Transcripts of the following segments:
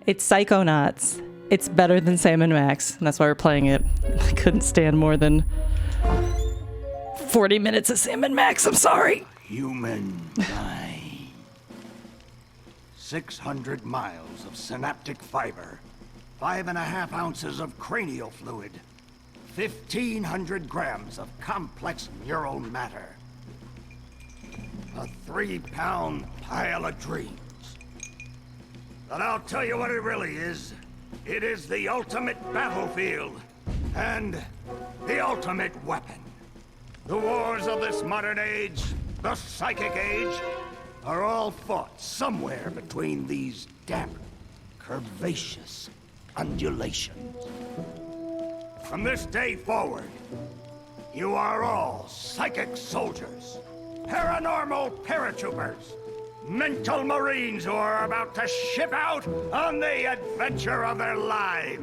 It's Psychonauts. It's better than Sam and Max, and that's why we're playing it. I couldn't stand more than 40 minutes of Sam and Max, I'm sorry. Humankind. 600 miles of synaptic fiber, 5.5 ounces of cranial fluid, 1,500 grams of complex neural matter, a 3-pound pile of dreams. But I'll tell you what it really is. It is the ultimate battlefield and the ultimate weapon. The wars of this modern age, the psychic age, are all fought somewhere between these damp, curvaceous undulations. From this day forward, you are all psychic soldiers, paranormal paratroopers, mental marines who are about to ship out on the adventure of their lives.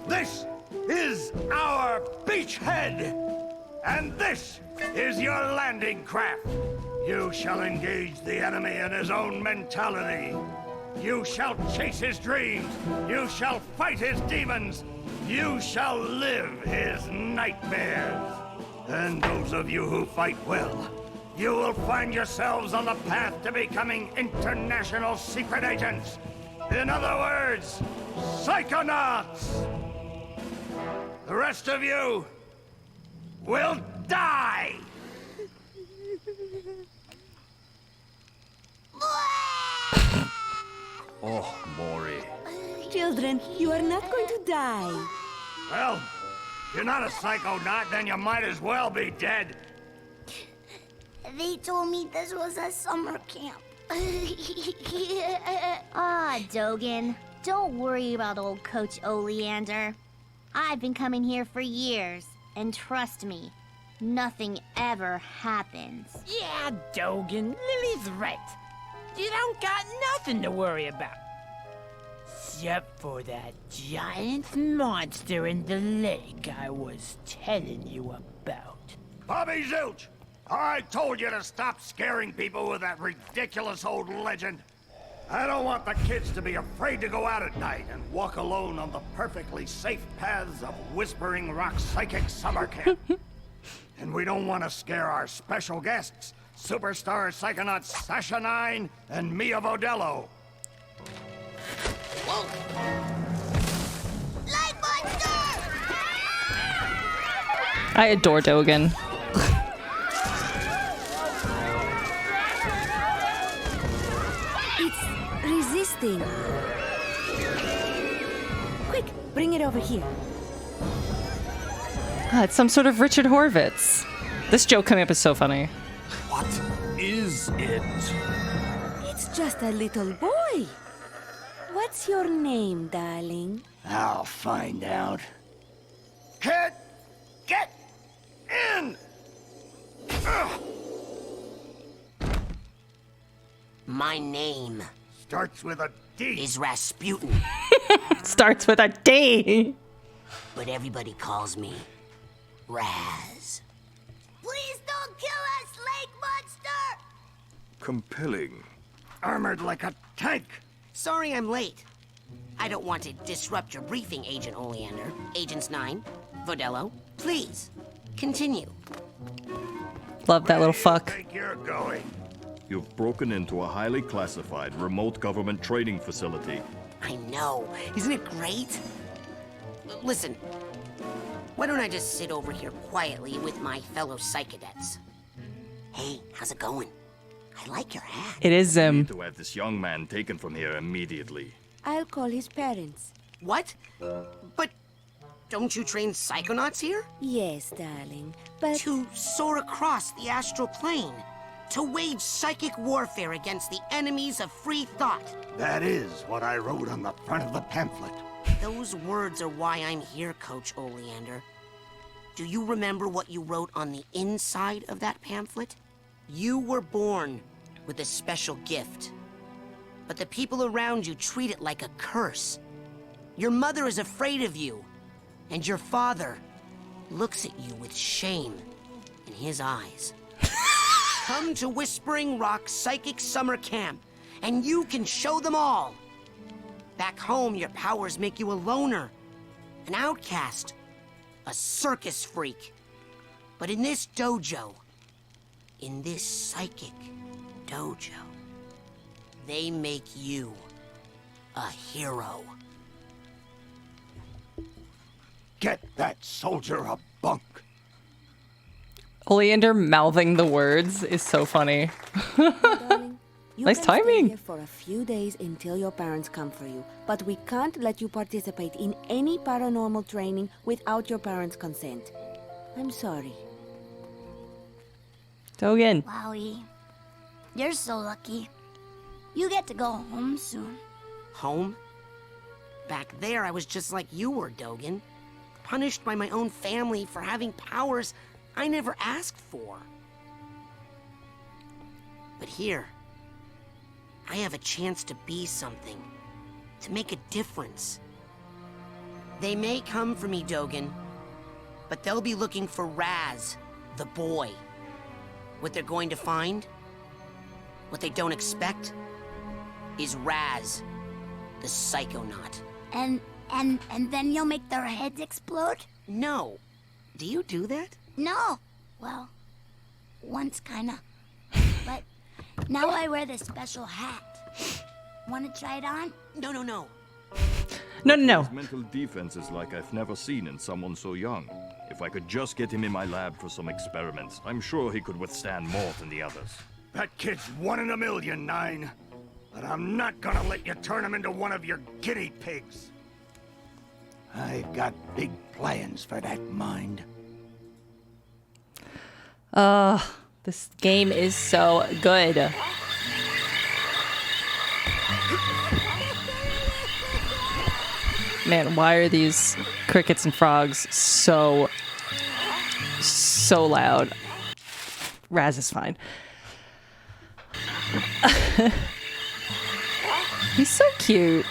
This is our beachhead, and this is your landing craft. You shall engage the enemy in his own mentality. You shall chase his dreams. You shall fight his demons. You shall live his nightmares. And those of you who fight well, you will find yourselves on the path to becoming international secret agents. In other words, Psychonauts. The rest of you will die. Oh, Maury. Children, you are not going to die. Well, if you're not a psychonaut, then you might as well be dead. They told me this was a summer camp. Dogen. Don't worry about old Coach Oleander. I've been coming here for years, and trust me, nothing ever happens. Yeah, Dogen, Lily's right. You don't got nothing to worry about. Except for that giant monster in the lake I was telling you about. Bobby Zilch, I told you to stop scaring people with that ridiculous old legend. I don't want the kids to be afraid to go out at night and walk alone on the perfectly safe paths of Whispering Rock Psychic Summer Camp. And we don't want to scare our special guests, superstar psychonauts Sasha 9 and Mia Vodello. Light monster! I adore Dogen. It's resisting. Quick, bring it over here. It's some sort of Richard Horvitz. This joke coming up is so funny. What is it? It's just a little boy. What's your name, darling? I'll find out. Kid, get in! Ugh. My name Starts with a D. is Rasputin, Starts with a D. but everybody calls me Raz. Please don't kill us, lake monster! Compelling. Armored like a tank. Sorry I'm late. I don't want to disrupt your briefing, Agent Oleander. Agents 9, Vodello, please, continue. Love that little Where do you fuck. think you're going? You've broken into a highly classified remote government training facility. I know. Isn't it great? Listen, why don't I just sit over here quietly with my fellow psychedets? Hey, how's it going? I like your hat. It is We need to have this young man taken from here immediately. I'll call his parents. What? But don't you train psychonauts here? Yes, darling, but... To soar across the astral plane. To wage psychic warfare against the enemies of free thought. That is what I wrote on the front of the pamphlet. Those words are why I'm here, Coach Oleander. Do you remember what you wrote on the inside of that pamphlet? You were born with a special gift. But the people around you treat it like a curse. Your mother is afraid of you. And your father looks at you with shame in his eyes. Come to Whispering Rock Psychic Summer Camp, and you can show them all Back home, your powers make you a loner, an outcast, a circus freak. But in this dojo, in this psychic dojo, they make you a hero. Get that soldier a bunk. Oleander mouthing the words is so funny. Darling, you Nice can stay timing. here for a few days until your parents come for you, but we can't let you participate in any paranormal training without your parents' consent. I'm sorry. Dogen. Wowie. You're so lucky. You get to go home soon. Home? Back there, I was just like you were, Dogen. Punished by my own family for having powers I never asked for. But here, I have a chance to be something, to make a difference. They may come for me, Dogen, but they'll be looking for Raz, the boy. What they're going to find, what they don't expect, is Raz, the Psychonaut. And then you'll make their heads explode? No. Do you do that? No. Well, once kinda. But now I wear this special hat. Wanna try it on? No. No. His mental defense is like I've never seen in someone so young. If I could just get him in my lab for some experiments, I'm sure he could withstand more than the others. That kid's 1 in a million, Nine. But I'm not gonna let you turn him into one of your guinea pigs. I've got big plans for that mind. This game is so good. Man, why are these crickets and frogs so loud? Raz is fine. He's so cute.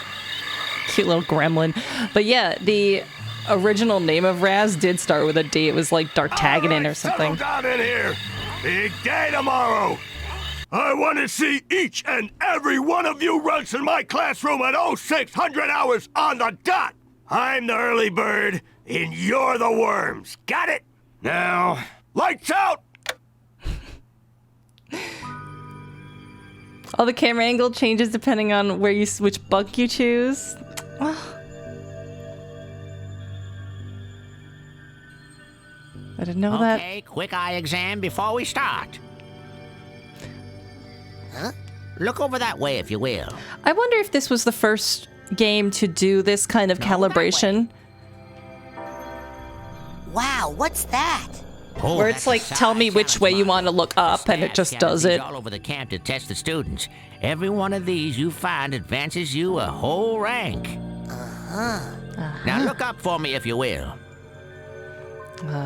Cute little gremlin. But yeah, the original name of Raz did start with a D. It was like Dartagadon or something. Settle down in here. Big day tomorrow. I want to see each and every one of you runts in my classroom at 0600 hours on the dot. I'm the early bird, and you're the worms. Got it? Now, lights out! All the camera angle changes depending on which bunk you choose. I didn't know that. Okay, quick eye exam before we start. Huh? Look over that way, if you will. I wonder if this was the first game to do this kind of calibration. Wow, what's that? Oh, Where it's like, tell me which way you want to look up, and it just does it. All over the camp to test the students. Every one of these you find advances you a whole rank. Now look up for me, if you will.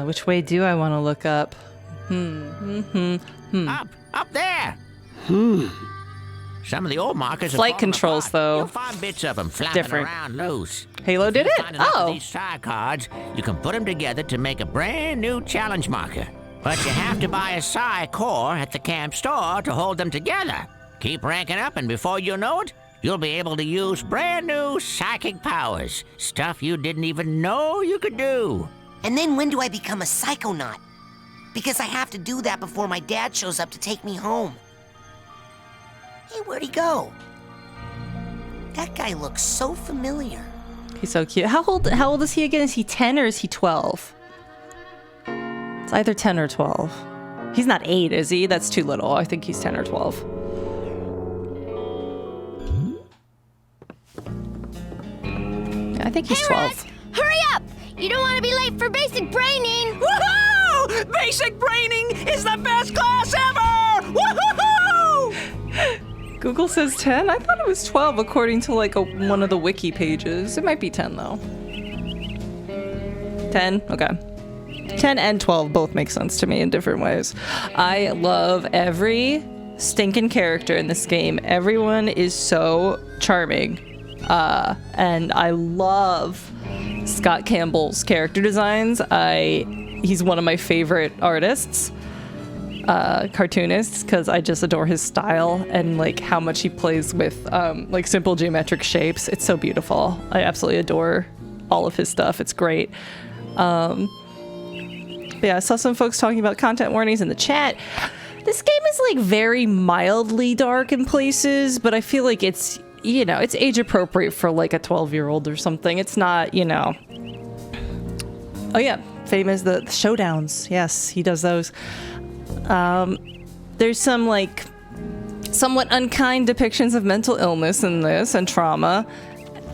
Which way do I want to look up? Up there. Some of the old markers are Flight falling controls, apart. though. You'll find bits of them flapping Different. around loose. Halo did If it? you find enough of Oh. these side cards, you can put them together to make a brand new challenge marker. But you have to buy a psi core at the camp store to hold them together. Keep ranking up, and before you know it, you'll be able to use brand new psychic powers. Stuff you didn't even know you could do. And then when do I become a Psychonaut? Because I have to do that before my dad shows up to take me home. Hey, where'd he go? That guy looks so familiar. He's so cute. How old is he again? Is he 10 or is he 12? It's either 10 or 12. He's not 8, is he? That's too little. I think he's 10 or 12. I think he's 12. Hurry up! You don't want to be late for basic braining. Woohoo! Basic braining is the best class ever! Woohoo! Google says 10? I thought it was 12 according to like one of the wiki pages. It might be 10 though. 10? Okay. 10 and 12 both make sense to me in different ways. I love every stinking character in this game. Everyone is so charming. And I love Scott Campbell's character designs. He's one of my favorite artists. cartoonists because I just adore his style and like how much he plays with like simple geometric shapes. It's so beautiful. I absolutely adore all of his stuff. It's great. But yeah, I saw some folks talking about content warnings in the chat. This game is like very mildly dark in places, but I feel like it's, you know, it's age appropriate for like a 12-year-old or something. It's not, you know. Oh yeah, famous the showdowns. Yes, he does those. There's some like somewhat unkind depictions of mental illness in this and trauma.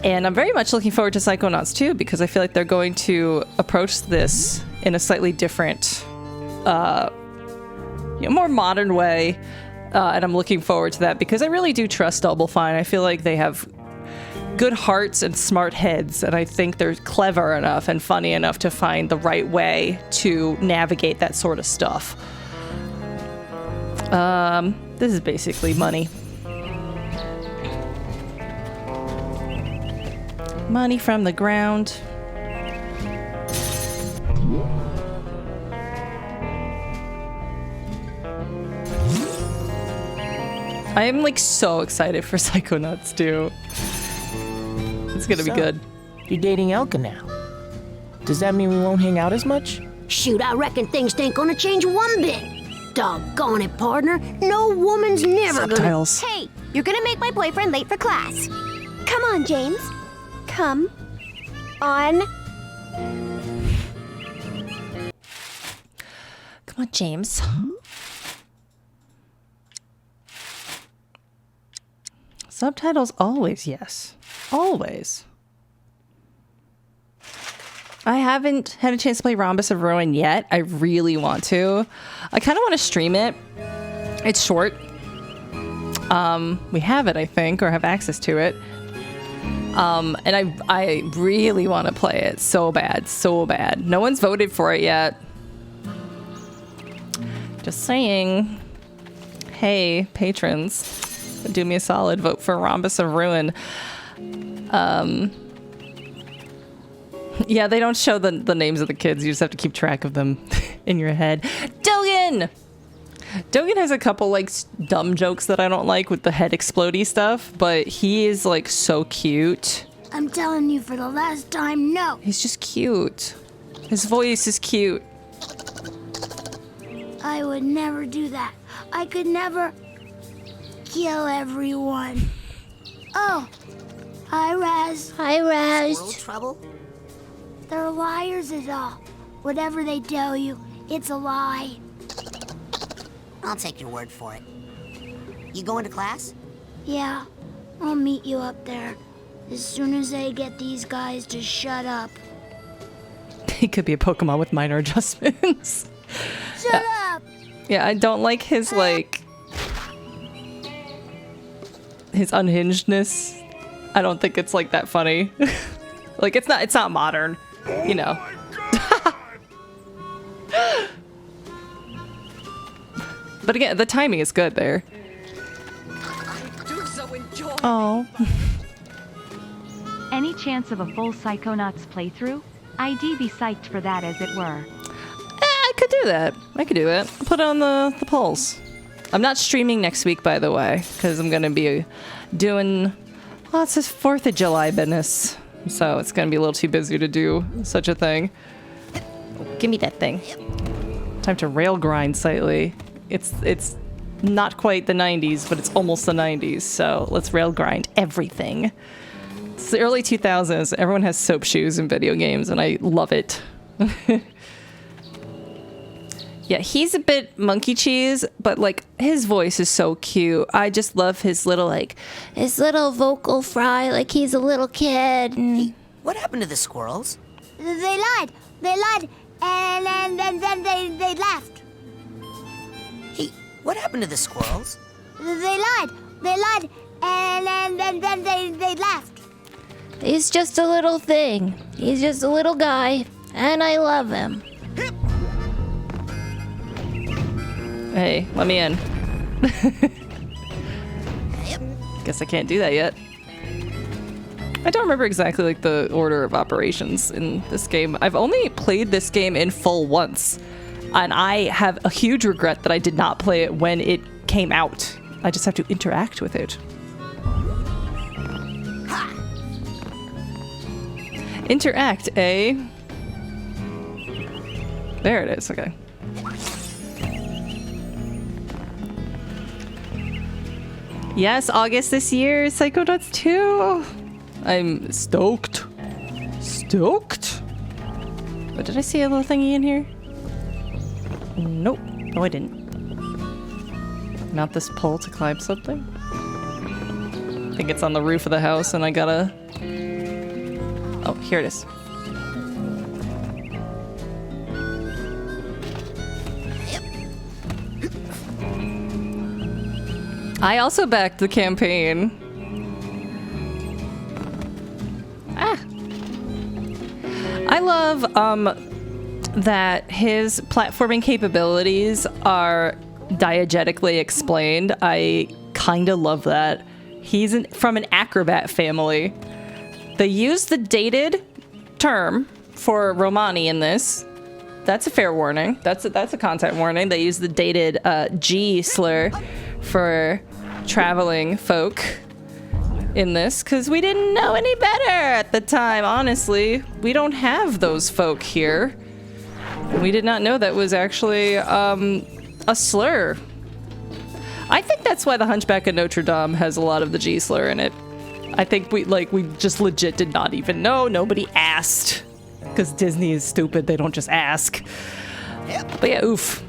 And I'm very much looking forward to Psychonauts 2 because I feel like they're going to approach this in a slightly different, you know, more modern way. And I'm looking forward to that because I really do trust Double Fine. I feel like they have good hearts and smart heads, and I think they're clever enough and funny enough to find the right way to navigate that sort of stuff. This is basically money. Money from the ground. I am like so excited for Psychonauts 2. It's gonna be good. You're dating Elka now. Does that mean we won't hang out as much? Shoot, I reckon things ain't gonna change one bit. Doggone it, partner. No woman's never Subtitles. Hey, you're gonna make my boyfriend late for class. Come on, James. Come on. Come on, James. Subtitles always, yes. Always. I haven't had a chance to play Rhombus of Ruin yet. I really want to. I kind of want to stream it. It's short. We have it, I think, or have access to it. And I really want to play it so bad, so bad. No one's voted for it yet. Just saying. Hey, patrons. Do me a solid, vote for Rhombus of Ruin. Yeah, they don't show the names of the kids. You just have to keep track of them in your head. Dogen! Dogen has a couple, like, dumb jokes that I don't like with the head explodey stuff, but he is, like, so cute. I'm telling you for the last time, no. He's just cute. His voice is cute. I would never do that. I could never kill everyone. Oh, hi, Raz. Hi, Raz. Squirrel trouble? They're liars is all. Whatever they tell you, it's a lie. I'll take your word for it. You going to class? Yeah, I'll meet you up there as soon as I get these guys to shut up. He could be a Pokemon with minor adjustments. Shut up! Yeah, I don't like his, like, his unhingedness. I don't think it's, like, that funny. Like, it's not modern, you know. But again, the timing is good there. Oh. Any chance of a full Psychonauts playthrough? I'd be psyched for that, as it were. I could do that. I could do it. I'll put it on the polls. I'm not streaming next week, by the way, because I'm going to be doing lots of 4th of July business. So it's going to be a little too busy to do such a thing. Give me that thing. Time to rail grind slightly. It's not quite the 90s, but it's almost the 90s. So let's rail grind everything. It's the early 2000s. Everyone has soap shoes in video games, and I love it. Yeah, he's a bit monkey cheese, but like his voice is so cute. I just love his little vocal fry, like he's a little kid. Hey, what happened to the squirrels? They lied, and then they left. Hey, what happened to the squirrels? They lied, and then they left. He's just a little thing. He's just a little guy, and I love him. Hey, let me in. Guess I can't do that yet. I don't remember exactly like the order of operations in this game. I've only played this game in full once. And I have a huge regret that I did not play it when it came out. I just have to interact with it. Interact, eh? There it is, okay. Yes, August this year, Psychonauts 2. I'm stoked. Stoked? Oh, did I see a little thingy in here? Nope. No, I didn't. Not this pole to climb something? I think it's on the roof of the house and I gotta... Oh, here it is. I also backed the campaign. I love that his platforming capabilities are diegetically explained. I kind of love that. He's from an acrobat family. They use the dated term for Romani in this. That's a fair warning. That's a content warning. They use the dated G slur for traveling folk in this because we didn't know any better at the time. Honestly, we don't have those folk here. We did not know that was actually a slur. I think that's why the Hunchback of Notre Dame has a lot of the G slur in it. I think we just legit did not even know. Nobody asked because Disney is stupid. They don't just ask. But yeah, oof.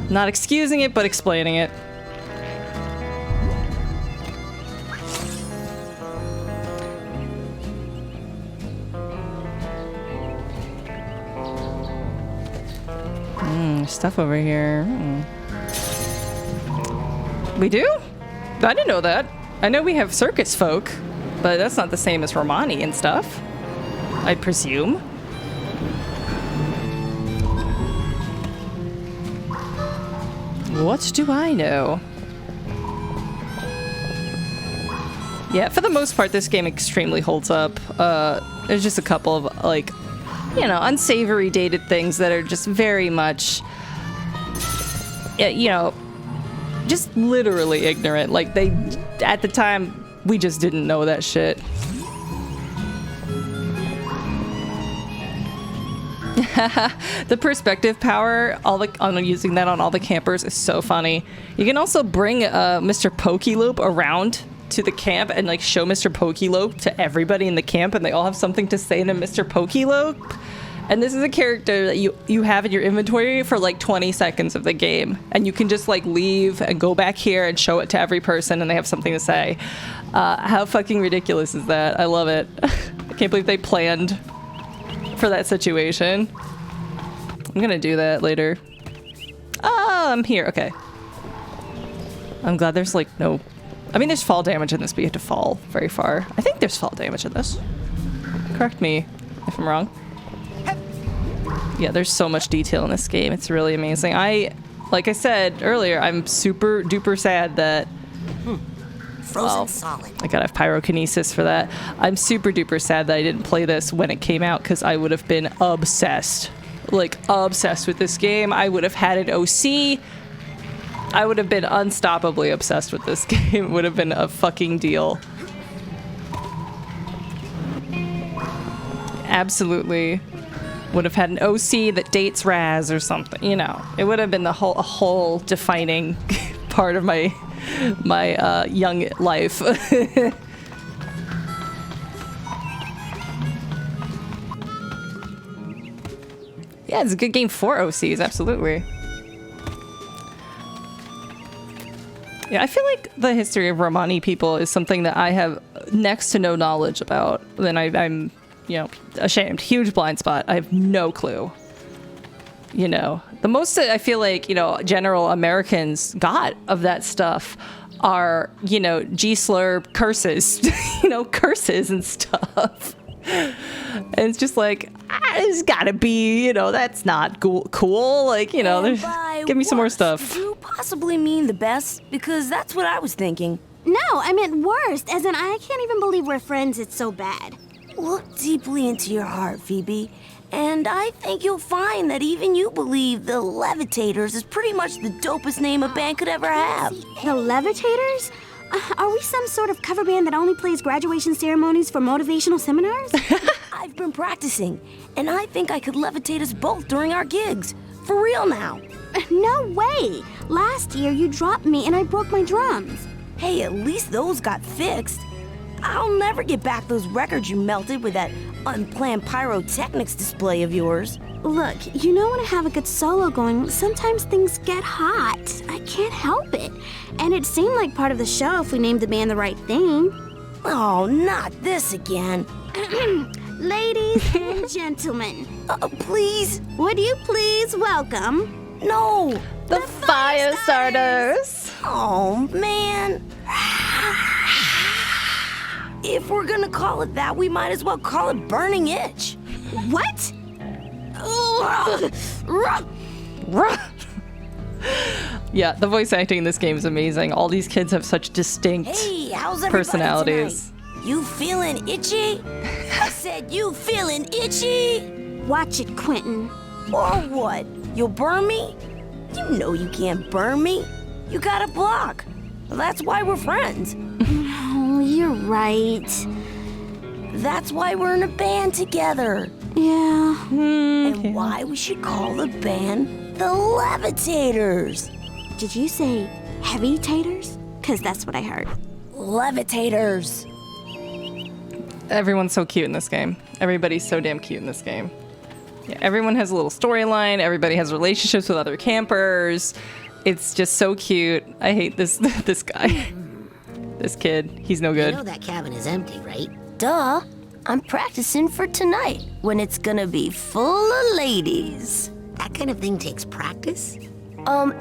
Not excusing it, but explaining it. Stuff over here. We do? I didn't know that. I know we have circus folk, but that's not the same as Romani and stuff, I presume. What do I know? Yeah, for the most part, this game extremely holds up. There's just a couple of, like, you know, unsavory dated things that are just very much, you know, just literally ignorant. Like, they, at the time, we just didn't know that shit. The perspective power, on using that on all the campers is so funny. You can also bring Mr. Pokelope around to the camp and like show Mr. Pokelope to everybody in the camp, and they all have something to say to Mr. Pokelope. And this is a character that you have in your inventory for like 20 seconds of the game, and you can just like leave and go back here and show it to every person, and they have something to say. How fucking ridiculous is that? I love it. I can't believe they planned for that situation. I'm gonna do that later. Oh, I'm here. Okay. I'm glad there's like no... I mean, there's fall damage in this, but you have to fall very far. I think there's fall damage in this. Correct me if I'm wrong. Yeah, there's so much detail in this game. It's really amazing. Like I said earlier, I'm super duper sad that... Frozen solid. I gotta have pyrokinesis for that. I'm super duper sad that I didn't play this when it came out, because I would have been obsessed. Like, obsessed with this game. I would have had an OC. I would have been unstoppably obsessed with this game. It would have been a fucking deal. Absolutely. Would have had an OC that dates Raz or something, you know. It would have been a whole defining part of my young life. Yeah, it's a good game for OCs, absolutely. Yeah, I feel like the history of Romani people is something that I have next to no knowledge about. Then I'm, you know, ashamed. Huge blind spot. I have no clue. You know, the most I feel like, you know, general Americans got of that stuff are, you know, G-slur curses, you know, curses and stuff. And it's just like, it's gotta be, you know, that's not cool. Like, you know, give me some more stuff. Did you possibly mean the best? Because that's what I was thinking. No, I meant worst, as in I can't even believe we're friends, it's so bad. Look deeply into your heart, Phoebe, And I think you'll find that even you believe the Levitators is pretty much the dopest name a band could ever have. The Levitators? Are we some sort of cover band that only plays graduation ceremonies for motivational seminars? I've been practicing, and I think I could levitate us both during our gigs. For real now. No way! Last year you dropped me and I broke my drums. Hey, at least those got fixed. I'll never get back those records you melted with that unplanned pyrotechnics display of yours. Look, you know when I have a good solo going, sometimes things get hot. I can't help it. And it seemed like part of the show if we named the band the right thing. Oh, not this again. Ladies and gentlemen. Please? Would you please welcome... No! The fire starters! Oh, man. If we're gonna call it that, we might as well call it Burning Itch. What? Yeah, the voice acting in this game is amazing. All these kids have such distinct Hey, how's everybody personalities. tonight? You feeling itchy? I said you feeling itchy? Watch it, Quentin. Or what? You'll burn me? You know you can't burn me. You got a block. Well, that's why we're friends. Oh, you're right. That's why we're in a band together. Yeah. And why we should call the band the Levitators. Did you say heavy taters? Because that's what I heard. Levitators. Everyone's so cute in this game. Everybody's so damn cute in this game. Yeah, everyone has a little storyline. Everybody has relationships with other campers. It's just so cute. I hate this this guy. This kid. He's no good. You know that cabin is empty, right? Duh. I'm practicing for tonight when it's gonna be full of ladies. That kind of thing takes practice.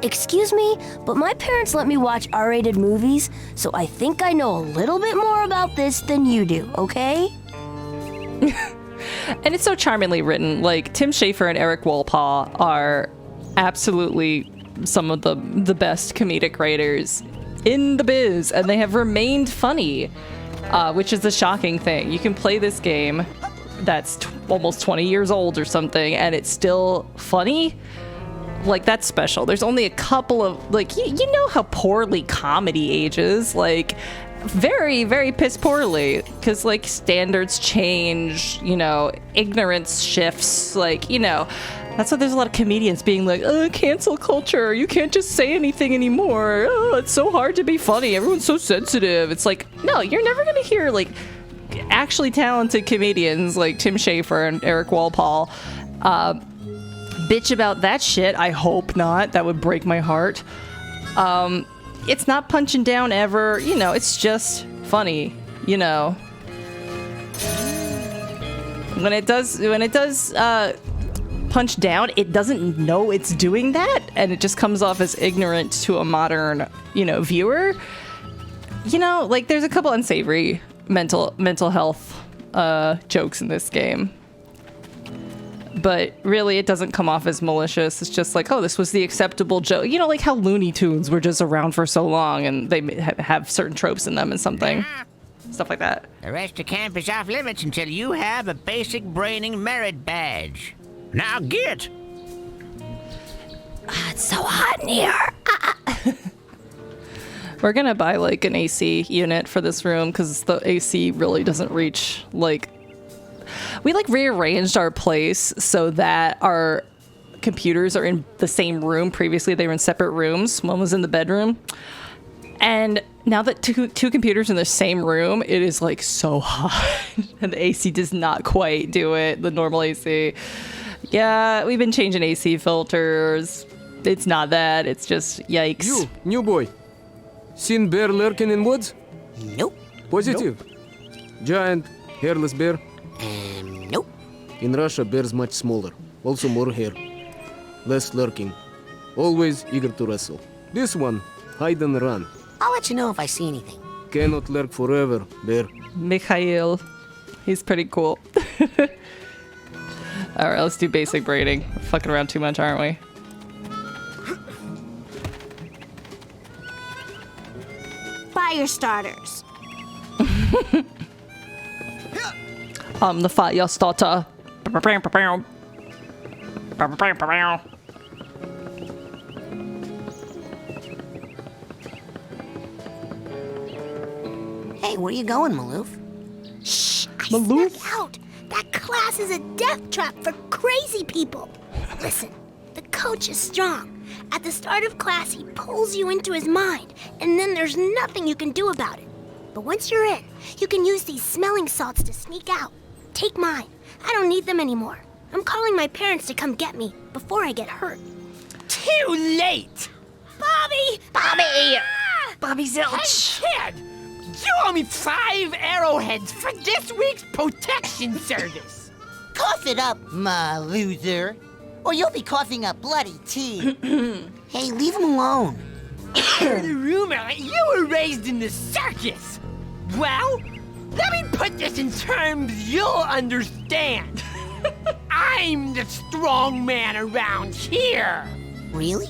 Excuse me, but my parents let me watch R-rated movies, so I think I know a little bit more about this than you do, okay? And it's so charmingly written. Like, Tim Schafer and Eric Walpaugh are absolutely some of the best comedic writers in the biz, and they have remained funny, which is the shocking thing. You can play this game that's almost 20 years old or something, and it's still funny. Like, that's special. There's only a couple of, like, you know how poorly comedy ages, like, very, very piss poorly, because, like, standards change, you know, ignorance shifts, like, you know, that's why there's a lot of comedians being like, cancel culture, you can't just say anything anymore, it's so hard to be funny, everyone's so sensitive. It's like, no, you're never gonna hear, like, actually talented comedians like Tim Schafer and Eric Walpaugh bitch about that shit. I hope not. That would break my heart. It's not punching down ever. You know, it's just funny. You know, when it does punch down, it doesn't know it's doing that, and it just comes off as ignorant to a modern, you know, viewer. You know, like, there's a couple unsavory mental health jokes in this game. But really, it doesn't come off as malicious. It's just like, oh, this was the acceptable joke. You know, like how Looney Tunes were just around for so long and they have certain tropes in them and something. Stuff like that. The rest of camp is off limits until you have a basic braining merit badge. Now get! It's so hot in here. We're gonna buy, like, an AC unit for this room because the AC really doesn't reach, like... We, like, rearranged our place so that our computers are in the same room. Previously, they were in separate rooms. One was in the bedroom. And now that two computers in the same room, it is, like, so hot. And the AC does not quite do it, the normal AC. Yeah, we've been changing AC filters. It's not that. It's just, yikes. You, new boy. Seen bear lurking in woods? Nope. Positive. Nope. Giant, hairless bear? Nope. In Russia, bears much smaller. Also more hair. Less lurking. Always eager to wrestle. This one, hide and run. I'll let you know if I see anything. Cannot lurk forever, bear. Mikhail. He's pretty cool. Alright, let's do basic braiding. We're fucking around too much, aren't we? Fire starters. The fire starter. Hey, where you going, Maloof? Shh! I snuck out. That class is a death trap for crazy people. Listen, the coach is strong. At the start of class, he pulls you into his mind, and then there's nothing you can do about it. But once you're in, you can use these smelling salts to sneak out. Take mine. I don't need them anymore. I'm calling my parents to come get me before I get hurt. Too late! Bobby! Bobby! Ah! Bobby Zilch! Hey, kid! You owe me 5 arrowheads for this week's protection service. Cough it up, my loser. Or you'll be coughing up bloody tea. Hey, leave him alone. The rumor that you were raised in the circus. Well, let me put this in terms you'll understand. I'm the strong man around here. Really?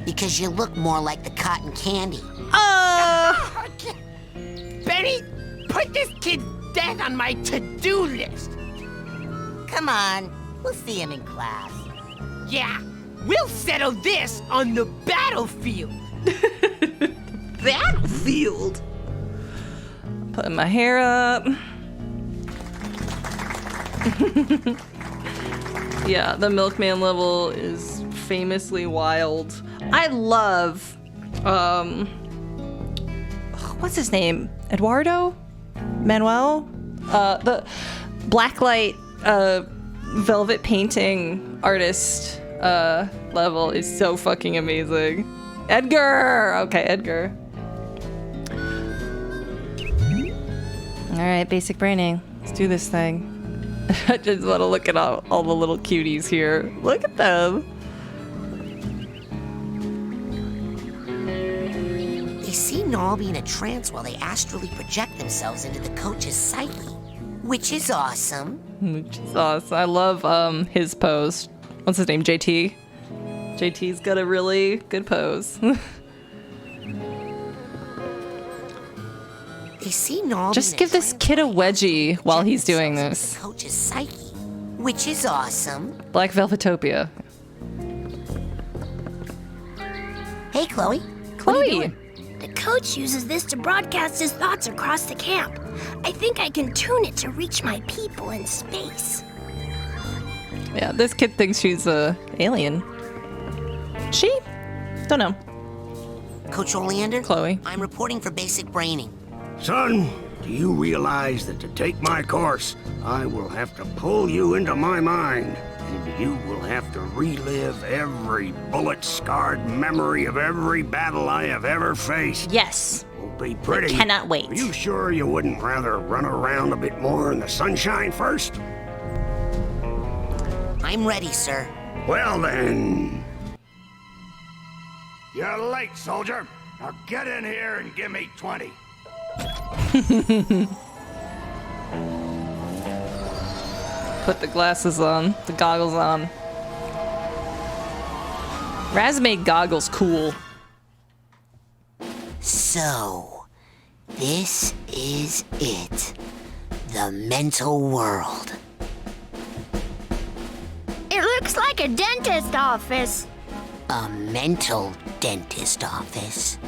Because you look more like the cotton candy. Benny, put this kid's death on my to-do list. Come on, we'll see him in class. Yeah, we'll settle this on the battlefield. Battlefield? Putting my hair up. Yeah, the milkman level is famously wild. I love, what's his name? Eduardo? Manuel? The blacklight, velvet painting artist, level is so fucking amazing. Edgar! Okay, Edgar. Alright, basic braining. Let's do this thing. I just want to look at all the little cuties here. Look at them. They seem to all be in a trance while they astrally project themselves into the coach's psyche, which is awesome. Which is awesome. I love his pose. What's his name? JT? JT's got a really good pose. They seem to all Just give this kid a wedgie while he's doing the this. coach's psyche, which is awesome. Black Velvetopia. Hey, Chloe. Chloe! The coach uses this to broadcast his thoughts across the camp. I think I can tune it to reach my people in space. Yeah, this kid thinks she's a alien. She? Don't know. Coach Oleander? Chloe. I'm reporting for basic braining. Son, do you realize that to take my course, I will have to pull you into my mind, and you will have to relive every bullet-scarred memory of every battle I have ever faced? Yes. Will be pretty. Cannot wait. Are you sure you wouldn't rather run around a bit more in the sunshine first? I'm ready, sir. Well then. You're late, soldier. Now get in here and give me 20. Put the glasses on, the goggles on. Raz made goggles cool. So, this is it. The mental world. It looks like a dentist office. A mental dentist office.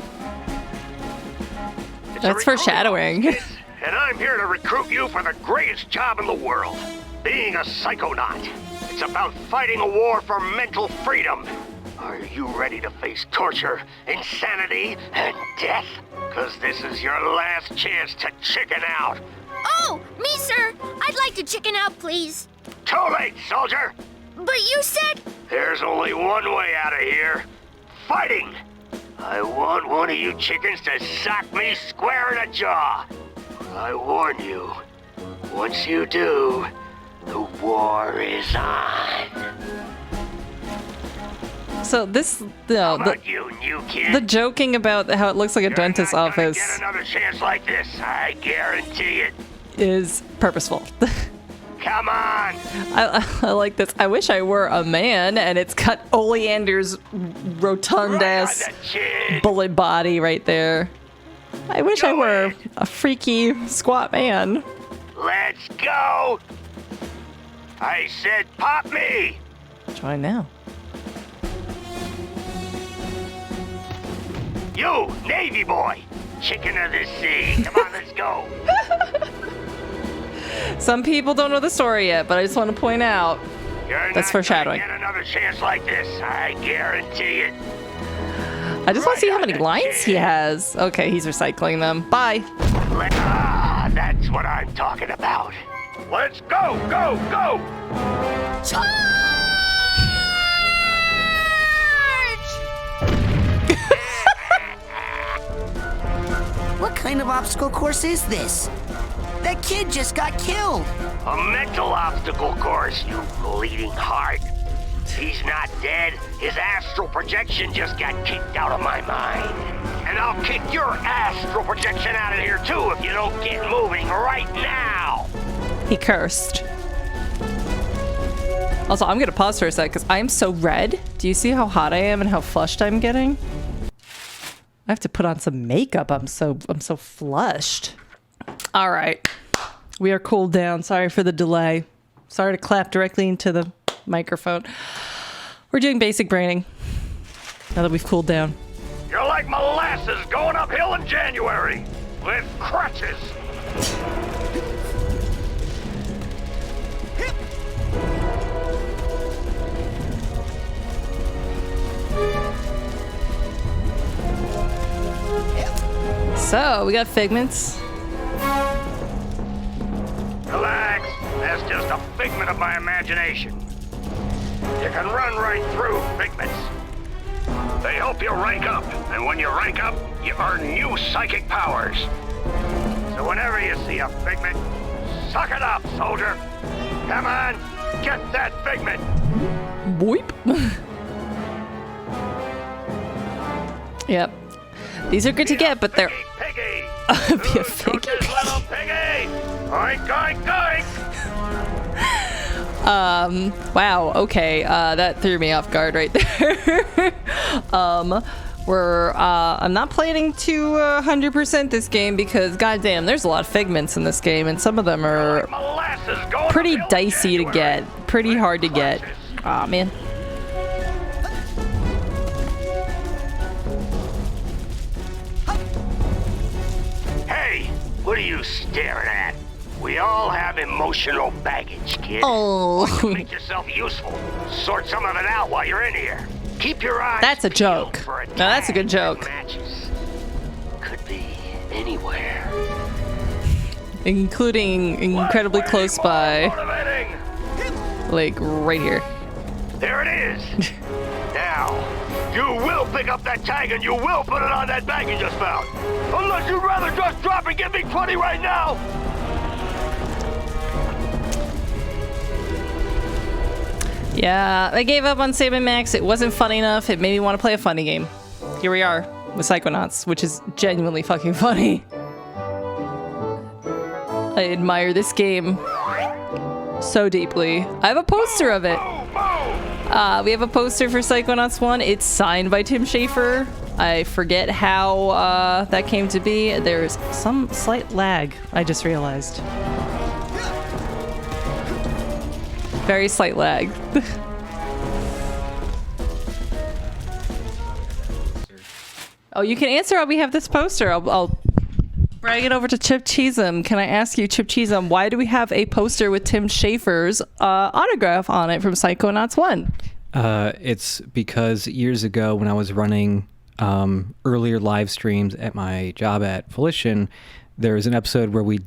That's foreshadowing. And I'm here to recruit you for the greatest job in the world, being a psychonaut. It's about fighting a war for mental freedom. Are you ready to face torture, insanity, and death? Because this is your last chance to chicken out. Oh, me, sir. I'd like to chicken out, please. Too late, soldier. But you said... There's only one way out of here. Fighting. I want one of you chickens to sock me square in the jaw. I warn you, once you do, the war is on. So this, the joking about how it looks like a dentist's office Get another chance like this, I guarantee it. is purposeful. Come on! I like this. I wish I were a man, and it's got Oleander's rotund ass bullet body right there. I wish I were a freaky squat man. Let's go! I said pop me! Join now. You, Navy boy! Chicken of the sea. Come on, let's go. Some people don't know the story yet, but I just want to point out that's foreshadowing. Get another chance like this, I guarantee it. I just want to see how many lines he has. Okay, he's recycling them. Bye. Ah, that's what I'm talking about. Let's go, go, go! What kind of obstacle course is this? That kid just got killed. A mental obstacle course, you bleeding heart. He's not dead. His astral projection just got kicked out of my mind. And I'll kick your astral projection out of here too if you don't get moving right now. He cursed. Also, I'm gonna pause for a sec because I am so red. Do you see how hot I am and how flushed I'm getting? I have to put on some makeup. I'm so flushed. All right, we are cooled down. Sorry for the delay. Sorry to clap directly into the microphone. We're doing basic braining now that we've cooled down. You're like molasses going uphill in January with crutches. So we got figments. Relax. That's just a figment of my imagination. You can run right through figments. They help you rank up, and when you rank up, you earn new psychic powers. So whenever you see a figment, suck it up, soldier. Come on, get that figment. Boop. Yep. These are good to get, but they're... Piggy! Be a figgy. Little piggy! Oink, oink, oink! Wow, okay, that threw me off guard right there. I'm not planning to 100% this game because, goddamn, there's a lot of figments in this game, and some of them are pretty dicey to get, pretty hard to get. Aw, man. Hey, what are you staring at? We all have emotional baggage, kid. Oh. Make yourself useful. Sort some of it out while you're in here. Keep your eyes That's a peeled joke. for a No, that's a good tag that joke. matches. Could be anywhere. Including incredibly close by. Like, right here. There it is. Now, you will pick up that tag and you will put it on that bag you just found. Unless you'd rather just drop and give me 20 right now. Yeah, I gave up on Sam & Max. It wasn't fun enough. It made me want to play a funny game. Here we are with Psychonauts, which is genuinely fucking funny. I admire this game so deeply. I have a poster of it. We have a poster for Psychonauts 1. It's signed by Tim Schafer. I forget how that came to be. There's some slight lag, I just realized. Very slight lag. Oh, you can answer how we have this poster. I'll brag it over to Chip Cheesem. Can I ask you, Chip Cheesem, why do we have a poster with Tim Schafer's autograph on it from Psychonauts 1? It's because years ago when I was running earlier live streams at my job at Volition, there was an episode where we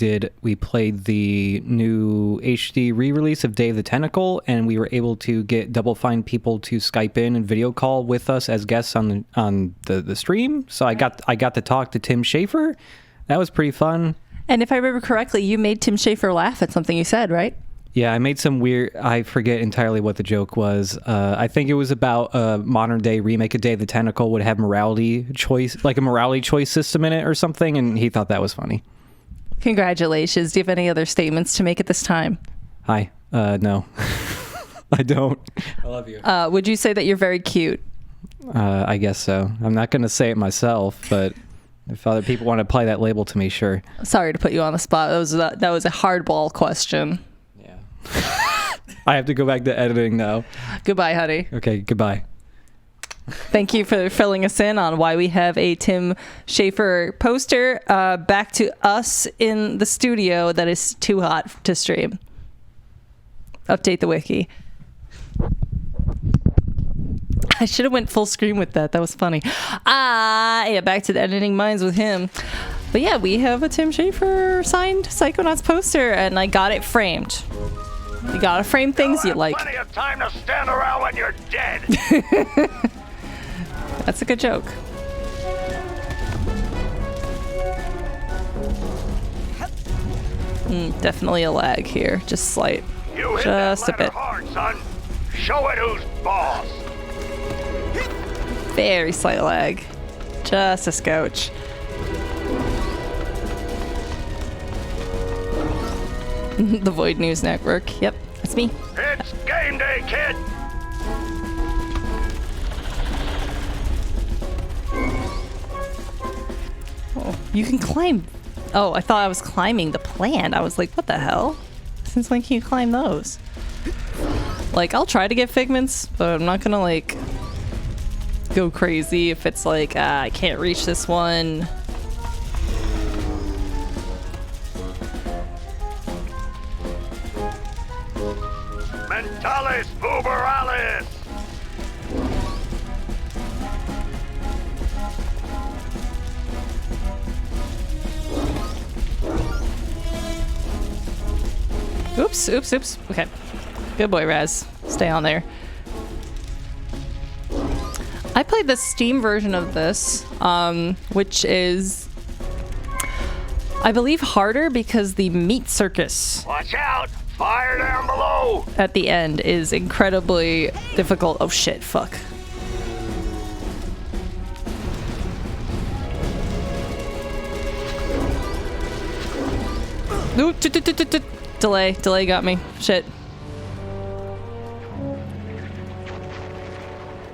played the new HD re-release of Day of the Tentacle, and we were able to get Double Fine people to Skype in and video call with us as guests on the stream. So I got to talk to Tim Schafer. That was pretty fun. And if I remember correctly, you made Tim Schafer laugh at something you said, right? Yeah, I made some weird... I forget entirely what the joke was. I think it was about a modern-day remake of Day of the Tentacle would have morality choice, like a morality choice system in it or something, and he thought that was funny. Congratulations. Do you have any other statements to make at this time? Hi. No. I don't. I love you. Would you say that you're very cute? I guess so. I'm not going to say it myself, but if other people want to apply that label to me, sure. Sorry to put you on the spot. That was a hardball question. Yeah. I have to go back to editing now. Goodbye, honey. Okay, goodbye. Thank you for filling us in on why we have a Tim Schafer poster. Back to us in the studio that is too hot to stream. Update the wiki. I should have went full screen with that. That was funny. Yeah, back to the editing minds with him. But yeah, we have a Tim Schafer signed Psychonauts poster, and I got it framed. You gotta frame things you like. Plenty of time to stand around when you're dead. That's a good joke. Definitely a lag here. Just slight. You hit Just that a bit. hard, son. Show it who's boss. Very slight lag. Just a scotch. The Void News Network. Yep, that's me. It's game day, kid. Oh, you can climb. Oh, I thought I was climbing the plant. I was like, what the hell? Since when can you climb those? Like, I'll try to get figments, but I'm not gonna, like, go crazy if it's like, I can't reach this one. Mentalis uberalis. Oops, oops, oops. Okay. Good boy, Raz. Stay on there. I played the Steam version of this, which is, I believe, harder because the meat circus Watch out! Fire down below! at the end is incredibly difficult. Oh shit, fuck. Ooh, delay got me. Shit.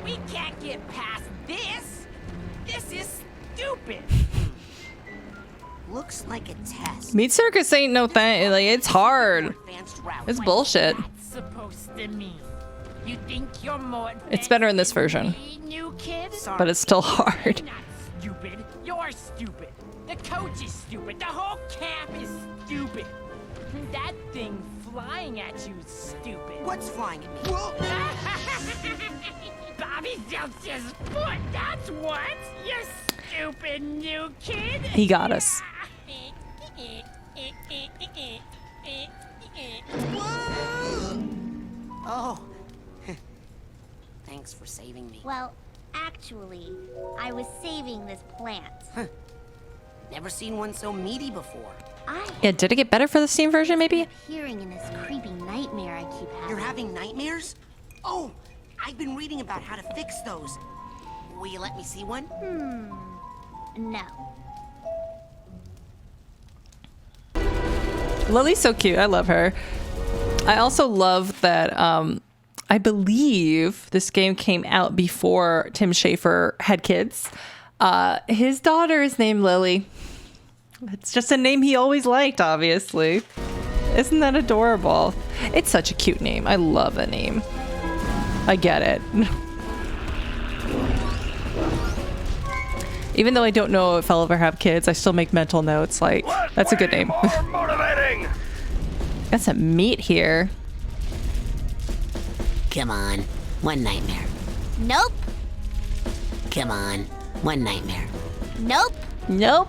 We can't get past this. This is stupid. Looks like a test. Meat circus ain't no thing. Like, it's hard. It's bullshit. What's that supposed to mean? You think you're more It's better in this version, new kid? but it's still hard. Not stupid. You're stupid. The coach is stupid. The whole camp is stupid. That thing flying at you is stupid. What's flying at me? Bobby jumped his foot. That's what. You stupid new kid. He got us. Oh. Thanks for saving me. Well, actually, I was saving this plant. Never seen one so meaty before. Yeah, did it get better for the Steam version, maybe? Appearing in this creepy nightmare I keep having. You're having nightmares? Oh, I've been reading about how to fix those. Will you let me see one? No. Lily's so cute. I love her. I also love that I believe this game came out before Tim Schafer had kids. His daughter is named Lily. It's just a name he always liked, obviously. Isn't that adorable? It's such a cute name. I love that name. I get it. Even though I don't know if I'll ever have kids, I still make mental notes. Like, that's a good name. More motivating. Got some meat here. Come on, one nightmare. Nope. Come on, one nightmare. Nope. Nope.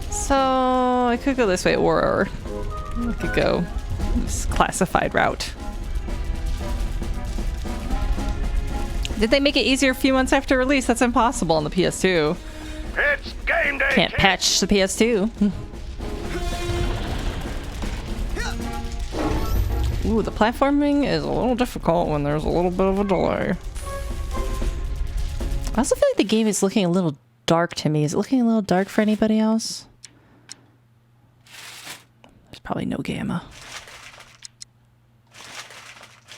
So I could go this way, or I could go this classified route. Did they make it easier a few months after release? That's impossible on the PS2. It's game day. Can't patch the PS2. Ooh, the platforming is a little difficult when there's a little bit of a delay. I also feel like the game is looking a little dark to me. Is it looking a little dark for anybody else? There's probably no gamma.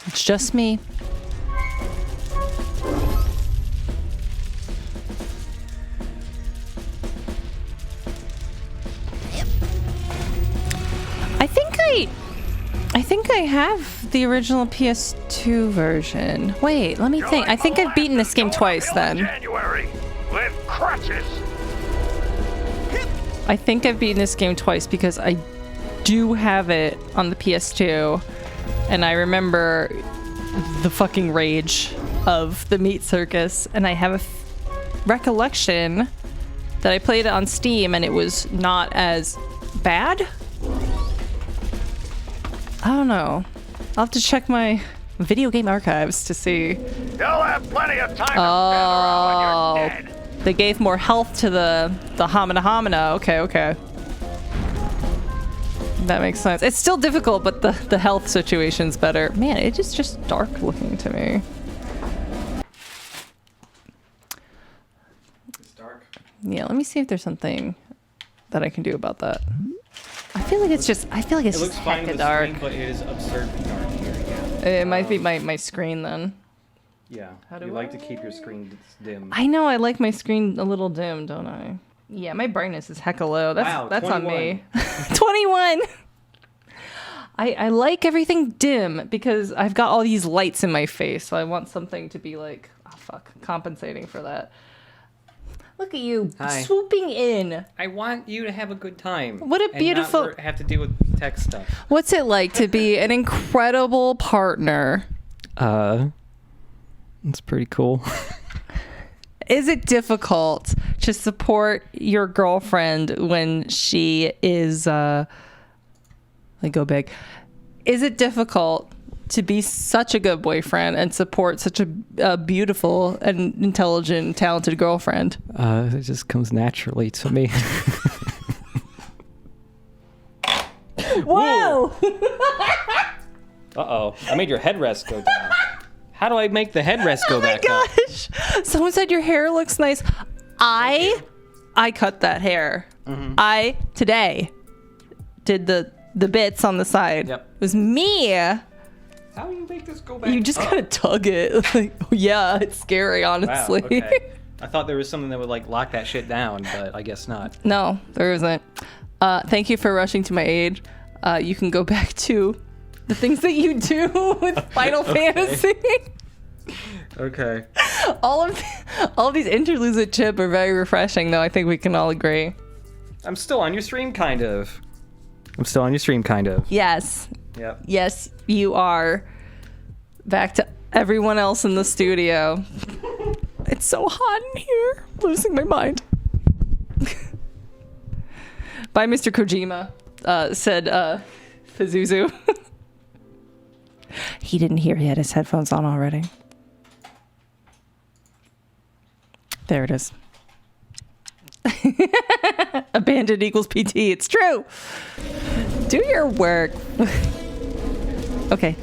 It's just me. I think I wait! I think I have the original PS2 version. Wait, let me think. I think I've beaten this game twice then. January with crutches. I think I've beaten this game twice because I do have it on the PS2, and I remember the fucking rage of the meat circus, and I have a recollection that I played it on Steam and it was not as bad. I don't know. I'll have to check my video game archives to see. You'll have plenty of time to gather around when you're dead. They gave more health to the Hamina Hamina. Okay. That makes sense. It's still difficult, but the health situation's better. Man, it is just dark looking to me. It's dark. Yeah, let me see if there's something that I can do about that. I feel like it's just hecka dark. Screen, but it is absurdly dark here. Yeah. It might be my screen then. Yeah. You like to keep your screen dim. I know I like my screen a little dim, don't I? Yeah, my brightness is hecka low. That's on me. 21. I like everything dim because I've got all these lights in my face, so I want something to be like, oh fuck, compensating for that. Look at you swooping in. I want you to have a good time. What a beautiful. And not have to deal with tech stuff. What's it like to be an incredible partner? It's pretty cool. Is it difficult to support your girlfriend when she is like go big? Is it difficult to be such a good boyfriend and support such a beautiful and intelligent, talented girlfriend? It just comes naturally to me. Whoa! Uh-oh. I made your headrest go down. How do I make the headrest go back up? Oh my gosh! Someone said your hair looks nice. I cut that hair. Mm-hmm. I today did the bits on the side. Yep. It was me. How do you make this go back? You just gotta tug it. Like, yeah, it's scary, honestly. Wow, okay. I thought there was something that would like lock that shit down, but I guess not. No, there isn't. Thank you for rushing to my aid. You can go back to the things that you do with Final Fantasy. Okay. All of these interludes with Chip are very refreshing, though. I think we can all agree. I'm still on your stream, kind of. Yes. Yep. Yes, you are. Back to everyone else in the studio. It's so hot in here. I'm losing my mind. Bye, Mr. Kojima, said Pazuzu. He didn't hear he had his headphones on already. There it is. Abandoned equals PT. It's true. Do your work. Okay.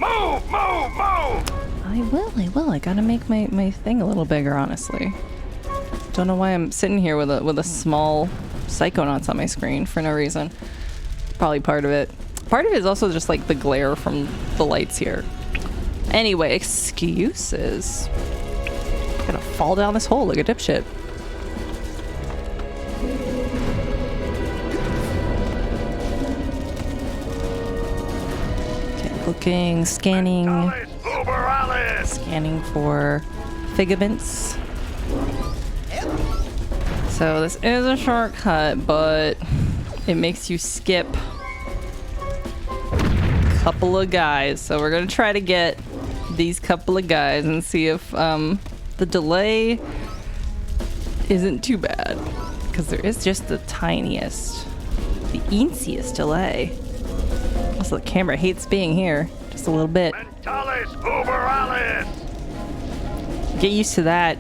Move! I will. I gotta make my thing a little bigger, honestly. Don't know why I'm sitting here with a small Psychonauts on my screen for no reason. Probably part of it. Part of it is also just like the glare from the lights here. Anyway, excuses. I'm gonna fall down this hole like a dipshit. Okay, looking, scanning for figments. So this is a shortcut, but it makes you skip a couple of guys. So we're gonna try to get these couple of guys and see if the delay isn't too bad, because there is just the tiniest, the eenciest delay. Also, the camera hates being here just a little bit. Mentalis uber alles. Get used to that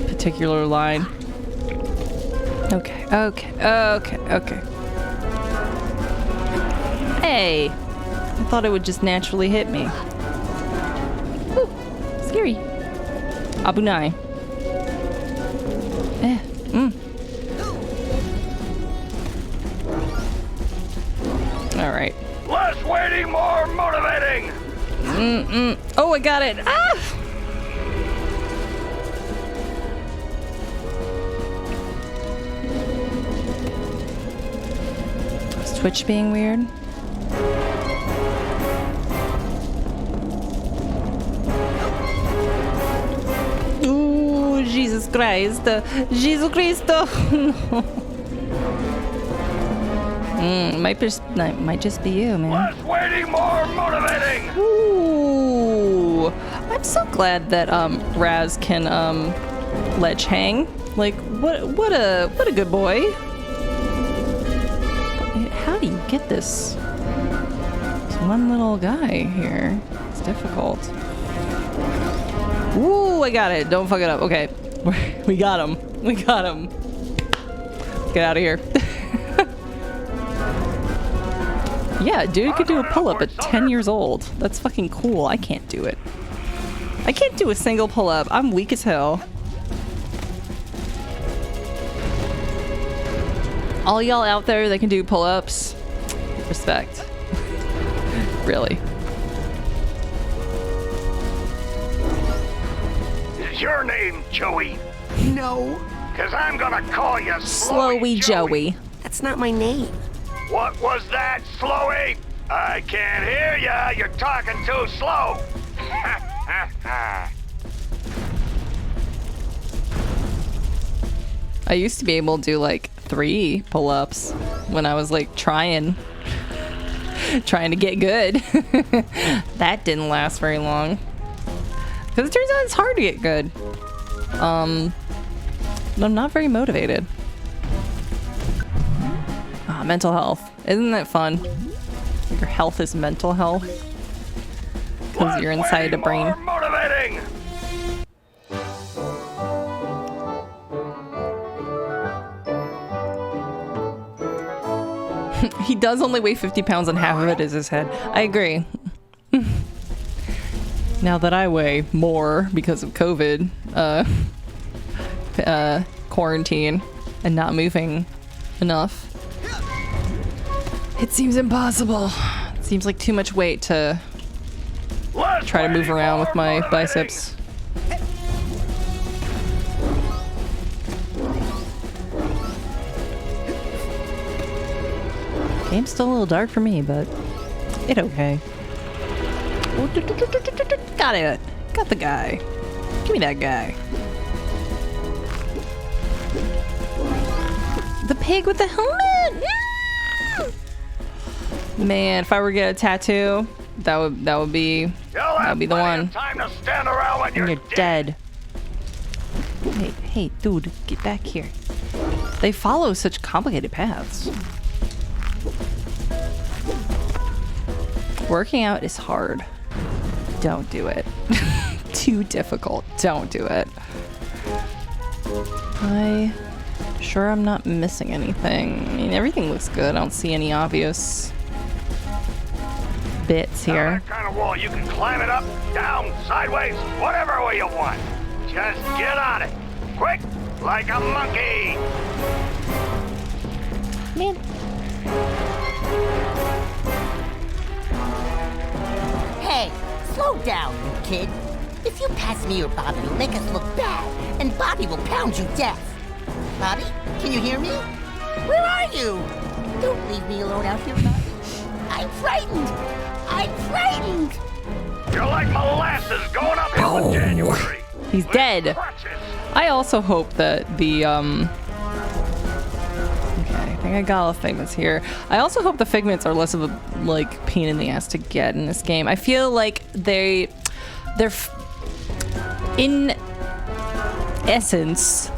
particular line. Okay. Hey, I thought it would just naturally hit me. Ooh, scary. Abunai. All right. Less waiting, more motivating. Oh, I got it. Ah! Twitch being weird? Ooh, Jesus Christ. Jesus Cristo. Might just be you, man. Less waiting, more motivating. Ooh. I'm so glad that Raz can ledge hang. Like what a good boy. How do you get this one little guy here? It's difficult. Ooh, I got it. Don't fuck it up. Okay. We got him. We got him. Get out of here. Yeah, dude could do a pull-up at 10 years old. That's fucking cool. I can't do it. I can't do a single pull-up. I'm weak as hell. All y'all out there that can do pull-ups, respect. Really. Is your name Joey? No. Cause I'm gonna call you Slowy Joey. That's not my name. What was that, Slowy? I can't hear ya. You're talking too slow. I used to be able to do like 3 pull-ups when I was like trying to get good. That didn't last very long. Because it turns out it's hard to get good. I'm not very motivated. Mental health. Isn't that fun? Your health is mental health. Because you're inside a brain. Motivating. He does only weigh 50 pounds and half of it is his head. I agree. Now that I weigh more because of COVID, quarantine, and not moving enough, it seems impossible. It seems like too much weight to try to move around with my biceps. Game's still a little dark for me, but it okay. Got it. Got the guy. Give me that guy. The pig with the helmet. Man, if I were to get a tattoo, that would be the one. Time to stand around when you're dead. Hey, dude, get back here. They follow such complicated paths. Working out is hard. Don't do it. Too difficult. Don't do it. Sure I'm not missing anything. I mean, everything looks good. I don't see any obvious bits here. That kind of wall, you can climb it up, down, sideways, whatever way you want. Just get on it. Quick, like a monkey. Man. Hey, slow down, you kid. If you pass me or Bobby, you'll make us look bad, and Bobby will pound you deaf. Bobby, can you hear me? Where are you? Don't leave me alone out here, Bobby. I'm frightened. I'm frightened. You're like molasses going uphill in January. He's dead. I also hope that the okay, I think I got all the figments here. I also hope the figments are less of a like pain in the ass to get in this game. I feel like they're in essence,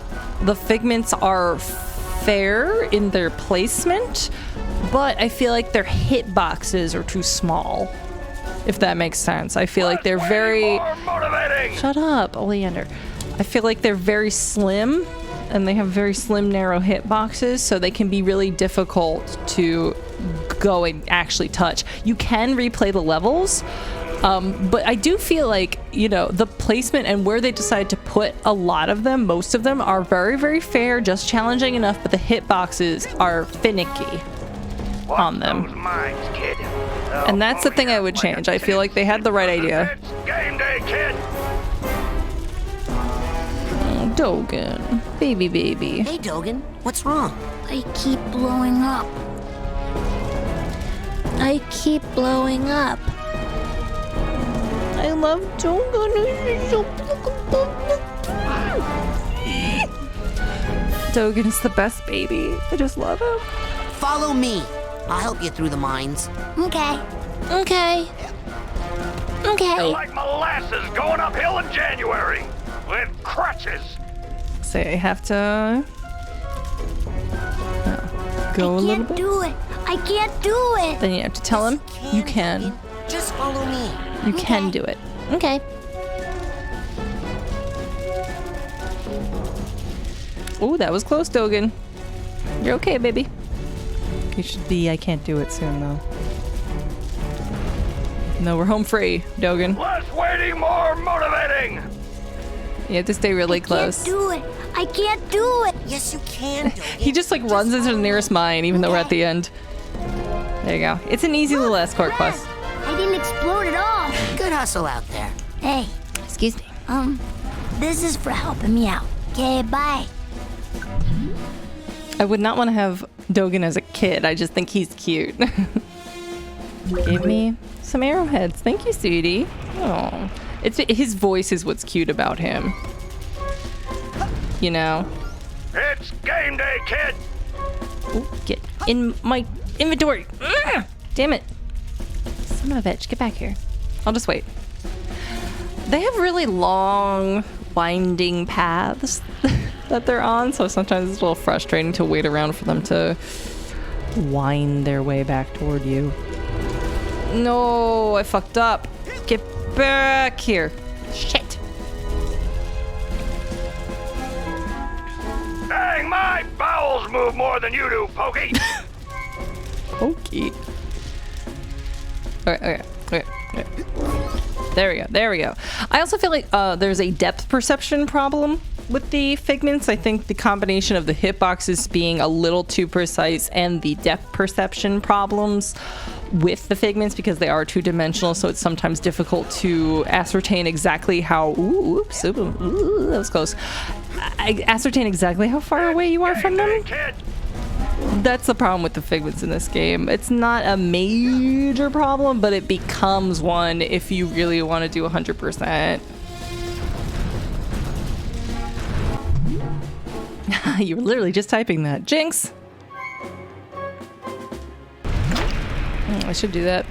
the figments are fair in their placement, but I feel like their hitboxes are too small. If that makes sense. I feel like they're very... Shut up, Oleander. I feel like they're very slim, and they have very slim, narrow hitboxes, so they can be really difficult to go and actually touch. You can replay the levels, but I do feel like, you know, the placement and where they decide to put a lot of them, most of them, are very, very fair, just challenging enough, but the hitboxes are finicky on them. And that's the thing I would change. I feel like they had the right idea. Game day, kid. Oh, Dogen. Baby. Hey, Dogen. What's wrong? I keep blowing up. I keep blowing up. I love Dogen. Dogen's the best baby. I just love him. Follow me. I'll help you through the mines. Okay. Okay. Okay. Like molasses going uphill in January with crutches. Say I have to go a little bit. Do it. I can't do it. Then you have to tell him you can. Just follow me. You can do it. Okay. Oh, that was close, Dogen. You're okay, baby. You should be I can't do it soon, though. No, we're home free, Dogen. Less waiting, more motivating. You have to stay really close. Do it. I can't do it. Yes, you can. He just like runs into the nearest mine, even though we're at the end. There you go. It's an easy little escort quest. I didn't explode at all. Good hustle out there. Hey, excuse me. This is for helping me out. Okay, bye. I would not want to have Dogen as a kid. I just think he's cute. Give me some arrowheads. Thank you, sweetie. Oh, his voice is what's cute about him. You know. It's game day, kid. Ooh, get in my inventory. Ugh, damn it. Son of a bitch, get back here. I'll just wait. They have really long, winding paths that they're on, so sometimes it's a little frustrating to wait around for them to wind their way back toward you. No, I fucked up. Get back here. Shit. Dang, my bowels move more than you do, Pokey. Pokey. Okay. There we go. I also feel like there's a depth perception problem with the figments. I think the combination of the hitboxes being a little too precise and the depth perception problems with the figments, because they are two-dimensional, so it's sometimes difficult to ascertain exactly how that was close. Ascertain exactly how far away you are from them. That's the problem with the figments in this game. It's not a major problem, but it becomes one if you really want to do 100%. You were literally just typing that. Jinx! I should do that.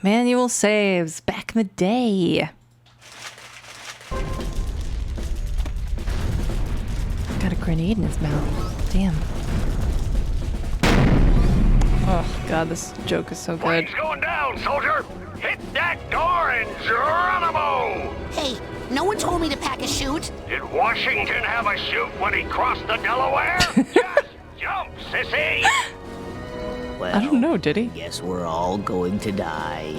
Manual saves back in the day. Got a grenade in his mouth. Damn. Oh god, this joke is so good. Flame's going down, soldier. Hit that door and Geronimo. Hey, no one told me to pack a chute. Did Washington have a chute when he crossed the Delaware? Just jump, sissy. Well, I don't know, did he? Guess we're all going to die.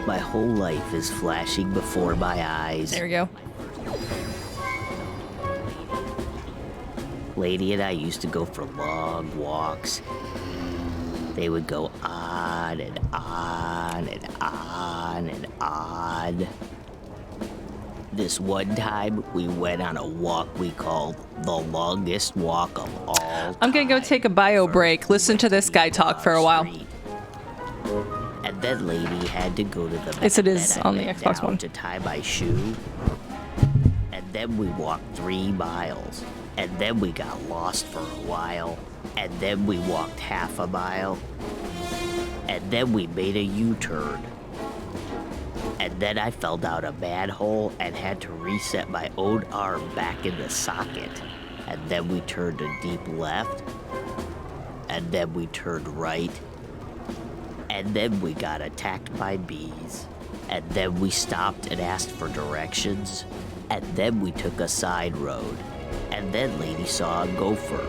My whole life is flashing before my eyes. There we go. Lady and I used to go for long walks. They would go on and on and on and on. This one time, we went on a walk we called the longest walk of all time. I'm gonna go take a bio break. Listen to this guy talk for a while. And then lady had to go to the Yes, it is on the Xbox One. to tie my shoe. And then we walked 3 miles. And then we got lost for a while. And then we walked half a mile. And then we made a U-turn. And then I fell down a manhole and had to reset my own arm back in the socket. And then we turned a deep left. And then we turned right. And then we got attacked by bees. And then we stopped and asked for directions. And then we took a side road. And then lady saw a gopher.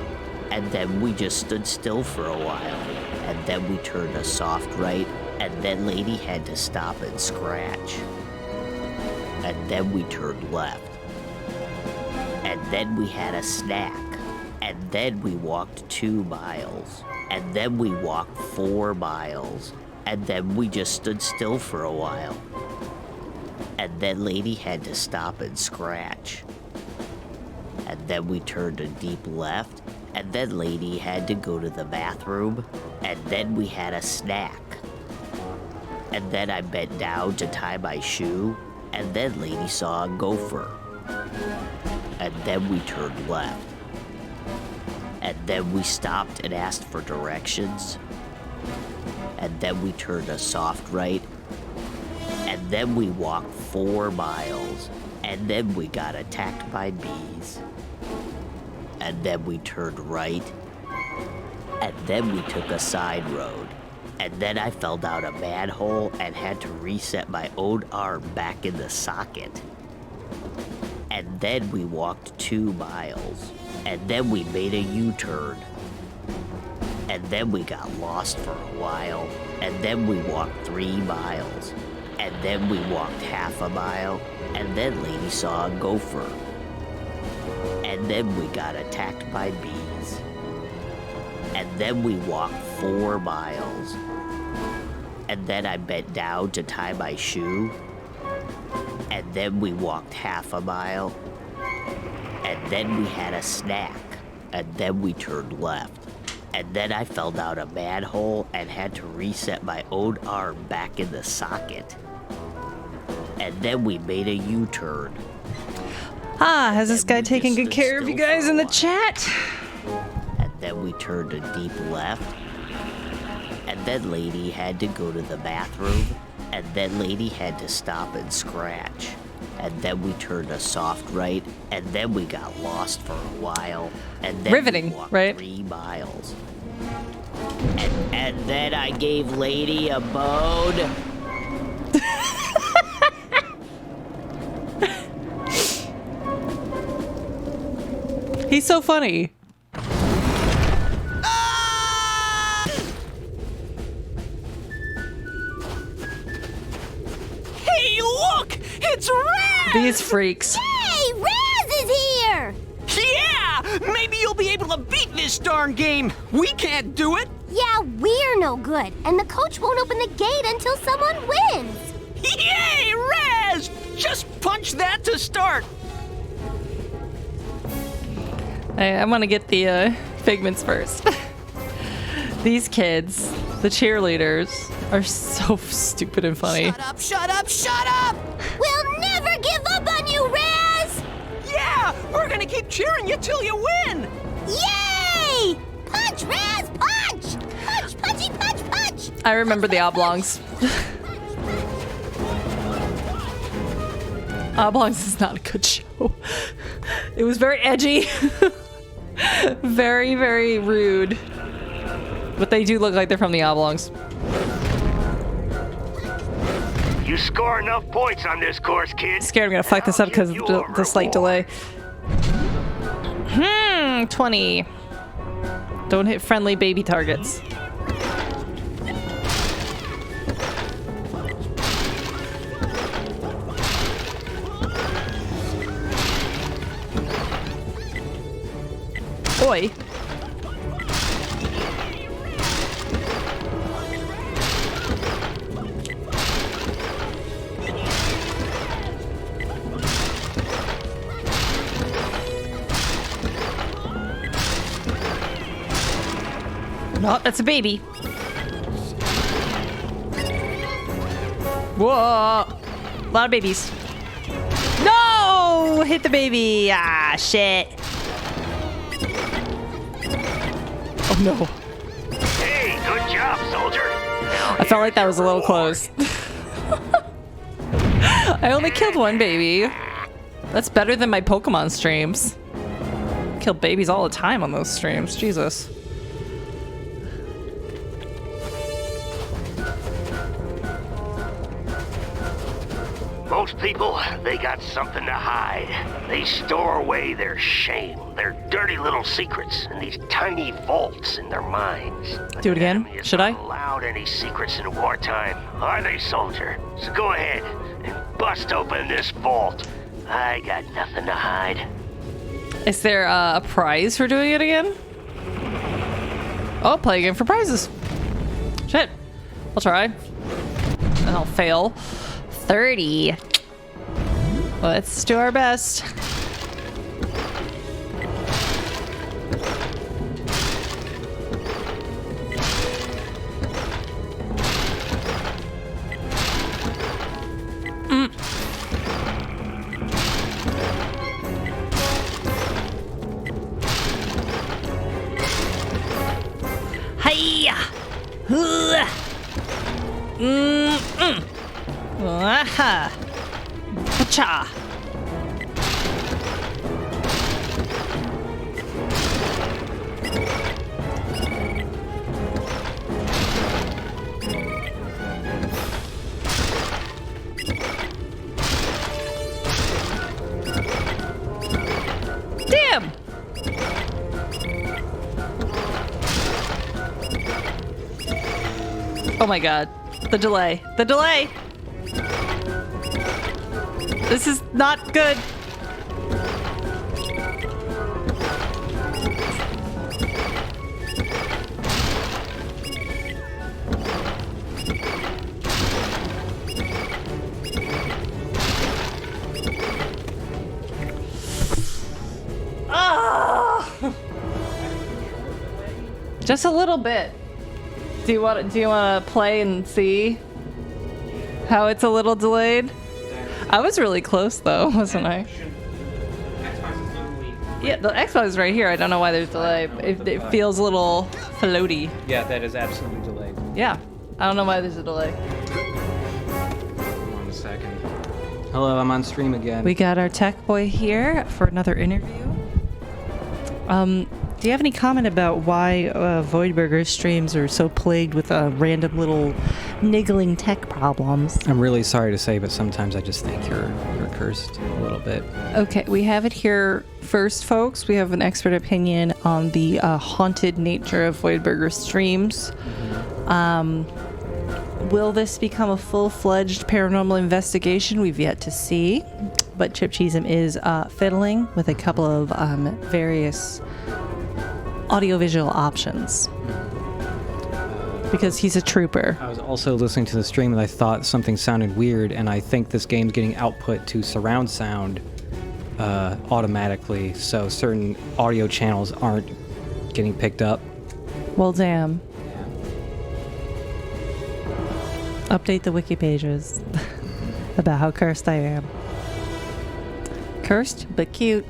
And then we just stood still for a while. And then we turned a soft right. And then lady had to stop and scratch. And then we turned left. And then we had a snack. And then we walked 2 miles. And then we walked 4 miles. And then we just stood still for a while. And then lady had to stop and scratch. And then we turned a deep left. And then lady had to go to the bathroom, and then we had a snack. And then I bent down to tie my shoe, and then lady saw a gopher. And then we turned left. And then we stopped and asked for directions. And then we turned a soft right. And then we walked 4 miles. And then we got attacked by bees. And then we turned right. And then we took a side road. And then I fell down a manhole and had to reset my own arm back in the socket. And then we walked 2 miles. And then we made a U-turn. And then we got lost for a while. And then we walked 3 miles. And then we walked half a mile. And then lady saw a gopher. And then we got attacked by bees. And then we walked 4 miles. And then I bent down to tie my shoe. And then we walked half a mile. And then we had a snack. And then we turned left. And then I fell down a manhole and had to reset my own arm back in the socket. And then we made a U-turn. Ah, has this guy taken good care of you guys in the chat? And then we turned a deep left. And then lady had to go to the bathroom. And then lady had to stop and scratch. And then we turned a soft right. And then we got lost for a while. And then riveting, we walked right? 3 miles. And then I gave lady a bone. He's so funny. Hey, look! It's Raz! These freaks. Hey, Raz is here! Yeah! Maybe you'll be able to beat this darn game. We can't do it. Yeah, we're no good, and the coach won't open the gate until someone wins. Yay, Raz! Just punch that to start. I want to get the figments first. These kids, the cheerleaders, are so stupid and funny. Shut up, shut up, shut up! We'll never give up on you, Raz! Yeah, we're gonna keep cheering you till you win! Yay! Punch, Raz, punch! Punch, punchy, punch, punch! I remember the oblongs. Oblongs is not a good show. It was very edgy. Very, very rude. But they do look like they're from the oblongs. You score enough points on this course, kid. Scared I'm gonna fuck this up because of the slight delay. 20. Don't hit friendly baby targets. Oi. No, that's a baby. Whoa! A lot of babies. No! Hit the baby. Ah, shit. Oh no. Hey, good job, soldier. I felt like that was a little close. I only killed 1 baby. That's better than my Pokemon streams. Kill babies all the time on those streams. Jesus. Most people, they got something to hide. They store away their shame, their dirty little secrets, in these tiny vaults in their minds. Do it again? Should I? Allowed any secrets in wartime, are they, soldier? So go ahead and bust open this vault. I got nothing to hide. Is there a prize for doing it again? Oh, play again for prizes. Shit. I'll try. And I'll fail. 30. Let's do our best. Aha! Cha! Damn! Oh my god. The delay. The delay! This is not good. Ah! Just a little bit. Do you want to play and see how it's a little delayed? I was really close though, wasn't I? Yeah, the Xbox is right here. I don't know why there's delay. It feels a little floaty. Yeah, that is absolutely delayed. Yeah, I don't know why there's a delay. Hold on a second. Hello, I'm on stream again. We got our tech boy here for another interview. Do you have any comment about why VoidBurger streams are so plagued with random little niggling tech problems? I'm really sorry to say, but sometimes I just think you're cursed a little bit. Okay, we have it here first, folks. We have an expert opinion on the haunted nature of VoidBurger streams. Will this become a full-fledged paranormal investigation? We've yet to see. But Chip Cheesem is fiddling with a couple of various audiovisual options because he's a trooper. I was also listening to the stream and I thought something sounded weird, and I think this game's getting output to surround sound automatically, so certain audio channels aren't getting picked up. Well, damn. Update the wiki pages about how cursed I am. Cursed, but cute.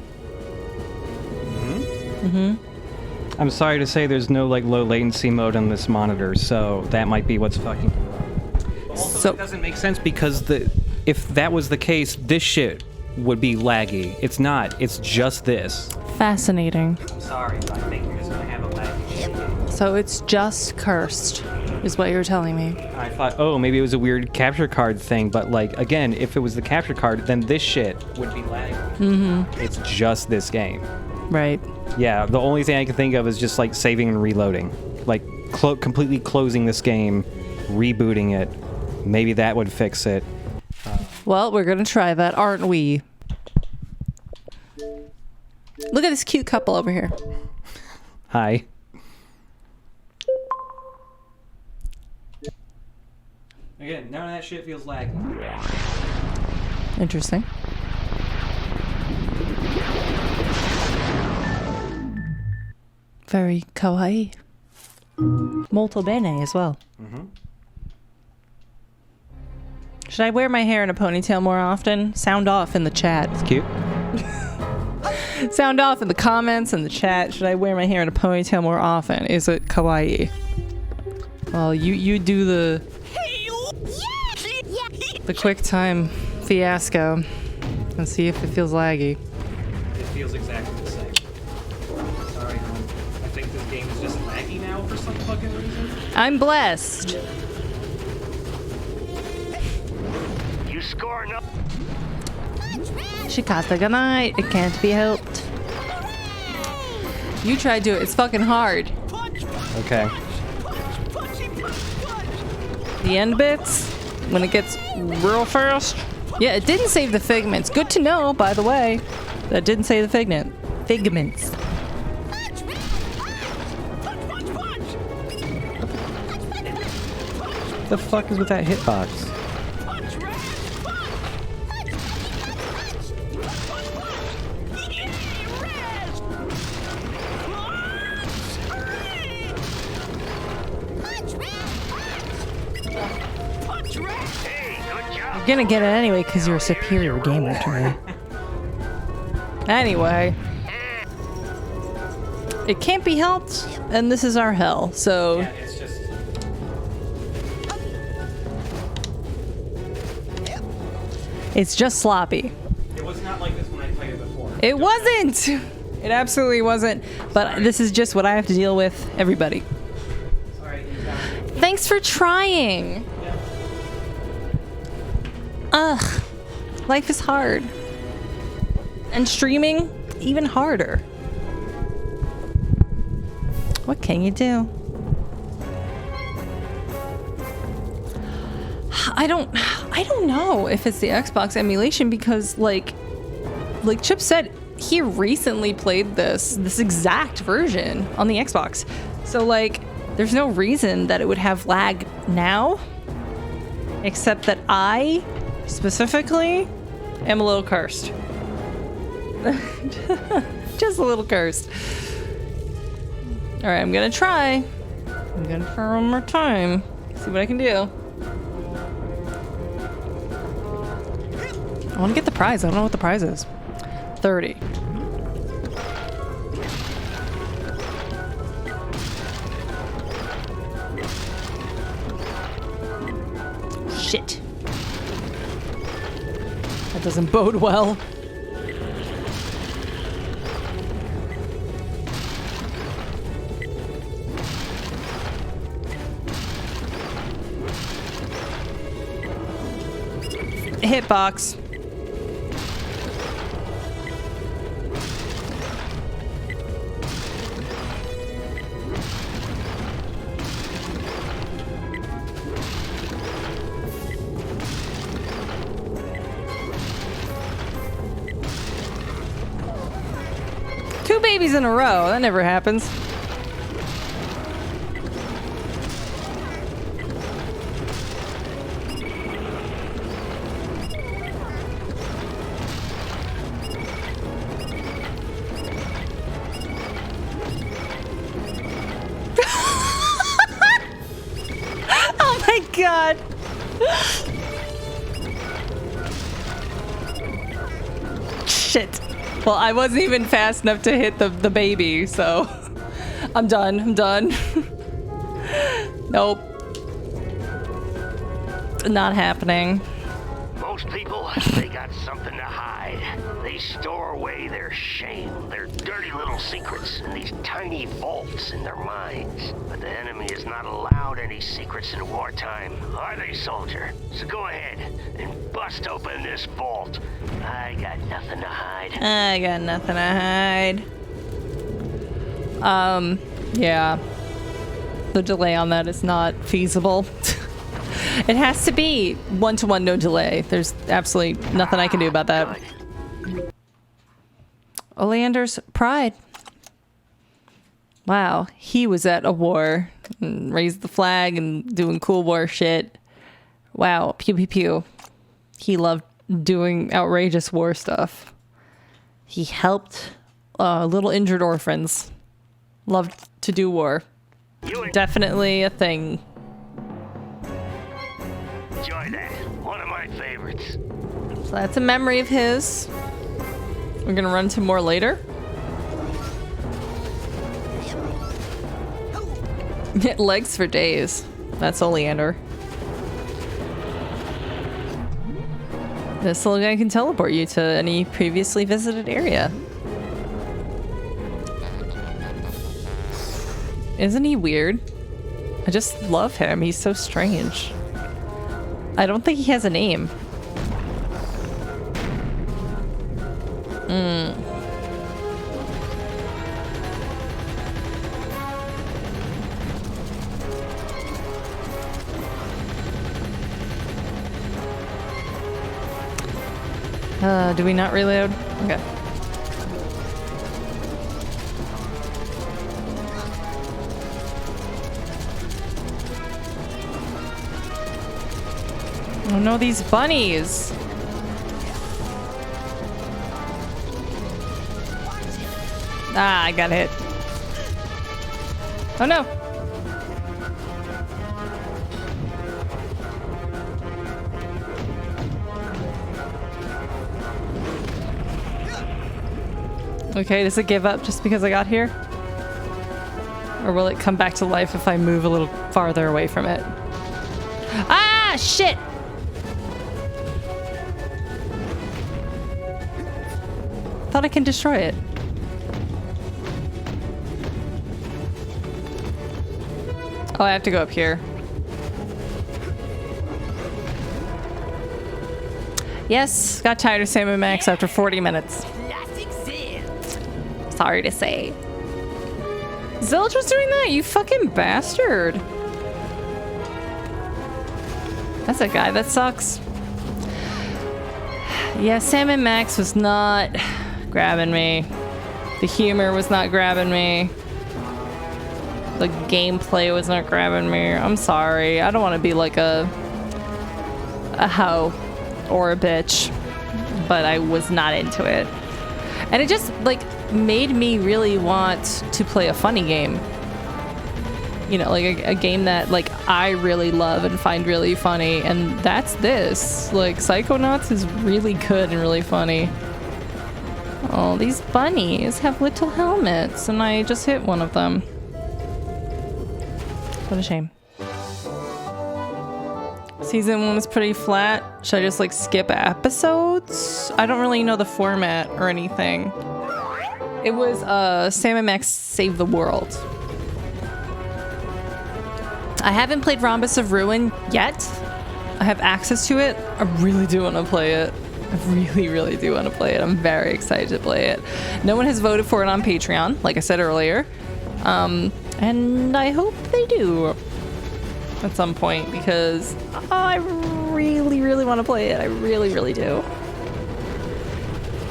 I'm sorry to say there's no like low latency mode on this monitor, so that might be what's fucking. Also, it doesn't make sense because if that was the case, this shit would be laggy. It's not. It's just this. Fascinating. I'm sorry, but I think you're just gonna have a laggy. So it's just cursed, is what you're telling me. I thought, oh, maybe it was a weird capture card thing, but like again, if it was the capture card, then this shit would be laggy. It's just this game. Right. Yeah, the only thing I can think of is just like saving and reloading. Like completely closing this game, rebooting it. Maybe that would fix it. Well, we're gonna try that, aren't we? Look at this cute couple over here. Hi. Again, none of that shit feels laggy. Interesting. Very kawaii. Molto bene as well. Should I wear my hair in a ponytail more often? Sound off in the chat. It's cute. Sound off in the comments and the chat. Should I wear my hair in a ponytail more often? Is it kawaii? Well, you do the quick time fiasco and see if it feels laggy. It feels exactly the same. Sorry, I think this game is just laggy now for some fucking reason. I'm blessed. You score no. Shikata good night. It can't be helped. You try to do it. It's fucking hard. Okay. The end bits, when it gets real fast. Yeah, it didn't save the figments. Good to know, by the way. That didn't save the figments. The fuck is with that hitbox? You're gonna get it anyway because you're a superior gamer to me. Anyway. It can't be helped, and this is our hell, so... Yeah, it's just... It's just sloppy. It was not like this when I played it before. It wasn't! It absolutely wasn't. But this is just what I have to deal with, everybody. Sorry. Thanks for trying. Ugh. Life is hard. And streaming, even harder. What can you do? I don't know if it's the Xbox emulation because like Chip said, he recently played this exact version on the Xbox. So like there's no reason that it would have lag now, except that I specifically am a little cursed. Just a little cursed. All right, I'm gonna try one more time. See what I can do. I want to get the prize. I don't know what the prize is. 30. Shit. That doesn't bode well. Hitbox. Two babies in a row. That never happens. Oh my god. Shit. Well, I wasn't even fast enough to hit the baby, so I'm done. I'm done. Nope. Not happening. Most people, they got something to hide. They store away their shame, their dirty little secrets in these tiny vaults in their minds. But the enemy is not allowed any secrets in wartime, are they, soldier? So go ahead and bust open this vault. I got nothing to hide. I got nothing to hide. Yeah. The delay on that is not feasible. It has to be one-to-one, no delay. There's absolutely nothing I can do about that. Oleander's pride. Wow, he was at a war and raised the flag and doing cool war shit. Wow, pew pew pew. He loved doing outrageous war stuff. He helped little injured orphans. Loved to do war. Definitely a thing. Enjoy that. One of my favorites. So that's a memory of his. We're gonna run to more later. Legs for days. That's Oleander. This little guy can teleport you to any previously visited area. Isn't he weird? I just love him. He's so strange. I don't think he has a name. Do we not reload? Okay. Oh no, these bunnies! Ah, I got hit. Oh no! Okay, does it give up just because I got here? Or will it come back to life if I move a little farther away from it? Ah, shit! Thought I can destroy it. Oh, I have to go up here. Yes, got tired of Sam and Max after 40 minutes. Sorry to say. Zilch was doing that, you fucking bastard. That's a guy that sucks. Yeah, Sam and Max was not grabbing me. The humor was not grabbing me. The gameplay was not grabbing me. I'm sorry. I don't want to be like a hoe or a bitch, but I was not into it. And it just like made me really want to play a funny game. You know, like a game that like I really love and find really funny, and that's this. Like Psychonauts is really good and really funny. Oh, these bunnies have little helmets, and I just hit one of them. What a shame. Season 1 was pretty flat. Should I just like skip episodes? I don't really know the format or anything. It was Sam and Max Save the World. I haven't played Rhombus of Ruin yet. I have access to it. I really do want to play it. I really, really do want to play it. I'm very excited to play it. No one has voted for it on Patreon, like I said earlier. And I hope they do at some point, because I really, really want to play it. I really, really do.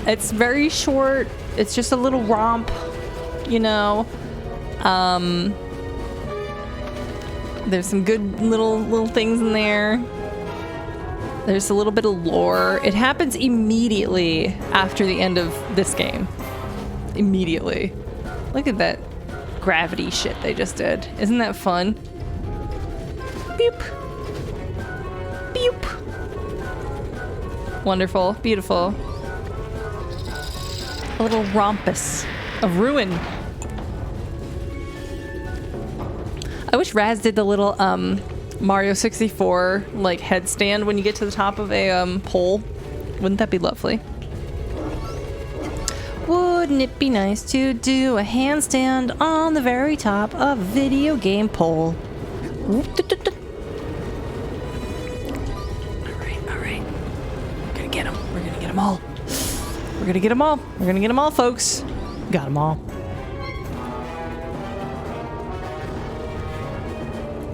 It's very short. It's just a little romp, you know. There's some good little things in there. There's a little bit of lore. It happens immediately after the end of this game. Immediately. Look at that gravity shit they just did. Isn't that fun? Beep. Beep. Wonderful. Beautiful. A little rompus of ruin. I wish Raz did the little Mario 64 like headstand when you get to the top of a pole. Wouldn't that be lovely? Wouldn't it be nice to do a handstand on the very top of a video game pole? Alright. We're gonna get them. We're gonna get them all. We're gonna get them all. We're gonna get them all, folks. Got them all.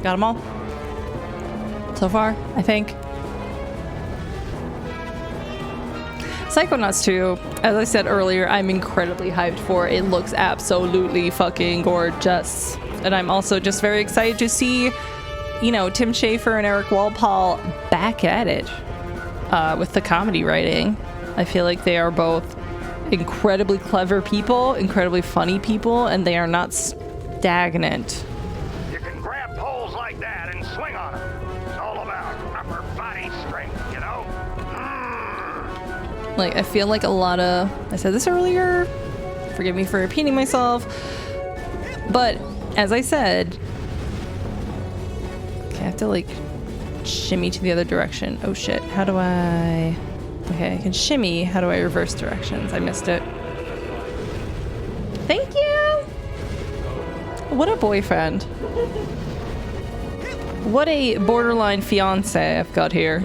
Got them all. So far, I think. Psychonauts 2, as I said earlier, I'm incredibly hyped for. It looks absolutely fucking gorgeous. And I'm also just very excited to see, you know, Tim Schafer and Eric Walpole back at it with the comedy writing. I feel like they are both incredibly clever people, incredibly funny people, and they are not stagnant. You can grab poles like that and swing on them. It's all about upper body strength, you know? Like, I feel like a lot of... I said this earlier. Forgive me for repeating myself. But, as I said... Okay, I have to, like, shimmy to the other direction. Oh, shit. How do I... Okay, I can shimmy. How do I reverse directions? I missed it. Thank you! What a boyfriend. What a borderline fiance I've got here.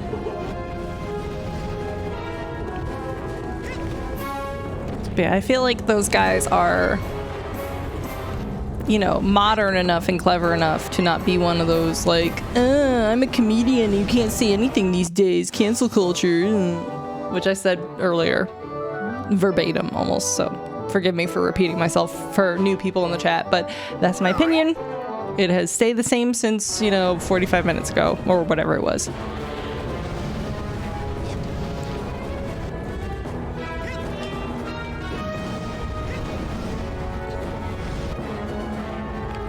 Yeah, I feel like those guys are, you know, modern enough and clever enough to not be one of those, like, I'm a comedian, you can't say anything these days, cancel culture, which I said earlier, verbatim almost, so forgive me for repeating myself for new people in the chat, but that's my opinion. It has stayed the same since, you know, 45 minutes ago, or whatever it was.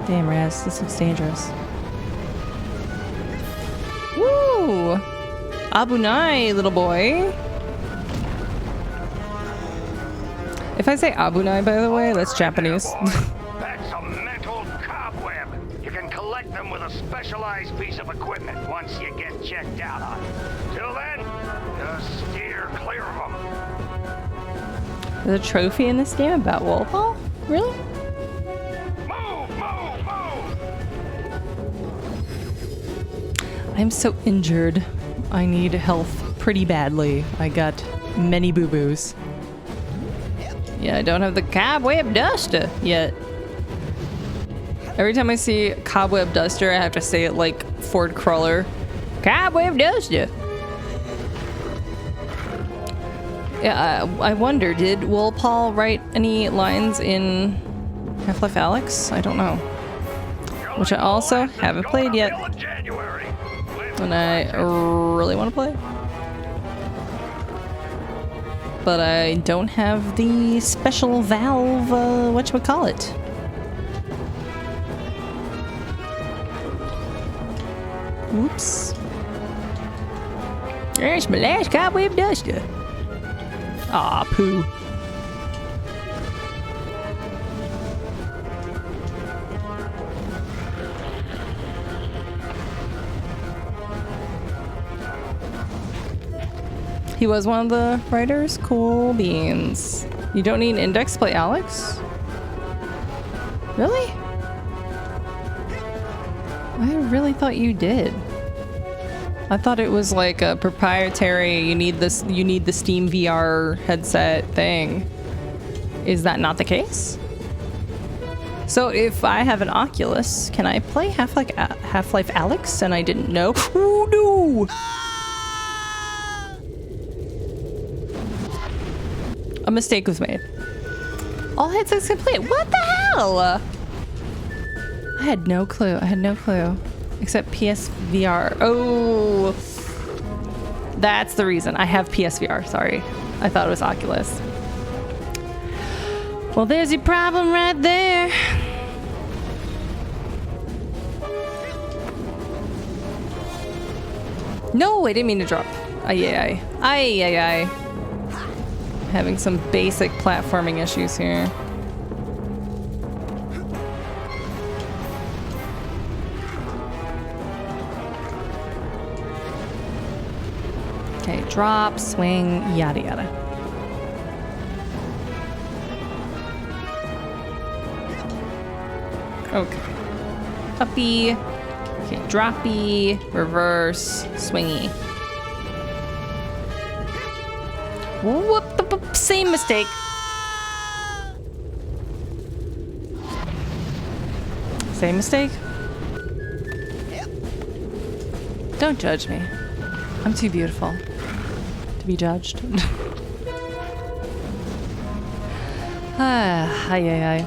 Damn, Raz, this looks dangerous. Woo! Abunai, little boy. If I say Abunai, by the way, that's Japanese. That's a mental cobweb. You can collect them with a specialized piece of equipment once you get checked out on it. Till then, just steer clear of them. There's a trophy in this game about Wolfball? Really? I'm so injured. I need health pretty badly. I got many boo-boos. Yeah, I don't have the cobweb duster yet. Every time I see cobweb duster, I have to say it like Ford Cruller. Cobweb duster. Yeah, I wonder, did Wolfball write any lines in Half-Life Alyx? I don't know. Which I also haven't played yet. And I really want to play. But I don't have the special Valve, whatchamacallit. Oops. There's my last cobweb duster. Aw, poo. He was one of the writers? Cool beans. You don't need an index to play Alyx? Really? I really thought you did. I thought it was like a proprietary, you need the Steam VR headset thing. Is that not the case? So if I have an Oculus, can I play Half-Life Alyx and I didn't know? Oh no! A mistake was made. All headsets complete. What the hell? I had no clue. I had no clue. Except PSVR. Oh, that's the reason. I have PSVR. Sorry. I thought it was Oculus. Well, there's your problem right there. No, I didn't mean to drop. Ay. Having some basic platforming issues here. Okay, drop, swing, yada yada. Okay. Uppy. Okay, droppy, reverse, swingy. Whoop, same mistake. Same mistake? Don't judge me. I'm too beautiful to be judged. Ay.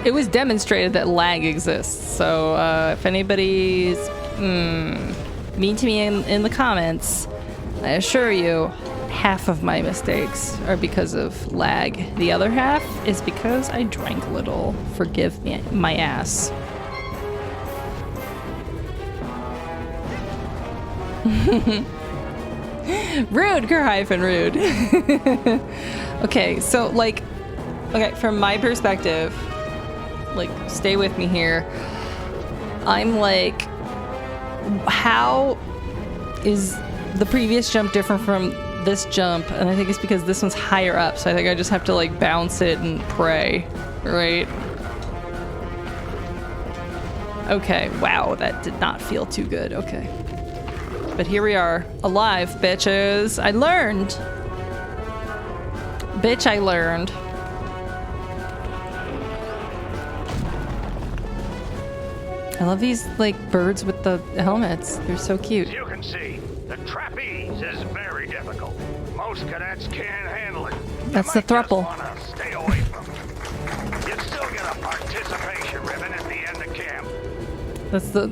It was demonstrated that lag exists, so if anybody's mean to me in the comments, I assure you, half of my mistakes are because of lag. The other half is because I drank a little. Forgive me, my ass. Rude, rude. Okay, so like, okay, from my perspective, like, stay with me here. I'm like, how is the previous jump different from this jump? And I think it's because this one's higher up, so I think I just have to like bounce it and pray, right? Okay, wow, that did not feel too good. Okay. But here we are, alive, bitches. I learned. Bitch, I learned. I love these, like, birds with the helmets. They're so cute. As you can see, the trapeze is very difficult. Most cadets can't handle it. That's the thruple. Stay away from it. You still get a participation ribbon at the end of camp. That's the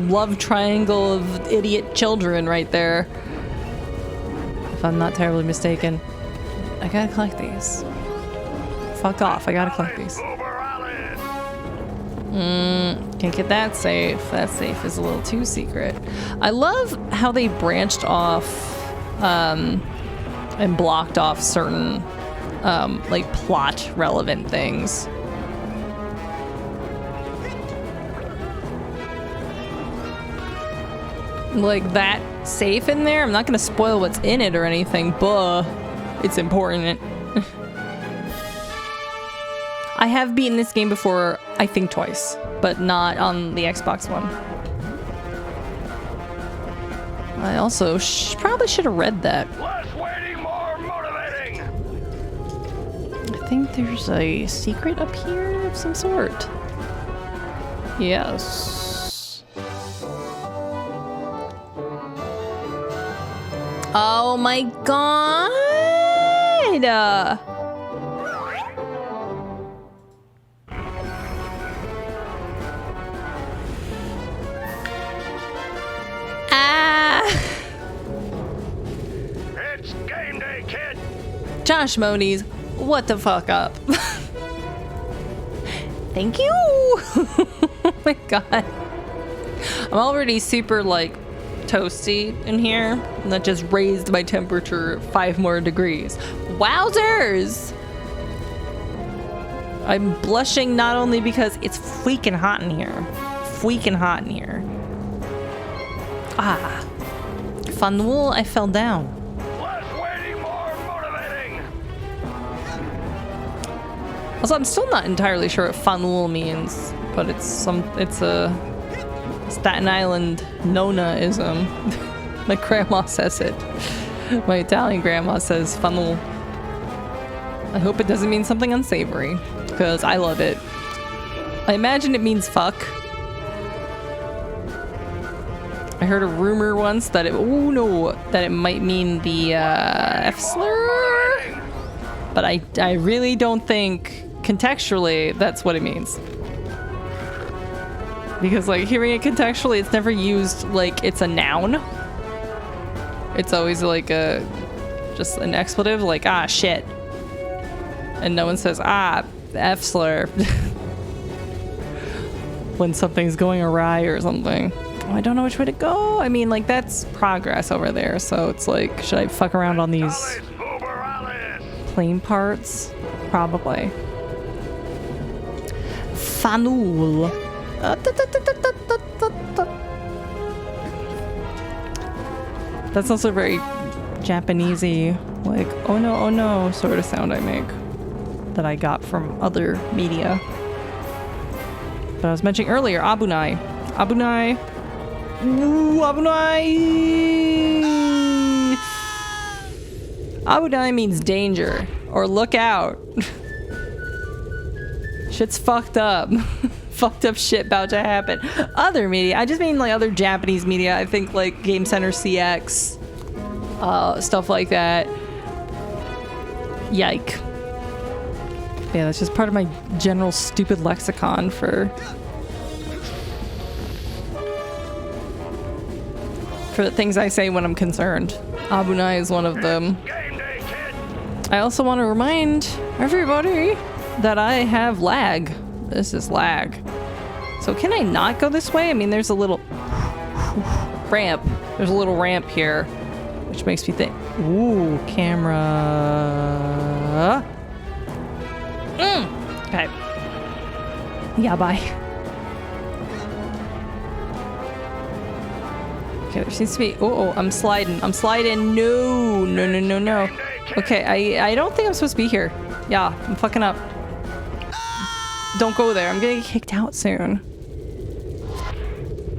love triangle of idiot children right there. If I'm not terribly mistaken. I gotta collect these. Fuck off, I gotta collect these. Can't get that safe. That safe is a little too secret. I love how they branched off and blocked off certain like plot relevant things. Like that safe in there. I'm not gonna spoil what's in it or anything, but it's important. I have beaten this game before, I think twice, but not on the Xbox One. I also probably should have read that. Less waiting, more motivating. I think there's a secret up here of some sort. Yes. Oh my god! It's game day, kid. Josh Moniz, what the fuck up? Thank you! Oh my god. I'm already super, like, toasty in here. And that just raised my temperature 5 more degrees. Wowzers! I'm blushing not only because it's freaking hot in here. Freaking hot in here. Ah. Fanul, I fell down. Less waiting, more motivating. Also, I'm still not entirely sure what Fanul means, but it's a Staten Island Nona-ism. My grandma says it. My Italian grandma says Fanul. I hope it doesn't mean something unsavory, because I love it. I imagine it means fuck. I heard a rumor once that that it might mean the F slur, but I really don't think contextually that's what it means. Because like hearing it contextually, it's never used like it's a noun. It's always like just an expletive, like ah shit, and no one says ah the F slur when something's going awry or something. I don't know which way to go. I mean, like, that's progress over there, so it's like, should I fuck around on these plane parts? Probably. Fanul. That's also very Japanesey, like, oh no, sort of sound I make that I got from other media. But I was mentioning earlier, Abunai. Ooh, Abunai means danger or look out. Shit's fucked up. Fucked up shit about to happen. Other media, I just mean like other Japanese media. I think like Game Center CX, stuff like that. Yike. Yeah, that's just part of my general stupid lexicon for the things I say when I'm concerned. Abunai is one of them. I also want to remind everybody that I have lag. This is lag. So can I not go this way? I mean, there's a little ramp. There's a little ramp here, which makes me think, ooh, camera. Okay. Yeah, bye. Okay, there seems to be... Oh, I'm sliding. No. Okay, I don't think I'm supposed to be here. Yeah, I'm fucking up. Don't go there. I'm gonna get kicked out soon.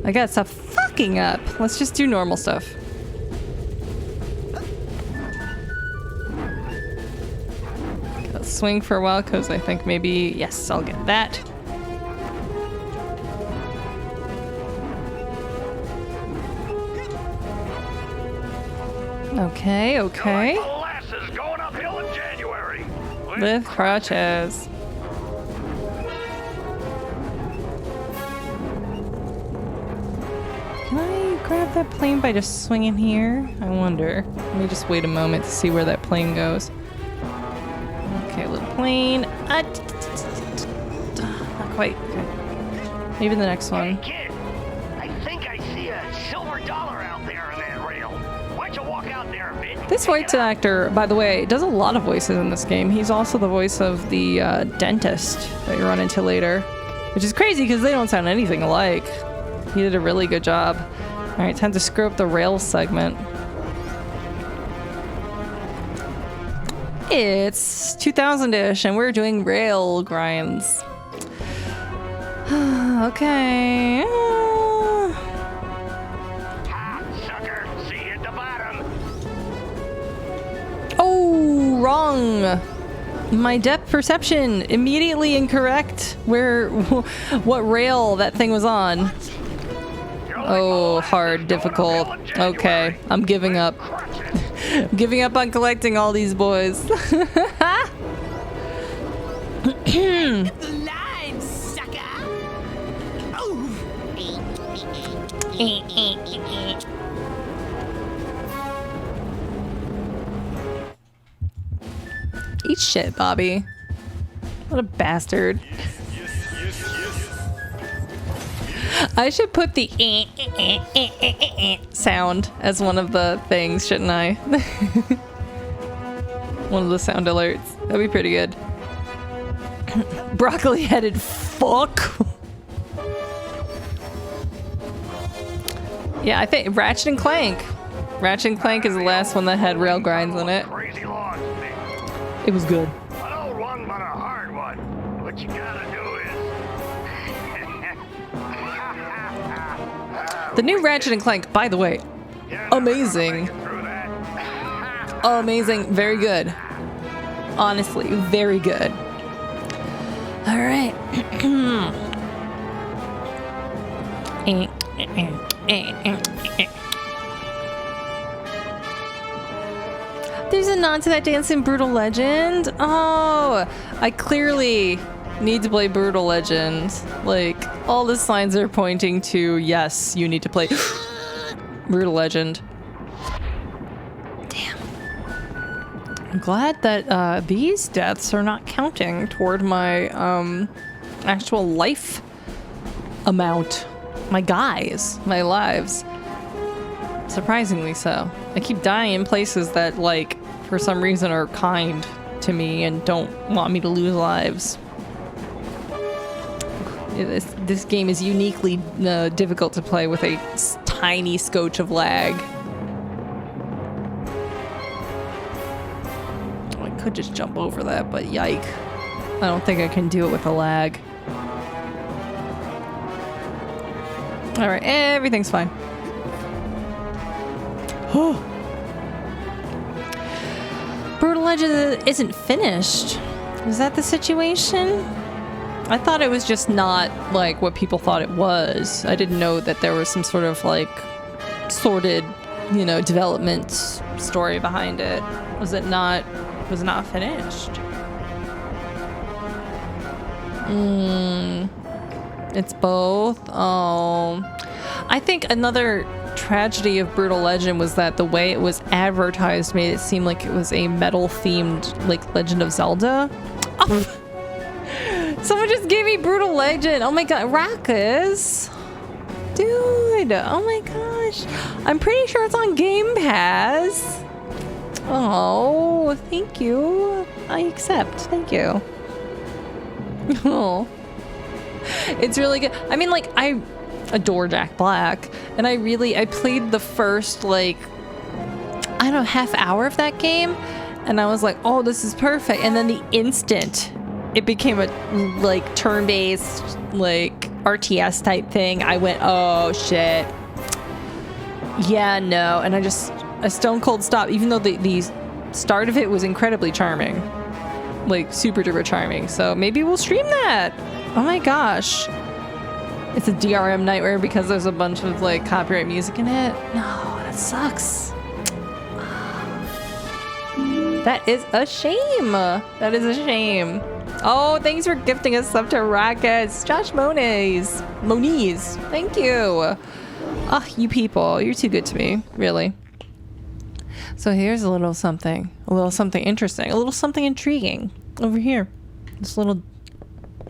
I gotta stop fucking up. Let's just do normal stuff. Gotta swing for a while, because I think maybe... Yes, I'll get that. Okay. Molasses going uphill in January. With crutches. Can I grab that plane by just swinging here? I wonder. Let me just wait a moment to see where that plane goes. Okay, little plane. Not quite. Okay. Maybe the next one. Hey, kid, I think I see a silver dollar out there on that rail. Why don't you walk out there a bit? This voice actor, by the way, does a lot of voices in this game. He's also the voice of the dentist that you run into later. Which is crazy because they don't sound anything alike. He did a really good job. Alright, time to screw up the rail segment. It's 2000-ish and we're doing rail grinds. Okay. Sucker, see you at the bottom. Oh, wrong. My depth perception immediately incorrect. What rail that thing was on? Oh, hard, difficult. Okay, I'm giving up. I'm giving up on collecting all these boys. Eat shit, Bobby. What a bastard. I should put the sound as one of the things, shouldn't I? One of the sound alerts. That'd be pretty good. Broccoli-headed fuck. Yeah, I think Ratchet and Clank. Ratchet and Clank is the last one that had rail grinds in it. It was good. An old one, but a hard one. What you gotta do is... The new Ratchet and Clank, by the way, amazing. Amazing, very good. Honestly, very good. All right. There's a nod to that dance in Brutal Legend. Oh, I clearly need to play Brutal Legend. Like, all the signs are pointing to, yes, you need to play Brutal Legend. Damn. I'm glad that these deaths are not counting toward my actual life amount. My guys, my lives. Surprisingly so. I keep dying in places that, like, for some reason are kind to me and don't want me to lose lives. This game is uniquely difficult to play with a tiny scotch of lag. Oh, I could just jump over that, but yike. I don't think I can do it with a lag. Alright, everything's fine. Brutal Legend isn't finished. Is that the situation? I thought it was just not like what people thought it was. I didn't know that there was some sort of like sorted, you know, development story behind it. Was it not finished? It's both. Oh, I think another tragedy of Brutal Legend was that the way it was advertised made it seem like it was a metal-themed, like, Legend of Zelda. Oh. Someone just gave me Brutal Legend. Oh my god, Rackus. Dude, oh my gosh. I'm pretty sure it's on Game Pass. Oh, thank you. I accept. Thank you. Oh. It's really good. I mean, like, I adore Jack Black, and I played the first, like, I don't know, half hour of that game, and I was like, oh, this is perfect. And then the instant it became a, like, turn-based, like, RTS type thing, I went, oh, shit. Yeah, no. And I stone cold stopped, even though the start of it was incredibly charming. Like, super duper charming. So maybe we'll stream that. Oh my gosh. It's a DRM nightmare because there's a bunch of, like, copyright music in it. No, that sucks. That is a shame. That is a shame. Oh, thanks for gifting us up to Rockets. Josh Moniz. Thank you. Oh, you people. You're too good to me. Really. So here's a little something interesting. A little something intriguing over here. This little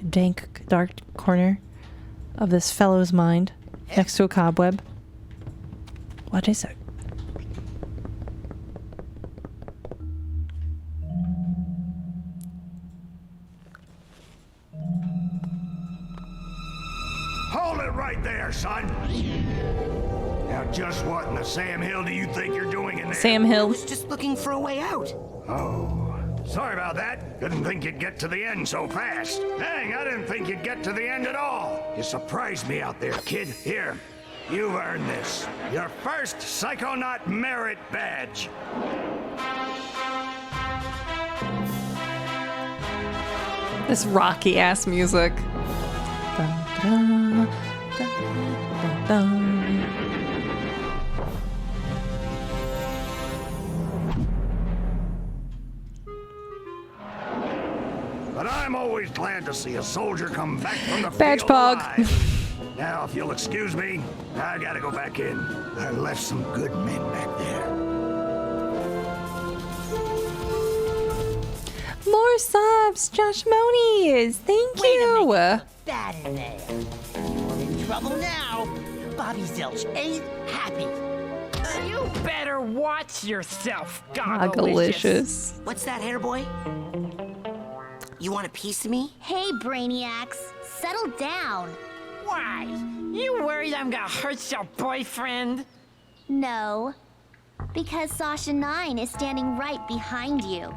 dank, dark corner of this fellow's mind next to a cobweb. What is it? Hold it right there, son. Now, just what in the Sam Hill do you think you're doing in there? Sam Hill. I was just looking for a way out. Oh, sorry about that. Didn't think you'd get to the end so fast. Dang, I didn't think you'd get to the end at all. You surprised me out there, kid. Here, you've earned this. Your first Psychonaut merit badge. This rocky ass music. Dun, dun, dun, dun. But I'm always glad to see a soldier come back from the Badge field pog. alive. Now, if you'll excuse me, I gotta go back in. I left some good men back there. More subs, Josh Monies. Thank Way to you. make that in there. We're in trouble now. Bobby Zilch ain't happy. You better watch yourself, Gogglicious. Gogglicious. What's that, hair boy? You want a piece of me? Hey, Brainiacs, settle down. Why? You worried I'm gonna hurt your boyfriend? No, because Sasha 9 is standing right behind you.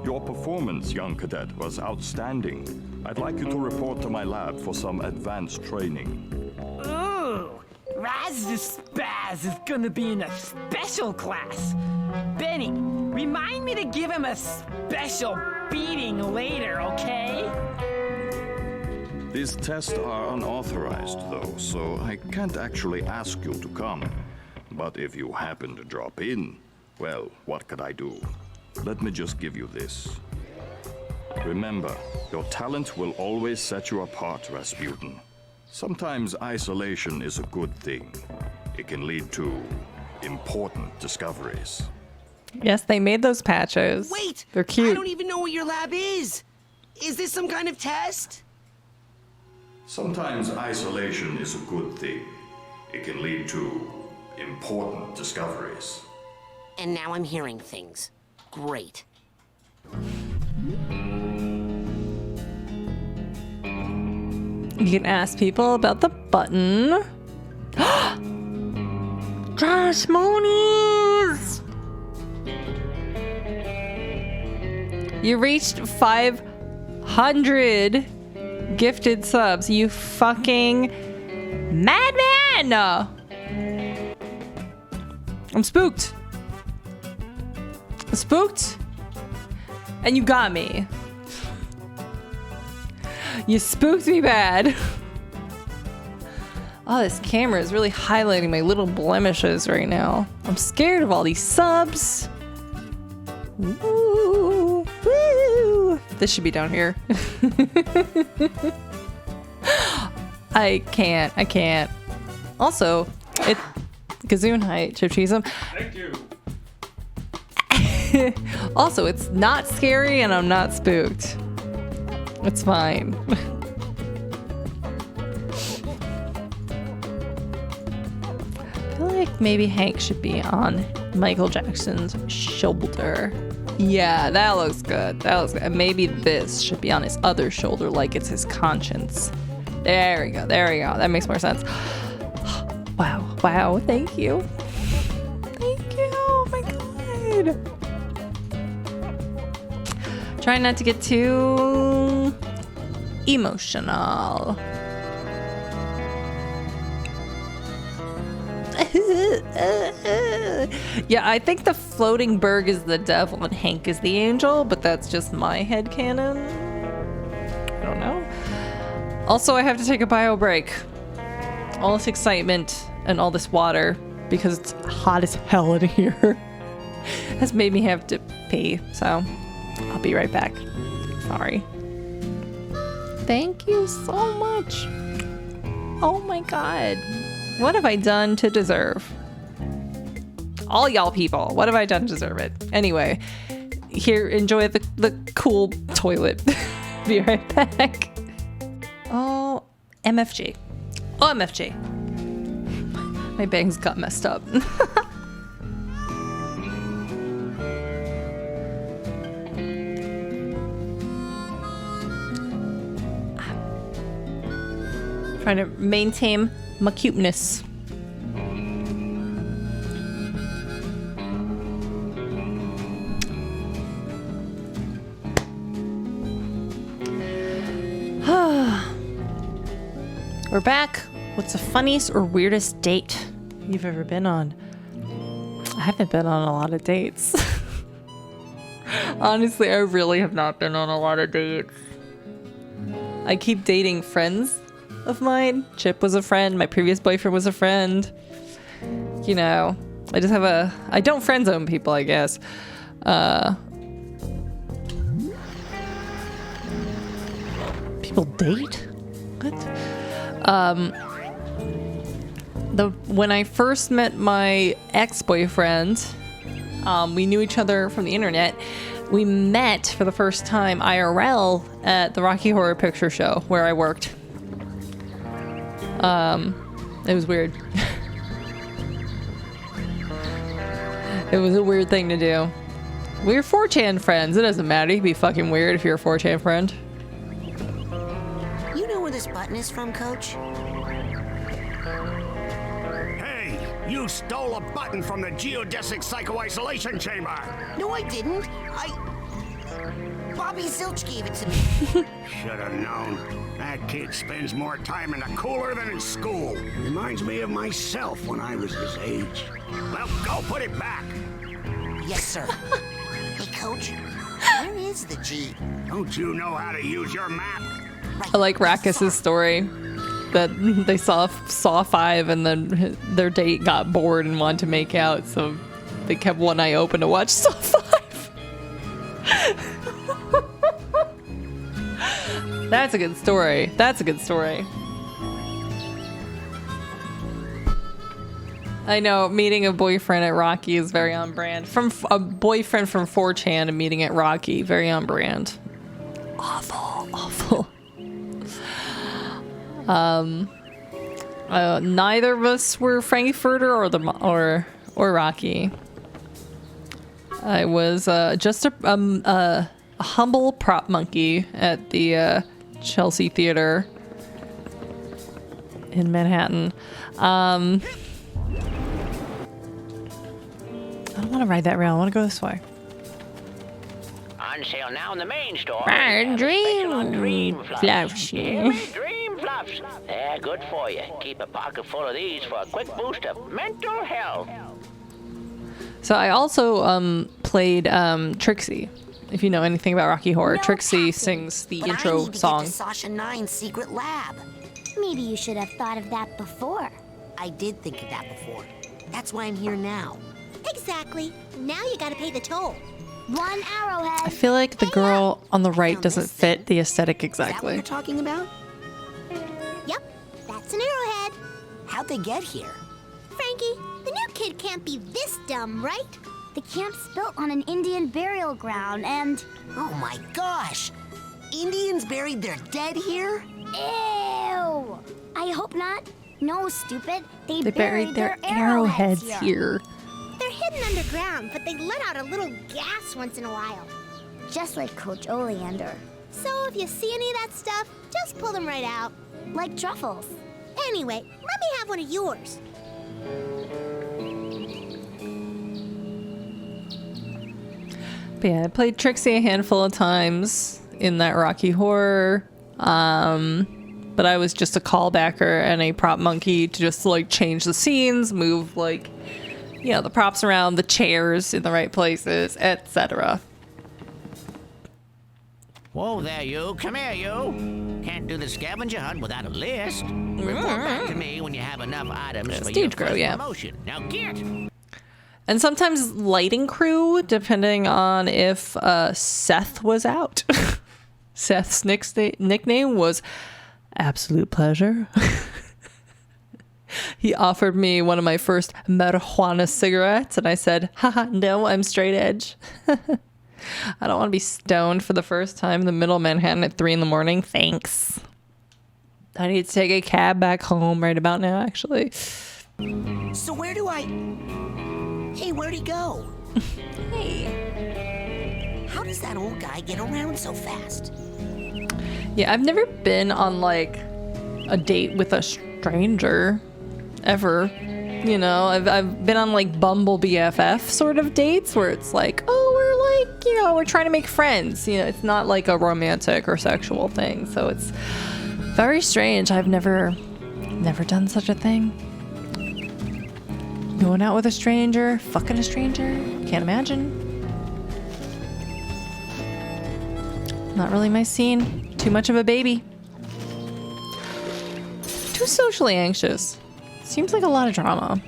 Your performance, young cadet, was outstanding. I'd like you to report to my lab for some advanced training. Ooh, Raz the Spaz is gonna be in a special class. Benny, remind me to give him a special beating later, okay? These tests are unauthorized, though, so I can't actually ask you to come. But if you happen to drop in, well, what could I do? Let me just give you this. Remember, your talent will always set you apart, Rasputin. Sometimes isolation is a good thing. It can lead to important discoveries. Yes, they made those patches. Wait! They're cute. I don't even know what your lab is. Is this some kind of test? Sometimes isolation is a good thing. It can lead to important discoveries. And now I'm hearing things. Great. You can ask people about the button. Josh Monies! You reached 500 gifted subs. You fucking madman! I'm spooked. Spooked? And you got me. You spooked me bad. Oh, this camera is really highlighting my little blemishes right now. I'm scared of all these subs. Woo, woo. This should be down here. I can't. Also, it's Gesundheit, Chip Cheesem. Thank you. Also, it's not scary and I'm not spooked. It's fine. I feel like maybe Hank should be on Michael Jackson's shoulder. Yeah, that looks good. That looks good. And maybe this should be on his other shoulder like it's his conscience. There we go. There we go. That makes more sense. Wow. Wow. Thank you. Thank you. Oh my god. Try not to get too emotional. Yeah, I think the floating berg is the devil and Hank is the angel, but that's just my headcanon. I don't know. Also, I have to take a bio break. All this excitement and all this water, because it's hot as hell in here, has made me have to pee, so I'll be right back. Sorry. Thank you so much. Oh my god. What have I done to deserve? All y'all people, what have I done to deserve it? Anyway, here, enjoy the cool toilet. Be right back. Oh, MFG. Oh, MFG. My bangs got messed up. Trying to maintain my cuteness. We're back. What's the funniest or weirdest date you've ever been on? I haven't been on a lot of dates. Honestly, I really have not been on a lot of dates. I keep dating friends of mine. Chip was a friend. My previous boyfriend was a friend. You know, I just have I don't friend zone people, I guess. People date? What? When I first met my ex-boyfriend, we knew each other from the internet. We met for the first time IRL at the Rocky Horror Picture Show where I worked. It was weird. It was a weird thing to do. We're 4chan friends. It doesn't matter. You can be fucking weird if you're a 4chan friend. You know where this button is from, Coach? Hey, you stole a button from the geodesic psycho-isolation chamber. No, I didn't. Bobby Zilch gave it to me. Should have known. That kid spends more time in the cooler than in school. Reminds me of myself when I was his age. Well, go put it back. Yes, sir. Hey, Coach, where is the G? Don't you know how to use your map? I like Rackus's story that they saw Saw 5 and then their date got bored and wanted to make out, so they kept one eye open to watch Saw 5. That's a good story. That's a good story. I know, meeting a boyfriend at Rocky is very on brand. From a boyfriend from 4chan and meeting at Rocky, very on brand. Awful, awful. Neither of us were Frankfurter or Rocky. I was just a humble prop monkey at the Chelsea Theater in Manhattan. I don't want to ride that rail. I want to go this way. On sale now in the main store. Dream Fluffs. Dream Fluffs. They're good for you. Keep a pocket full of these for a quick boost of mental health. So I also played Trixie. If you know anything about Rocky Horror, No, Trixie Captain, sings the but intro I need to song. Get to Sasha 9's secret lab. Maybe you should have thought of that before. I did think of that before. That's why I'm here now. Exactly. Now you gotta pay the toll. One arrowhead. I feel like the girl on the right doesn't fit the aesthetic Is that what exactly. you're talking about? Yep, that's an arrowhead. How'd they get here? Frankie, the new kid can't be this dumb, right? The camp's built on an Indian burial ground and... Oh my gosh! Indians buried their dead here? Ew! I hope not. No, stupid. They buried their arrowheads here. They're hidden underground, but they let out a little gas once in a while. Just like Coach Oleander. So if you see any of that stuff, just pull them right out. Like truffles. Anyway, let me have one of yours. But yeah, I played Trixie a handful of times in that Rocky Horror. But I was just a callbacker and a prop monkey to just like change the scenes, move like, you know, the props around, the chairs in the right places, etc. Whoa there, you. Come here, you. Can't do the scavenger hunt without a list. Report back to me when you have enough items for your Stage grow, first yeah. promotion. Now get! And sometimes lighting crew, depending on if Seth was out. Seth's nickname was Absolute Pleasure. He offered me one of my first marijuana cigarettes, and I said, haha, no, I'm straight edge. I don't want to be stoned for the first time in the middle of Manhattan at 3 a.m. Thanks. I need to take a cab back home right about now, actually. So where do I... Hey, where'd he go? Hey. How does that old guy get around so fast? Yeah, I've never been on, like, a date with a stranger. Ever. You know, I've been on, like, Bumble BFF sort of dates where it's like, oh, we're, like, you know, we're trying to make friends. You know, it's not, like, a romantic or sexual thing. So it's very strange. I've never Never done such a thing. Going out with a stranger, fucking a stranger. Can't imagine. Not really my scene. Too much of a baby. Too socially anxious. Seems like a lot of drama.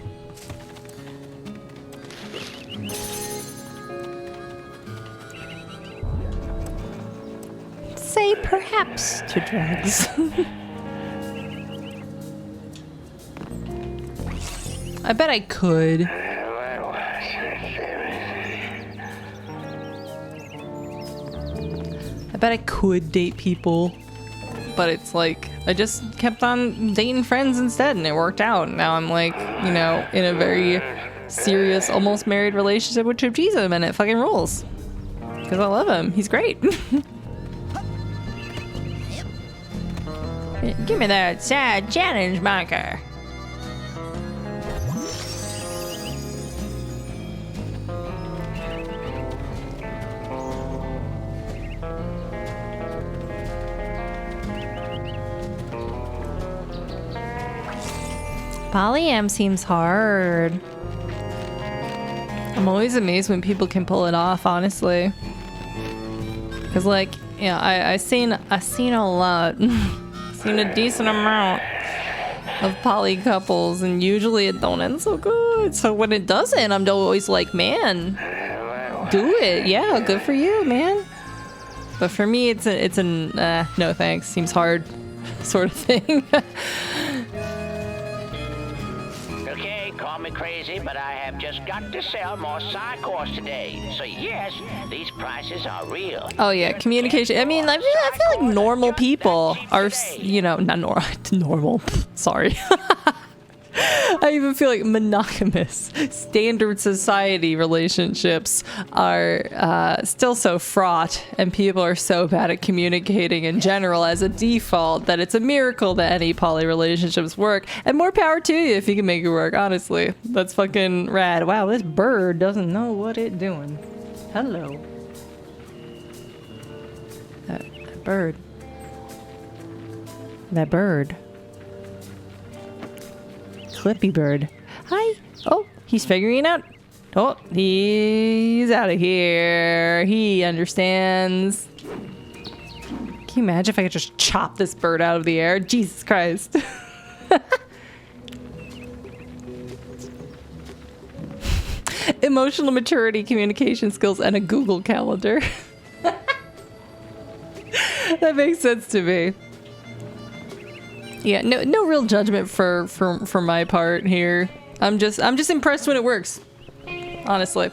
Say perhaps to drugs. I bet I could. I bet I could date people, but it's like I just kept on dating friends instead and it worked out. Now I'm like, you know, in a very serious, almost married relationship with Chip Cheesem and it fucking rules. Because I love him. He's great. Give me that sad challenge marker. Polyam seems hard. I'm always amazed when people can pull it off, honestly. Cause like, yeah, I've seen a lot. Seen a decent amount of poly couples, and usually it don't end so good. So when it doesn't, I'm always like, man, do it. Yeah, good for you, man. But for me, it's a no thanks. Seems hard, sort of thing. Okay, call me crazy, but I have just got to sell more Psychonauts today. So yes, these prices are real. Oh yeah, communication. I mean, I feel like normal people are, you know, not normal. Sorry. I even feel like monogamous, standard society relationships are still so fraught, and people are so bad at communicating in general as a default that it's a miracle that any poly relationships work. And more power to you if you can make it work, honestly. That's fucking rad. Wow, this bird doesn't know what it's doing. Hello. That bird. That bird. Clippy bird. Hi. Oh, he's figuring it out. Oh, he's out of here. He understands. Can you imagine if I could just chop this bird out of the air? Jesus Christ. Emotional maturity, communication skills, and a Google Calendar. That makes sense to me. Yeah, no real judgment for my part here. I'm just impressed when it works. Honestly.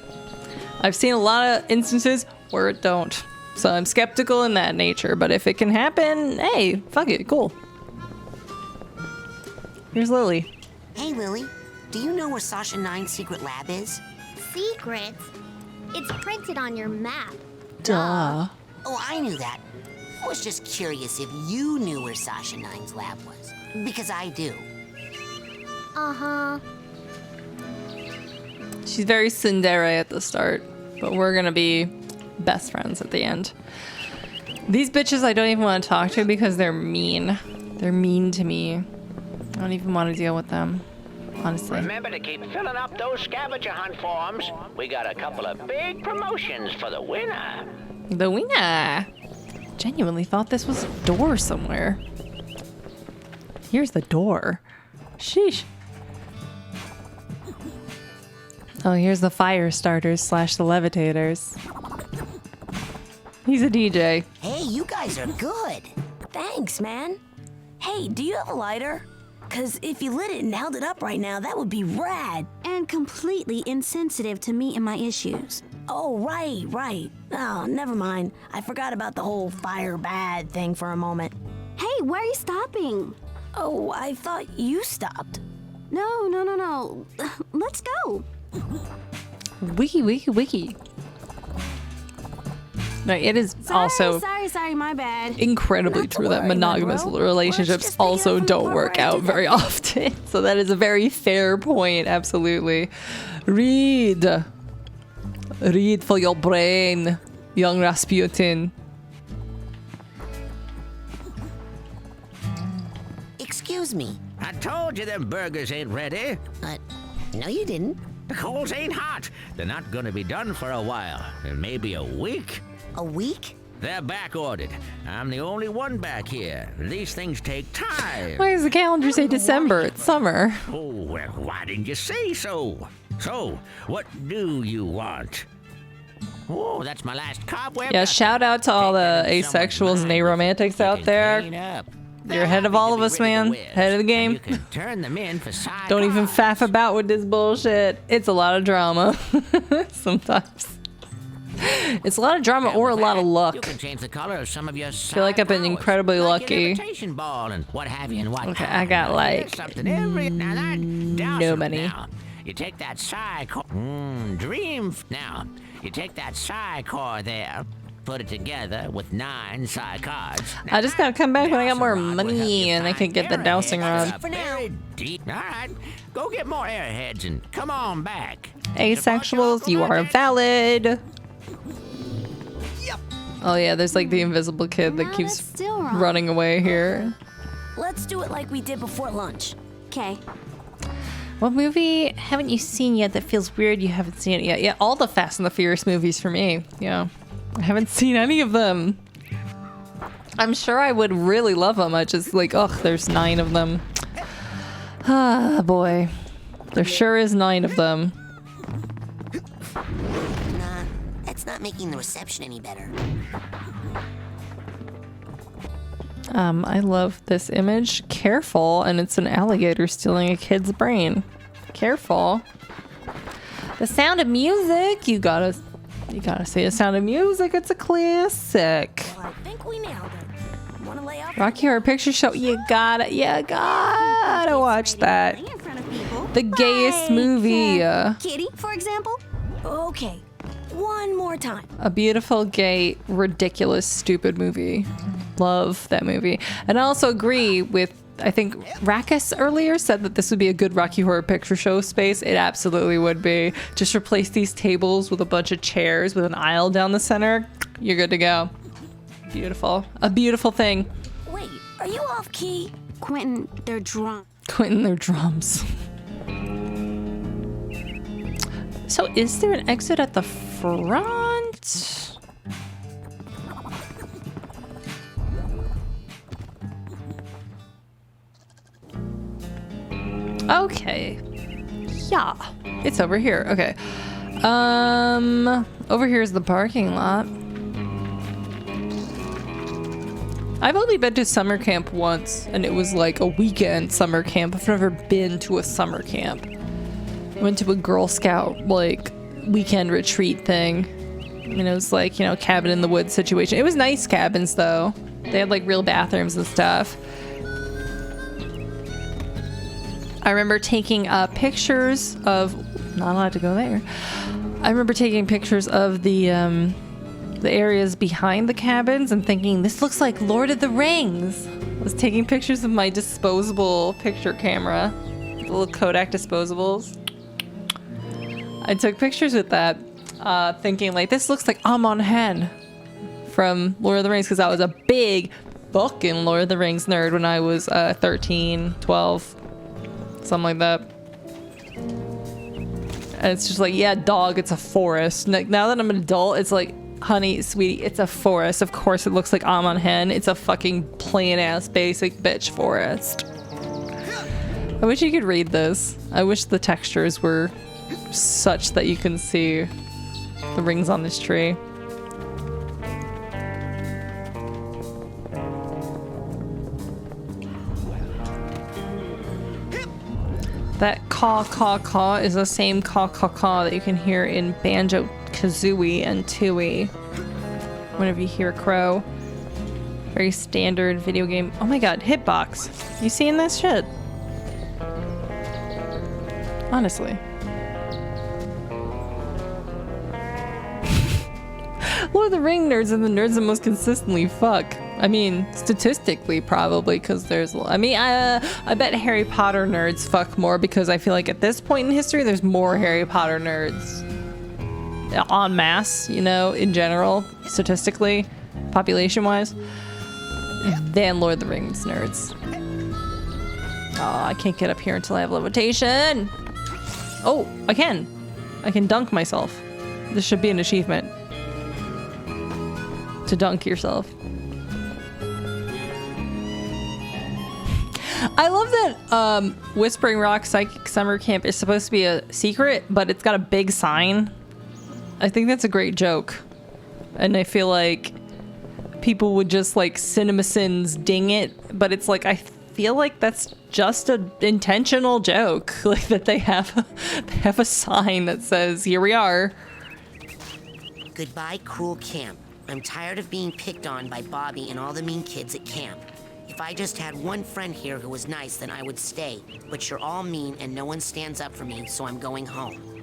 I've seen a lot of instances where it don't. So I'm skeptical in that nature, but if it can happen, hey, fuck it, cool. Here's Lily. Hey Lily, do you know where Sasha 9's secret lab is? Secret? It's printed on your map. Duh. Oh, I knew that. I was just curious if you knew where Sasha 9's lab was. Because I do. Uh-huh. She's very tsundere at the start, but we're gonna be best friends at the end. These bitches I don't even want to talk to because they're mean. They're mean to me. I don't even want to deal with them, honestly. Remember to keep filling up those scavenger hunt forms. We got a couple of big promotions for the winner. The winner! Genuinely thought this was a door somewhere. Here's the door. Sheesh. Oh, here's the fire starters / the levitators. He's a DJ. Hey, you guys are good. Thanks, man. Hey, do you have a lighter? Because if you lit it and held it up right now, that would be rad. And completely insensitive to me and my issues. Oh, right. Oh, never mind. I forgot about the whole fire bad thing for a moment. Hey, why are you stopping? Oh, I thought you stopped. No. Let's go. Wiki. No, it is also Sorry, my bad. incredibly true that monogamous relationships also don't work out very often. So that is a very fair point, absolutely. Read for your brain, young Rasputin. Excuse me, I told you them burgers ain't ready. No, you didn't. The coals ain't hot. They're not gonna be done for a while. Maybe a week. A week? They're back-ordered. I'm the only one back here. These things take time. Why does the calendar say December? It's summer. Oh, well, why didn't you say so? So, what do you want? Oh, that's my last cobweb. Yeah, shout out to all the asexuals and aromantics out there. You're ahead of all of us, man. Head of the game. Turn them in for Don't even faff about with this bullshit. It's a lot of drama. Sometimes. It's a lot of drama or a lot of luck. You can change the color of some of your I feel like I've been incredibly lucky. Ball and what have you and what Okay, I got like no money. You take that psi core. Dream. Now, you take that psi core there, put it together with 9 psi cards. I just gotta come back when I got more money and I can get the dowsing rod. Very deep. All right, go get more airheads and come on back. Asexuals, you are valid. Oh yeah, there's like the invisible kid that keeps running away here. Let's do it like we did before lunch. Okay. What movie haven't you seen yet that feels weird you haven't seen it yet? Yeah, all the Fast and the Furious movies for me. Yeah. I haven't seen any of them. I'm sure I would really love them. I just like, ugh, there's 9 of them. Ah, boy. There sure is 9 of them. Nah, that's not making the reception any better. I love this image. Careful, and it's an alligator stealing a kid's brain. Careful. The Sound of Music. You gotta say The Sound of Music. It's a classic. Well, I think we nailed it. Wanna lay out Rocky Horror Picture Show. You gotta watch that. The gayest movie. Kitty, for example? Okay. One more time. A beautiful, gay, ridiculous, stupid movie. Love that movie. And I also agree with, I think Rakus earlier said that this would be a good Rocky Horror Picture Show space. It absolutely would be. Just replace these tables with a bunch of chairs with an aisle down the center. You're good to go. Beautiful. A beautiful thing. Wait, are you off key? Quentin, they're drunk. Quentin, they're drums. So is there an exit at the front? Okay. Yeah. It's over here. Okay. Over here is the parking lot. I've only been to summer camp once, and it was like a weekend summer camp. I've never been to a summer camp. Went to a Girl Scout, like, weekend retreat thing. And it was like, you know, cabin in the woods situation. It was nice cabins, though. They had, like, real bathrooms and stuff. I remember taking pictures of... Not allowed to go there. I remember taking pictures of the areas behind the cabins and thinking, this looks like Lord of the Rings. I was taking pictures of my disposable picture camera. The little Kodak disposables. I took pictures with that, thinking like, this looks like Amon Hen from Lord of the Rings, because I was a big fucking Lord of the Rings nerd when I was 13, 12, something like that. And it's just like, yeah, dog, it's a forest. Now that I'm an adult, it's like, honey, sweetie, it's a forest. Of course it looks like Amon Hen. It's a fucking plain-ass basic bitch forest. I wish you could read this. I wish the textures were such that you can see the rings on this tree. That caw is the same caw that you can hear in Banjo-Kazooie and Tooie. Whenever you hear a crow. Very standard video game. Oh my god, Hitbox. You seeing this shit? Honestly. Lord of the Ring nerds are the nerds that most consistently fuck. I mean, statistically, probably, because there's... I mean, I bet Harry Potter nerds fuck more, because I feel like at this point in history, there's more Harry Potter nerds en masse, you know, in general, statistically, population-wise, than Lord of the Rings nerds. Oh, I can't get up here until I have levitation. Oh, I can. I can dunk myself. This should be an achievement. To dunk yourself. I love that Whispering Rock Psychic Summer Camp is supposed to be a secret, but it's got a big sign. I think that's a great joke. And I feel like people would just like CinemaSins ding it, but it's like I feel like that's just an intentional joke, like that they have a sign that says here we are. Goodbye, cruel camp. I'm tired of being picked on by Bobby and all the mean kids at camp. If I just had one friend here who was nice, then I would stay. But you're all mean and no one stands up for me, so I'm going home.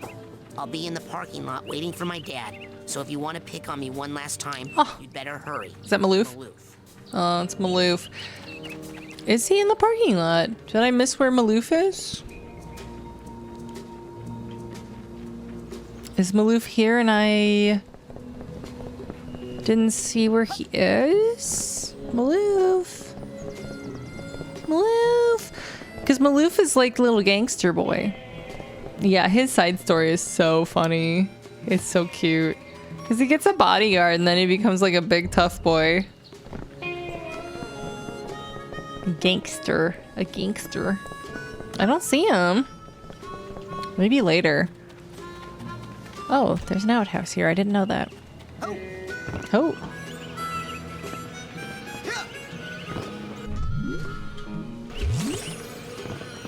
I'll be in the parking lot waiting for my dad. So if you want to pick on me one last time, you'd better hurry. Is that Maloof? Oh, it's Maloof. Is he in the parking lot? Did I miss where Maloof is? Is Maloof here and I didn't see where he is? Maloof. Maloof. Because Maloof is like little gangster boy. Yeah, his side story is so funny. It's so cute. Because he gets a bodyguard and then he becomes like a big tough boy. Gangster. A gangster. I don't see him. Maybe later. Oh, there's an outhouse here. I didn't know that. Oh.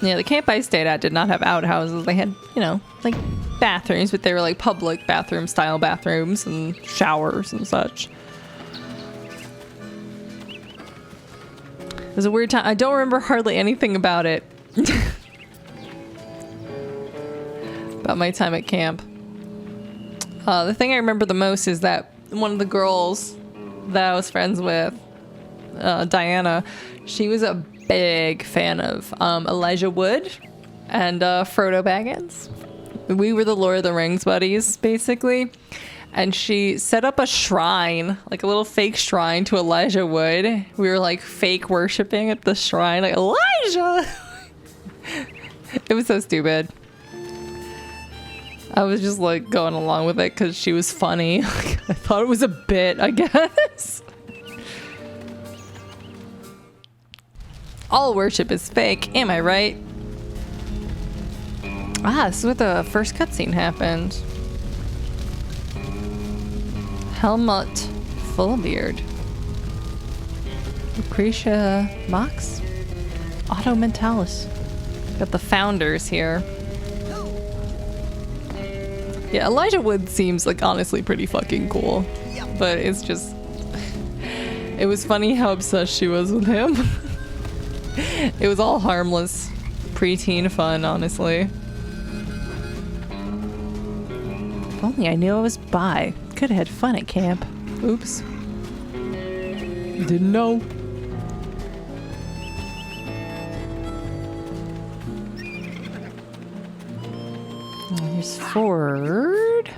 Yeah, the camp I stayed at did not have outhouses. They had, you know, like bathrooms, but they were like public bathroom style bathrooms and showers and such. It was a weird time. I don't remember hardly anything about it. About my time at camp. The thing I remember the most is that one of the girls that I was friends with, Diana, she was a big fan of Elijah Wood and Frodo Baggins. We were the Lord of the Rings buddies, basically. And she set up a shrine, like a little fake shrine to Elijah Wood. We were like fake worshiping at the shrine, like Elijah! It was so stupid. I was just like going along with it because she was funny. I thought it was a bit, I guess. All worship is fake, am I right? Ah, this is where the first cutscene happened. Helmut Fullbeard. Lucretia Mox? Otto Mentalis. Got the founders here. Yeah, Elijah Wood seems like honestly pretty fucking cool. But it's just... It was funny how obsessed she was with him. It was all harmless preteen fun, honestly. If only I knew I was bi. Could have had fun at camp. Oops. Didn't know. Here's Ford.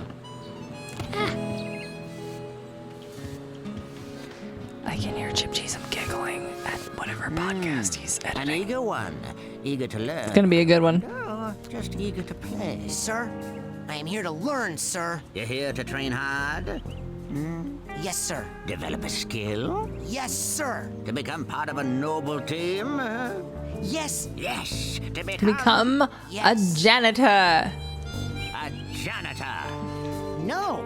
I can hear Chip Cheese giggling at whatever podcast he's editing. An eager one, eager to learn. It's gonna be a good one. No, just eager to play. Sir, I am here to learn, sir. You're here to train hard? Yes, sir. Develop a skill? Yes, sir. To become part of a noble team? Yes. Yes. To Become a janitor. A janitor. No.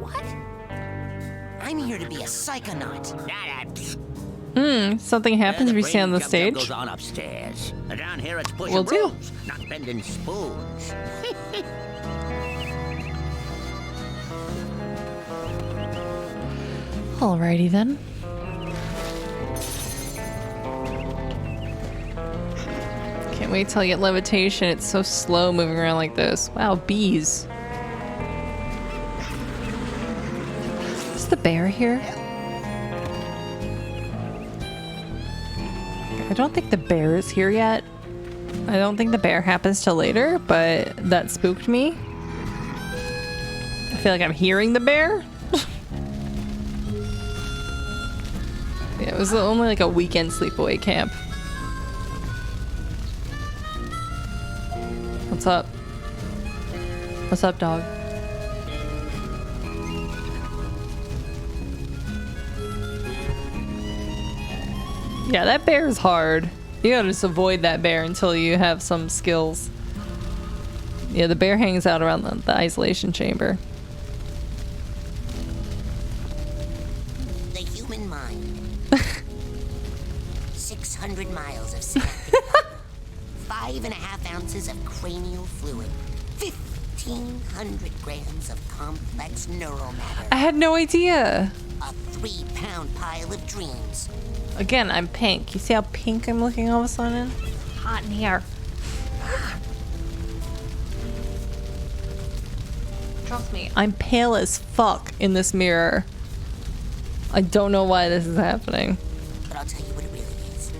What? I'm here to be a psychonaut. Something happens if you stand on the stage. Goes on upstairs. Down here it's pushing Will do. brooms, not bending spoons. Alrighty then. Can't wait till I get levitation. It's so slow moving around like this. Wow, bees. Is the bear here? I don't think the bear is here yet. I don't think the bear happens till later, but that spooked me. I feel like I'm hearing the bear. Yeah, it was only like a weekend sleepaway camp. What's up? What's up, dog? Yeah, that bear is hard. You gotta just avoid that bear until you have some skills. Yeah, the bear hangs out around the isolation chamber. The human mind. 600 miles of synaptic fiber. 5.5 ounces of cranial fluid. 1,500 grams of complex neural matter. I had no idea. A 3-pound pile of dreams. Again, I'm pink. You see how pink I'm looking all of a sudden? Hot in here. Trust me, I'm pale as fuck in this mirror. I don't know why this is happening. But I'll tell you what it really is.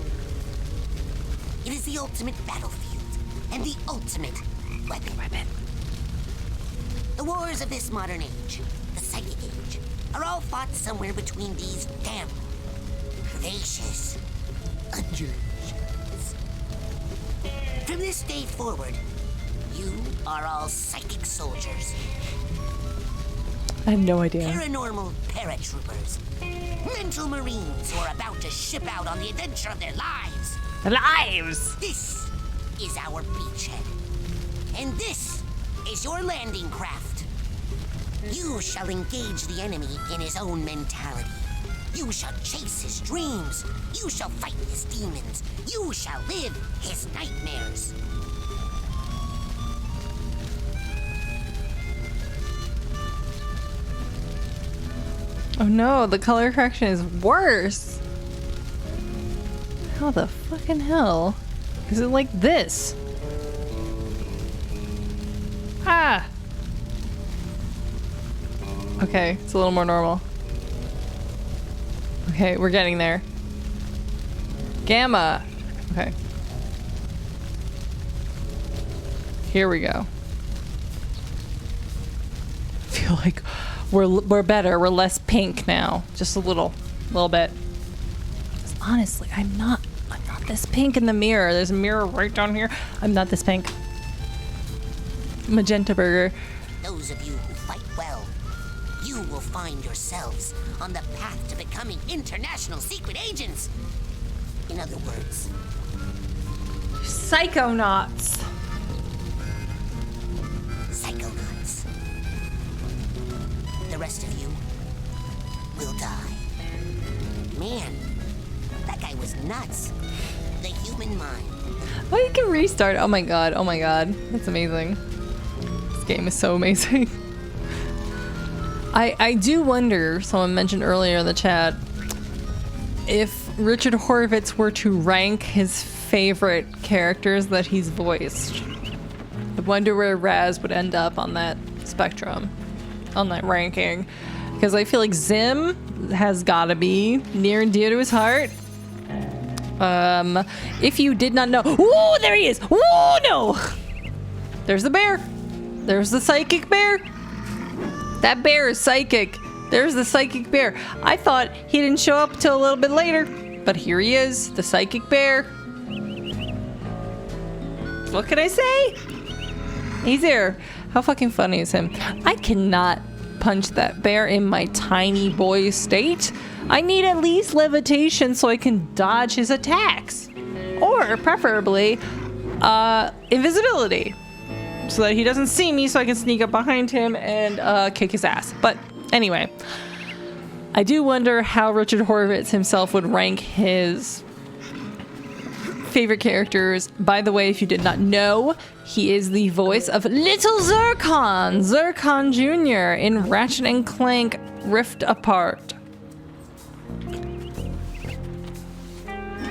It is the ultimate battlefield and the ultimate weapon. The wars of this modern age, the psychic age, are all fought somewhere between these damn gracious underoceans. From this day forward, you are all psychic soldiers. I have no idea. Paranormal paratroopers. Mental marines who are about to ship out on the adventure of their lives. Lives! This is our beachhead. And this is your landing craft. You shall engage the enemy in his own mentality. You shall chase his dreams. You shall fight his demons. You shall live his nightmares. Oh no, the color correction is worse. How the fucking hell is it like this? Ah! Okay, it's a little more normal. Okay, we're getting there. Gamma! Okay. Here we go. I feel like we're better. We're less pink now. Just a little bit. 'Cause honestly, I'm not this pink in the mirror. There's a mirror right down here. I'm not this pink. Magenta burger. Those of you who fight well, you will find yourselves on the path to becoming international secret agents. In other words, Psychonauts. Psychonauts. The rest of you will die. Man, that guy was nuts. The human mind. Oh, you can restart. Oh my god. Oh my god. That's amazing. This game is so amazing. I do wonder, someone mentioned earlier in the chat, if Richard Horvitz were to rank his favorite characters that he's voiced. I wonder where Raz would end up on that spectrum, on that ranking. Because I feel like Zim has gotta be near and dear to his heart. If you did not know, ooh, there he is. Ooh, no. There's the bear. There's the psychic bear. That bear is psychic. There's the psychic bear. I thought he didn't show up till a little bit later, but here he is, the psychic bear. What can I say? He's here. How fucking funny is him? I cannot punch that bear in my tiny boy state. I need at least levitation so I can dodge his attacks. Or preferably, invisibility. So that he doesn't see me so I can sneak up behind him and kick his ass. But anyway, I do wonder how Richard Horvitz himself would rank his favorite characters. By the way, if you did not know, he is the voice of Little Zircon, Zircon Jr. in Ratchet & Clank Rift Apart.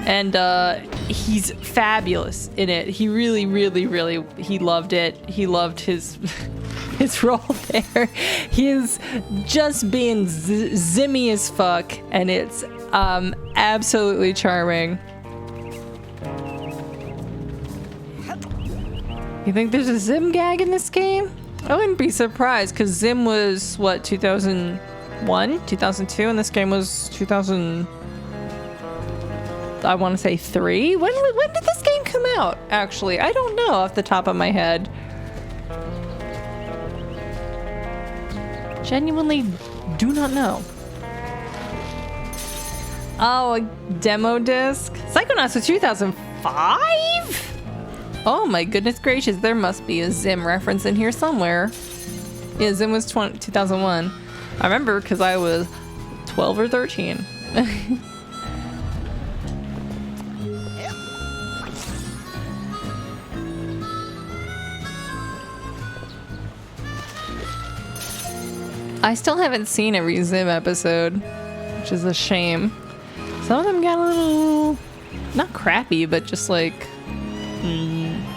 And he's fabulous in it. He really, really, really, he loved it. He loved his his role there. He is just being zimmy as fuck, and it's absolutely charming. You think there's a Zim gag in this game? I wouldn't be surprised, because Zim was, what, 2001? 2002? And this game was 2000... I want to say 3? When did this game come them out, actually. I don't know off the top of my head. Genuinely do not know. Oh, a demo disc? Psychonauts was 2005? Oh my goodness gracious, there must be a Zim reference in here somewhere. Yeah, Zim was 2001. I remember because I was 12 or 13. I still haven't seen every Zim episode, which is a shame. Some of them got a little, not crappy, but just like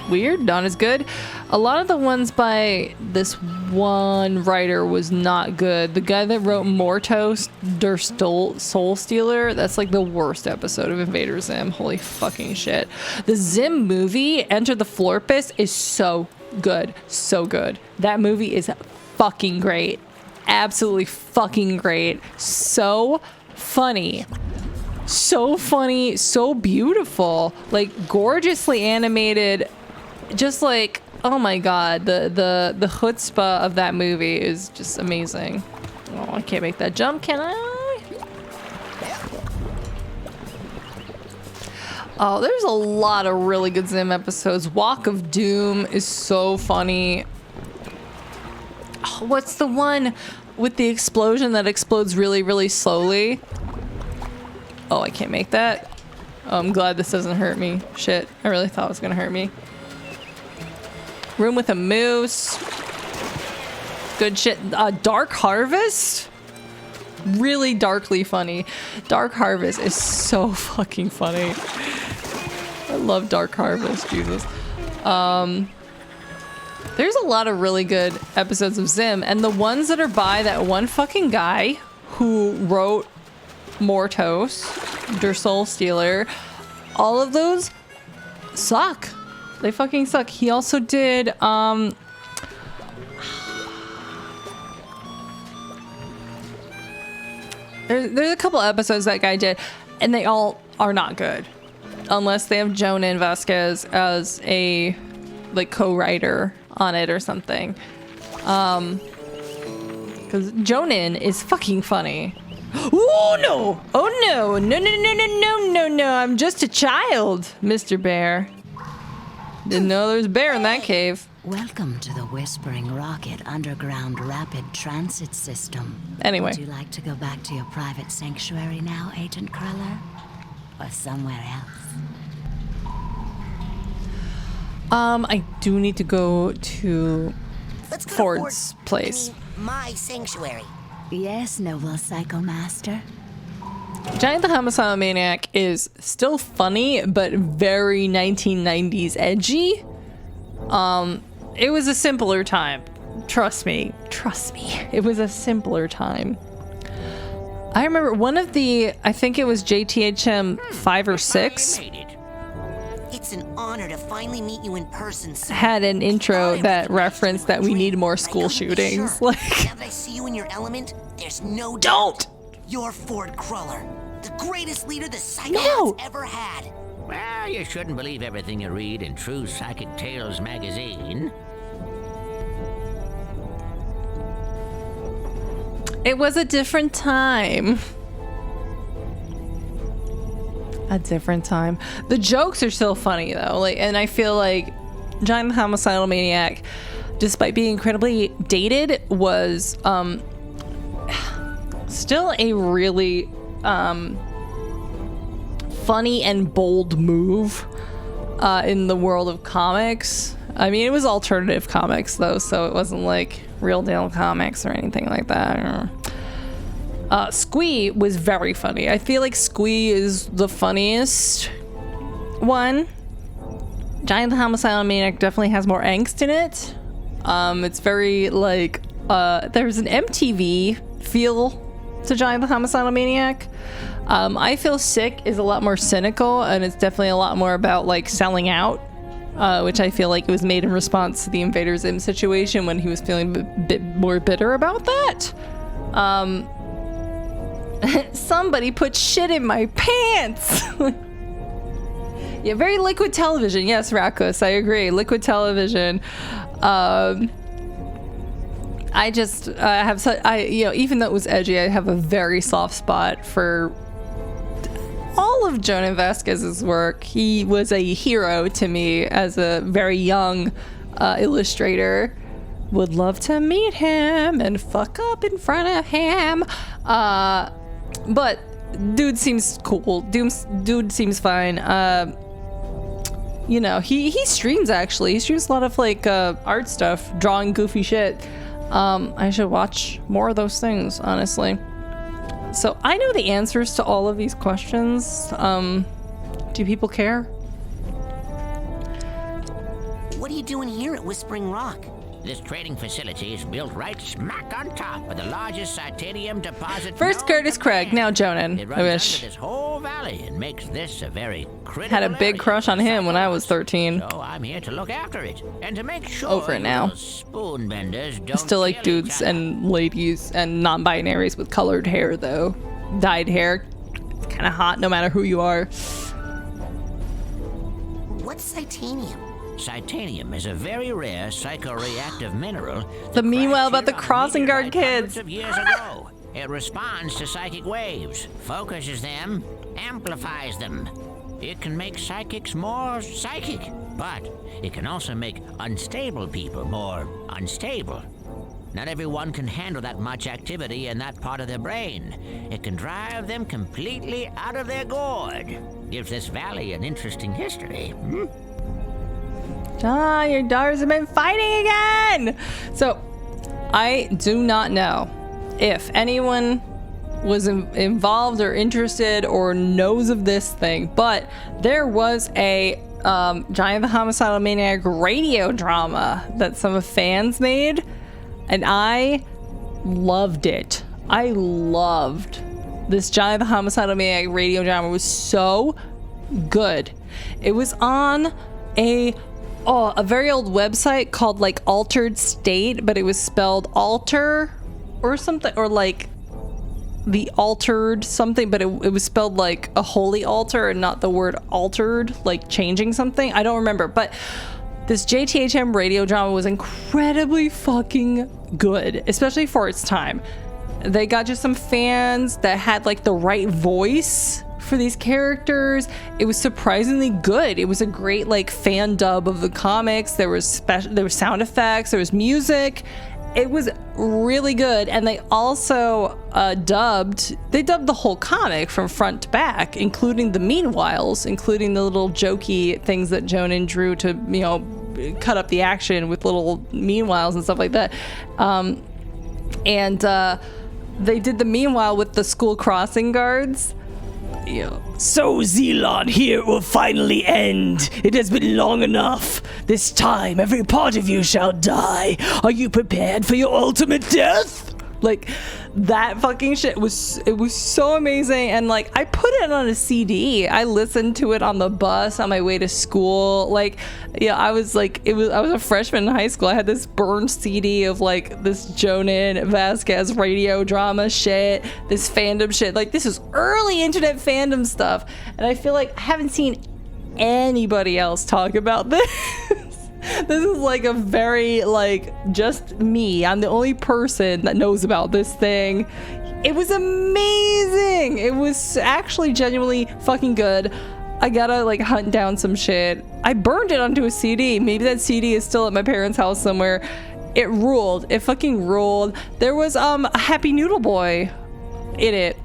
weird, not as good. A lot of the ones by this one writer was not good. The guy that wrote Mortos, Der Soul Stealer, that's like the worst episode of Invader Zim. Holy fucking shit. The Zim movie, Enter the Florpus, is so good. So good. That movie is fucking great. Absolutely fucking great. So funny. So funny, so beautiful, like gorgeously animated. Just like, oh my god, the chutzpah of that movie is just amazing. Oh, I can't make that jump, can I? Oh, there's a lot of really good Zim episodes. Walk of Doom is so funny. Oh, what's the one with the explosion that explodes really, really slowly? Oh, I can't make that. Oh, I'm glad this doesn't hurt me. Shit, I really thought it was gonna hurt me. Room with a Moose. Good shit. Dark Harvest? Really darkly funny. Dark Harvest is so fucking funny. I love Dark Harvest, Jesus. There's a lot of really good episodes of Zim, and the ones that are by that one fucking guy who wrote Mortos, Der Soul Stealer, all of those suck. They fucking suck. He also did, there's a couple episodes that guy did, and they all are not good. Unless they have Jonan Vasquez as a, like, co-writer on it or something. Because Jonan is fucking funny. Oh no! Oh no! No, no, no, no, no, no, no! I'm just a child, Mr. Bear. Didn't know there was a bear in that cave. Welcome to the Whispering Rocket Underground Rapid Transit System. Anyway. Would you like to go back to your private sanctuary now, Agent Cruller? Or somewhere else? I do need to go to Let's go Ford's to place. My sanctuary. Yes, noble Psycho Master. Giant the Homicidal Maniac is still funny, but very 1990s edgy. It was a simpler time. Trust me. Trust me. It was a simpler time. I remember one of the, I think it was JTHM 5 or 6. It's an honor to finally meet you in person. Had an intro that referenced that we need more school shootings. Like, now that I see you in your element, there's no doubt. You're Ford Cruller, the greatest leader the Psychonauts ever had. Well, you shouldn't believe everything you read in True Psychic Tales magazine. it was a different time. A different time. The jokes are still funny though, like, and I feel like Giant the Homicidal Maniac, despite being incredibly dated, was still a really funny and bold move in the world of comics. I mean, it was alternative comics though, so it wasn't like real deal comics or anything like that. Squee was very funny. I feel like Squee is the funniest one. Giant the Homicidal Maniac definitely has more angst in it. It's very like there's an MTV feel to Giant the Homicidal Maniac. I Feel Sick is a lot more cynical, and it's definitely a lot more about like selling out, which I feel like it was made in response to the Invader Zim situation when he was feeling a bit more bitter about that. Somebody put shit in my pants. Yeah, very Liquid Television. Yes, Rakus, I agree. Liquid Television. I just have such, even though it was edgy, I have a very soft spot for all of Jonan Vasquez's work. He was a hero to me as a very young illustrator. Would love to meet him and fuck up in front of him. But dude seems cool. Dude seems fine. He streams actually. He streams a lot of like art stuff, drawing goofy shit. I should watch more of those things, honestly. So I know the answers to all of these questions. Do people care? What are you doing here at Whispering Rock? This trading facility is built right smack on top of the largest titanium deposit. First Curtis Craig, now Jonan. It I runs wish. under this whole valley and makes this a very critical Had a big area crush on him when I was 13. So I'm here to look after it and to make sure Over it now. those spoon benders I don't still like dudes and ladies and non-binaries with colored hair, though. Dyed hair. It's kind of hot no matter who you are. What's Titanium? Titanium is a very rare psychoreactive mineral. The meanwhile about the crossing guard kids. Of years ago, it responds to psychic waves, focuses them, amplifies them. It can make psychics more psychic, but it can also make unstable people more unstable. Not everyone can handle that much activity in that part of their brain. It can drive them completely out of their gourd. Gives this valley an interesting history. Your daughters have been fighting again! So, I do not know if anyone was involved or interested or knows of this thing, but there was a Giant the Homicidal Maniac radio drama that some fans made, and I loved it. I loved this Giant the Homicidal Maniac radio drama. It was so good. It was on a very old website called like Altered State, but it was spelled alter or something, or like the altered something, but it was spelled like a holy altar and not the word altered, like changing something. I don't remember, but this JTHM radio drama was incredibly fucking good, especially for its time. They got just some fans that had like the right voice for these characters. It was surprisingly good. It was a great like fan dub of the comics. There was sound effects, there was music. It was really good. And they also dubbed the whole comic from front to back, including the meanwhiles, including the little jokey things that Jonan drew to, cut up the action with little meanwhiles and stuff like that. They did the meanwhile with the school crossing guards. So Zelon, here will finally end. It has been long enough. This time, every part of you shall die. Are you prepared for your ultimate death? Like, that fucking shit was so amazing. And like, I put it on a CD. I listened to it on the bus on my way to school. Like, I was a freshman in high school. I had this burned CD of like this Jonan Vasquez radio drama shit, this fandom shit. Like, this is early internet fandom stuff. And I feel like I haven't seen anybody else talk about this. This is like a very, like, just me. I'm the only person that knows about this thing. It was amazing. It was actually genuinely fucking good. I gotta, like, hunt down some shit. I burned it onto a CD. Maybe that CD is still at my parents' house somewhere. It ruled. It fucking ruled. There was, a Happy Noodle Boy in it.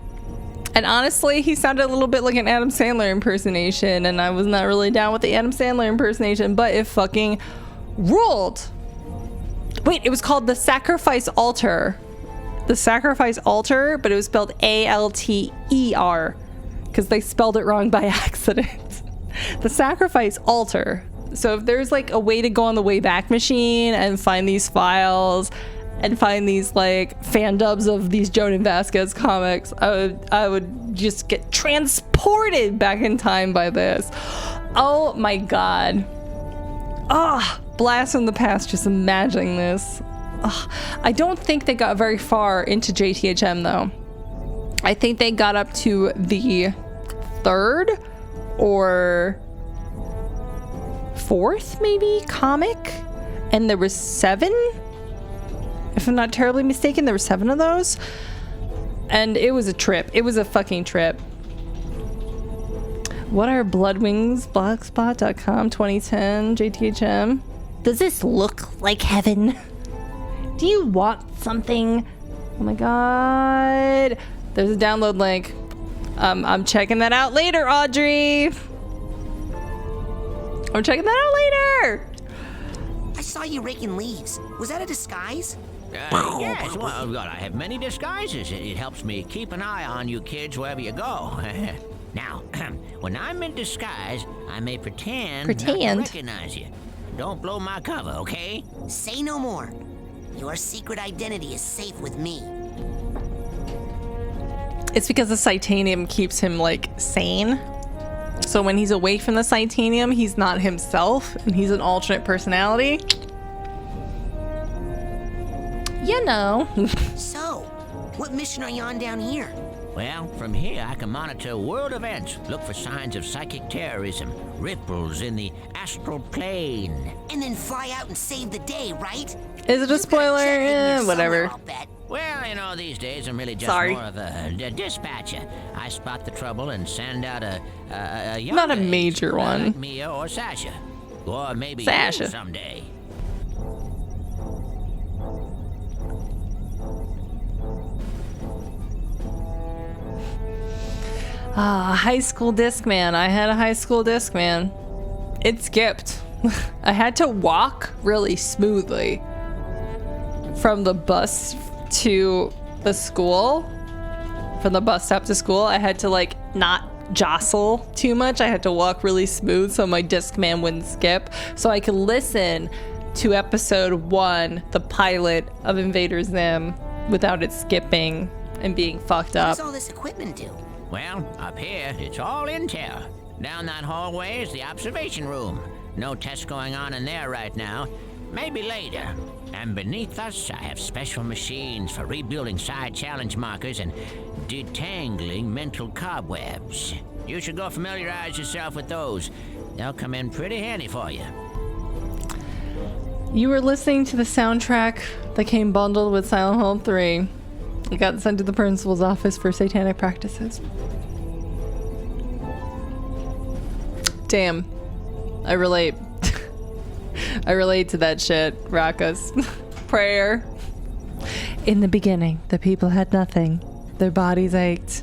And honestly, he sounded a little bit like an Adam Sandler impersonation, and I was not really down with the Adam Sandler impersonation, but it fucking ruled. Wait, it was called The Sacrifice Altar. The Sacrifice Altar, but it was spelled A-L-T-E-R, because they spelled it wrong by accident. The Sacrifice Altar. So if there's like a way to go on the Wayback Machine and find these files and find these like fan dubs of these Jonan Vasquez comics, I would just get transported back in time by this. Oh my god. Blast from the past just imagining this. I don't think they got very far into JTHM though. I think they got up to the third or 4th maybe comic, and there was 7. If I'm not terribly mistaken, there were 7 of those, and it was a trip. It was a fucking trip. What are Bloodwings? Blogspot.com 2010 JTHM. Does this look like heaven? Do you want something? Oh my god. There's a download link. I'm checking that out later, Audrey. I'm checking that out later. I saw you raking leaves. Was that a disguise? Yes, well, I have many disguises. It helps me keep an eye on you kids wherever you go. Now, when I'm in disguise, I may pretend not to recognize you. Don't blow my cover, okay? Say no more. Your secret identity is safe with me. It's because the Psytanium keeps him, like, sane. So when he's away from the Psytanium, he's not himself, and he's an alternate personality. You know. So, what mission are you on down here? Well, from here I can monitor world events, look for signs of psychic terrorism, ripples in the astral plane. And then fly out and save the day, right? Is it a spoiler? Whatever. Well, you know, these days I'm really just more of a dispatcher. I spot the trouble and send out a young not a major one. Like Mia or Sasha. Or maybe Sasha. You someday. High school Discman. I had a high school Discman. It skipped. I had to walk really smoothly from the bus to the school. From the bus stop to school, I had to like not jostle too much. I had to walk really smooth so my Discman wouldn't skip. So I could listen to episode 1, the pilot of Invader Zim, without it skipping and being fucked up. What does all this equipment do? Well, up here, it's all intel. Down that hallway is the observation room. No tests going on in there right now. Maybe later. And beneath us, I have special machines for rebuilding side challenge markers and detangling mental cobwebs. You should go familiarize yourself with those. They'll come in pretty handy for you. You were listening to the soundtrack that came bundled with Silent Hill 3. It got sent to the principal's office for satanic practices. Damn. I relate. I relate to that shit, Rakas. Prayer. In the beginning, the people had nothing. Their bodies ached.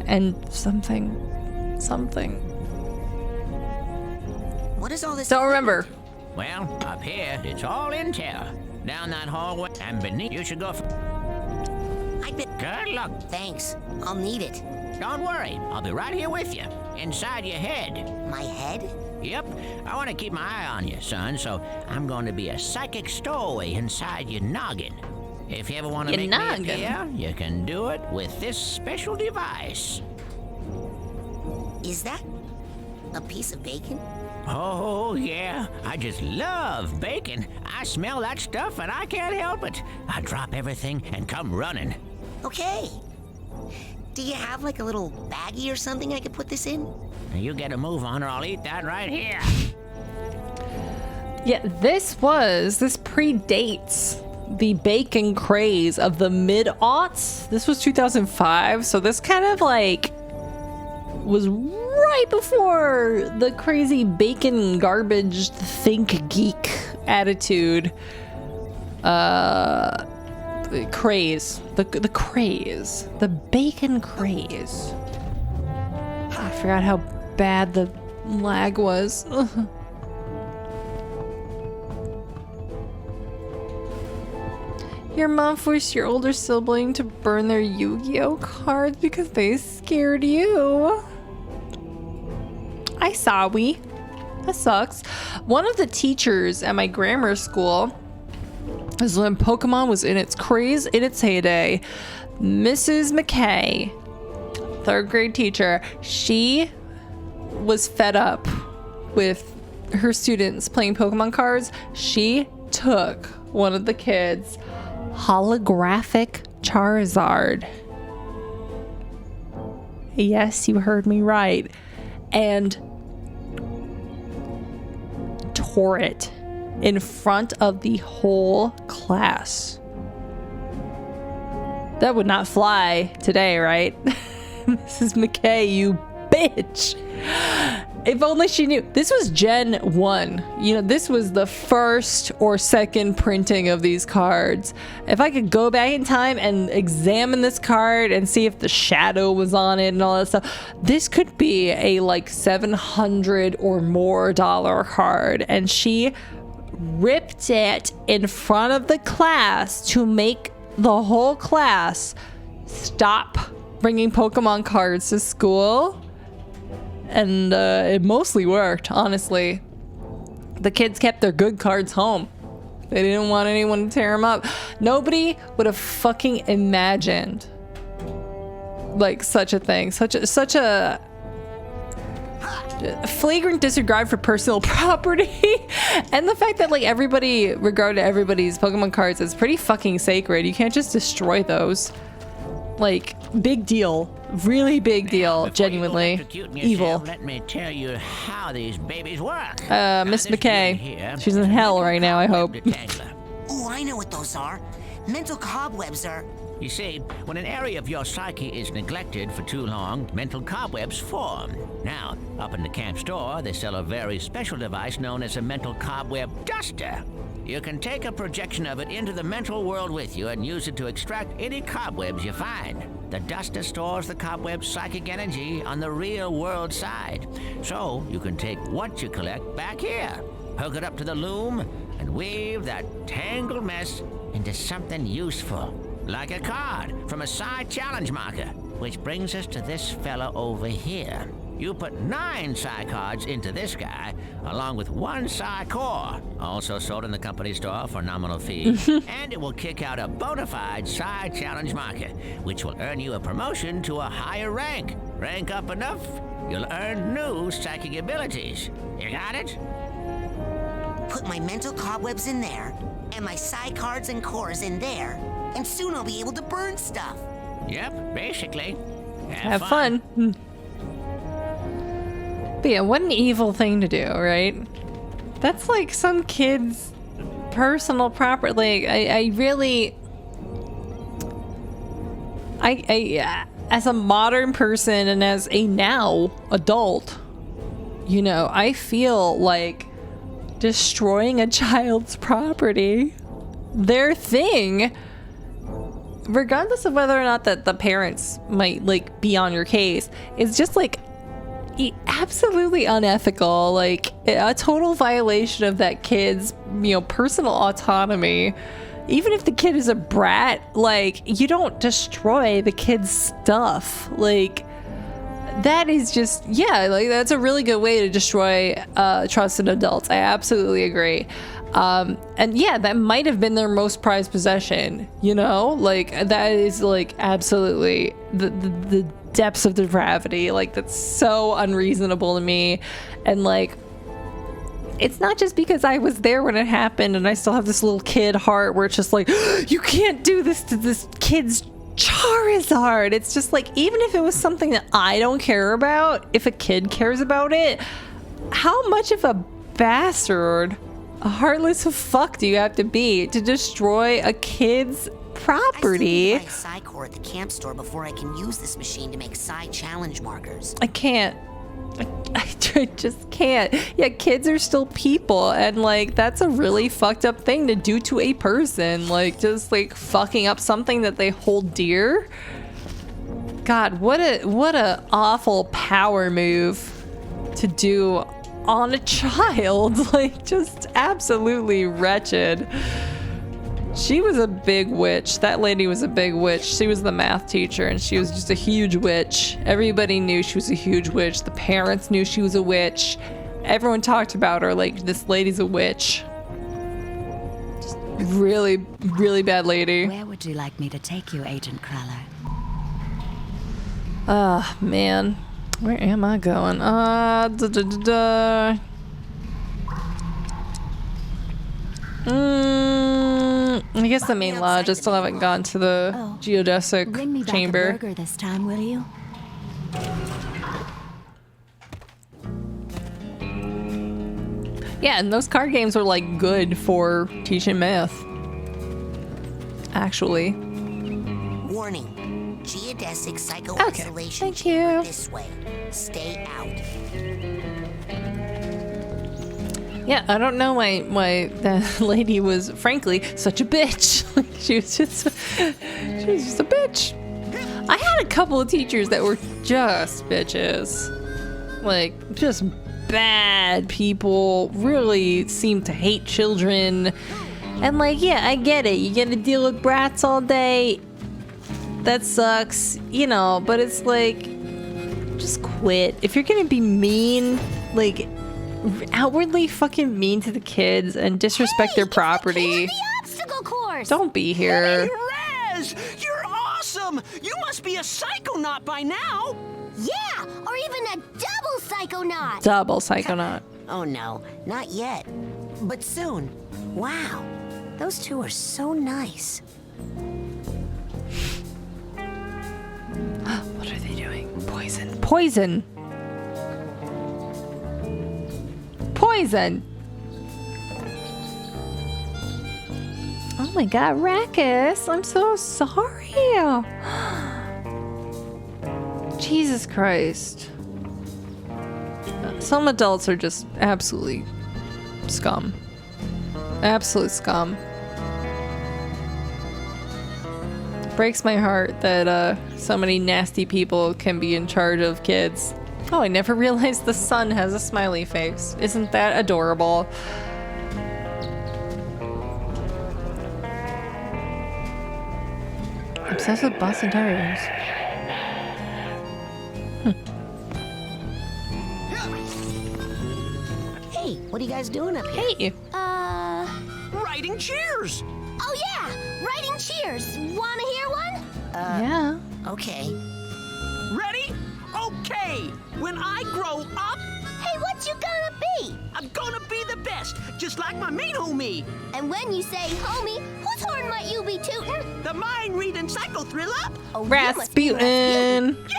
And something. What is all this? Don't remember. Well, up here, it's all intel. Down that hallway and beneath, you should go Good luck. Thanks. I'll need it. Don't worry. I'll be right here with you. Inside your head. My head? Yep. I want to keep my eye on you, son, so I'm going to be a psychic stowaway inside your noggin. If you ever want to make me appear, you can do it with this special device. Is that a piece of bacon? Oh, yeah. I just love bacon. I smell that stuff and I can't help it. I drop everything and come running. Okay. Do you have like a little baggie or something I could put this in? You get a move on or I'll eat that right here. Yeah, this predates the bacon craze of the mid-aughts. This was 2005, so this kind of like was right before the crazy bacon garbage think geek attitude craze. The craze. The bacon craze. I forgot how bad the lag was. Your mom forced your older sibling to burn their Yu-Gi-Oh cards because they scared you. I saw we. That sucks. One of the teachers at my grammar school, this is when Pokemon was in its craze, in its heyday, Mrs. McKay, 3rd grade teacher, she was fed up with her students playing Pokemon cards. She took one of the kids' holographic Charizard. Yes, you heard me right. And tore it in front of the whole class. That would not fly today, right? Mrs. McKay, you bitch. If only she knew. This was Gen 1. You know, this was the first or second printing of these cards. If I could go back in time and examine this card and see if the shadow was on it and all that stuff, this could be a like $700 or more card. And she ripped it in front of the class to make the whole class stop bringing Pokemon cards to school. And it mostly worked, honestly. The kids kept their good cards home. They didn't want anyone to tear them up. Nobody would have fucking imagined like such a thing. Such a flagrant disregard for personal property. And the fact that like everybody regarded everybody's Pokemon cards as pretty fucking sacred. You can't just destroy those. Like, big deal. Really big deal. Genuinely. Evil. Let me tell you how these babies work. Miss McKay. She's in hell right now, I hope. Oh, I know what those are. Mental cobwebs are... You see, when an area of your psyche is neglected for too long, mental cobwebs form. Now, up in the camp store, they sell a very special device known as a mental cobweb duster. You can take a projection of it into the mental world with you and use it to extract any cobwebs you find. The duster stores the cobweb's psychic energy on the real world side. So you can take what you collect back here, hook it up to the loom, and weave that tangled mess into something useful. Like a card from a Psy challenge marker, which brings us to this fella over here. You put 9 Psy cards into this guy, along with 1 Psy core, also sold in the company store for a nominal fee, and it will kick out a bona fide Psy challenge marker, which will earn you a promotion to a higher rank. Rank up enough, you'll earn new psychic abilities. You got it? Put my mental cobwebs in there, and my Psy cards and cores in there, and soon I'll be able to burn stuff. Yep, basically. Have fun. But yeah, what an evil thing to do, right? That's like some kid's personal property. Like, I really... as a modern person and as a now adult, you know, I feel like destroying a child's property, their thing, regardless of whether or not that the parents might like be on your case, is just like absolutely unethical, like a total violation of that kid's, you know, personal autonomy. Even if the kid is a brat, like, you don't destroy the kid's stuff. Like, that is just, yeah, like, that's a really good way to destroy trust in adults. I absolutely agree. And yeah, that might have been their most prized possession, you know? Like, that is, like, absolutely the depths of depravity. Like, that's so unreasonable to me. And, like, it's not just because I was there when it happened and I still have this little kid heart where it's just like, you can't do this to this kid's Charizard. It's just like, even if it was something that I don't care about, if a kid cares about it, how much of a bastard, a heartless fuck do you have to be to destroy a kid's property? I still need my Psy-Core at the camp store before I can use this machine to make Psy challenge markers. I can't. I just can't. Yeah, kids are still people, and like, that's a really fucked up thing to do to a person. Like, just like fucking up something that they hold dear. God, what a awful power move to do on a child. Like, just absolutely wretched. She was a big witch. That lady was a big witch. She was the math teacher, and she was just a huge witch. Everybody knew she was a huge witch. The parents knew she was a witch. Everyone talked about her like, this lady's a witch. Just really, really bad lady. Where would you like me to take you, Agent Cruller? Ah, man. Where am I going? I guess the main lodge. I still haven't gone to the geodesic Bring me chamber. back a burger this time, will you? Yeah, and those card games were like good for teaching math. Actually. Warning. Geodesic psycho Okay, isolation thank chamber you. this way. Stay out. Yeah, I don't know why that lady was, frankly, such a bitch. Like, she was just a bitch. I had a couple of teachers that were just bitches. Like, just bad people, really seemed to hate children. And like, yeah, I get it. You get to deal with brats all day. That sucks, you know, but it's like, just quit. If you're gonna be mean, like, outwardly fucking mean to the kids and disrespect their property, Obstacle course. don't be here. Hey, Rez! You're awesome! You must be a Psychonaut by now! Yeah, or even a double Psychonaut. Double Psychonaut. Oh no, not yet. But soon. Wow. Those two are so nice. What are they doing? Poison. Poison! Poison! Oh my god, Rackus, I'm so sorry. Jesus Christ. Some adults are just absolutely scum. Absolute scum. Breaks my heart that so many nasty people can be in charge of kids. Oh, I never realized the sun has a smiley face. Isn't that adorable? Obsessed with Boston Terriers. Hey, what are you guys doing up here? Hey! Writing cheers! Oh yeah, writing cheers. Wanna hear one? Yeah. Okay. Ready? Okay! When I grow up, Hey, what you gonna be? I'm gonna be the best, just like my main homie, And when you say homie, whose horn might you be tootin'? the mind-reading psycho thriller. Oh, you must be Rasputin! Rez!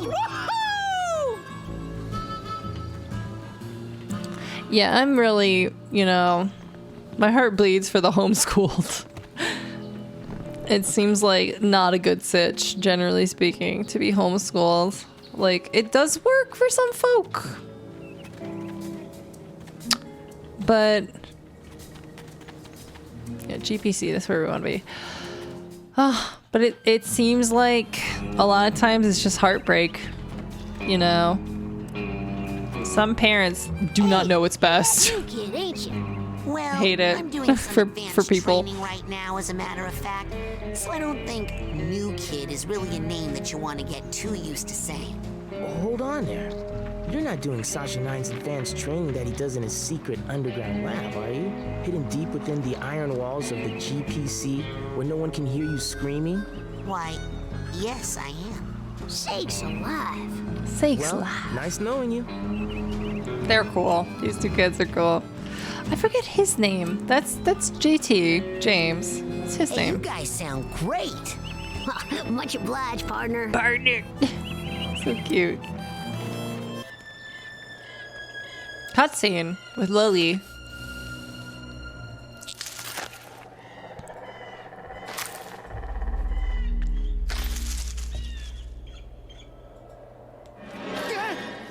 Woohoo! Yeah, I'm really, you know, my heart bleeds for the homeschooled. It seems like not a good sitch, generally speaking, to be homeschooled. Like, it does work for some folk. But, yeah, GPC, that's where we want to be. But it seems like a lot of times it's just heartbreak, you know? Some parents do not know what's best. You kid, ain't you? Well, Hate it I'm doing some for people. training right now, as a matter of fact. So I don't think new kid is really a name that you want to get too used to saying. Hold on there. You're not doing Sasha 9's advanced training that he does in his secret underground lab, are you? Hidden deep within the iron walls of the GPC, where no one can hear you screaming? Why, yes, I am. Sakes alive. Sakes Well, alive. nice knowing you. They're cool. These two kids are cool. I forget his name. That's JT, James. What's his Hey, you name? guys sound great. Much obliged, partner. Partner. So cute. Cutscene with Lily.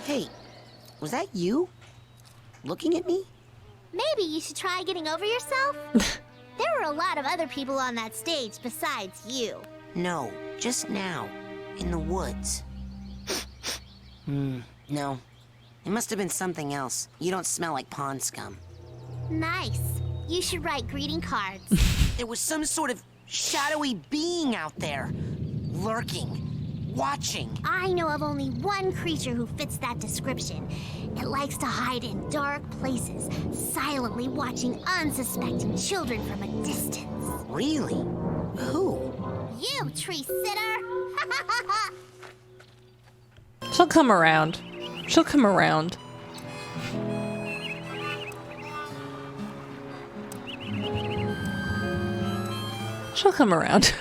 Hey, was that you? Looking at me? Maybe you should try getting over yourself? There were a lot of other people on that stage besides you. No, just now. In the woods. No. It must have been something else. You don't smell like pond scum. Nice. You should write greeting cards. There was some sort of shadowy being out there. Lurking. Watching. I know of only one creature who fits that description. It likes to hide in dark places, silently watching unsuspecting children from a distance. Really? Who? You, tree sitter! She'll come around. She'll come around. She'll come around.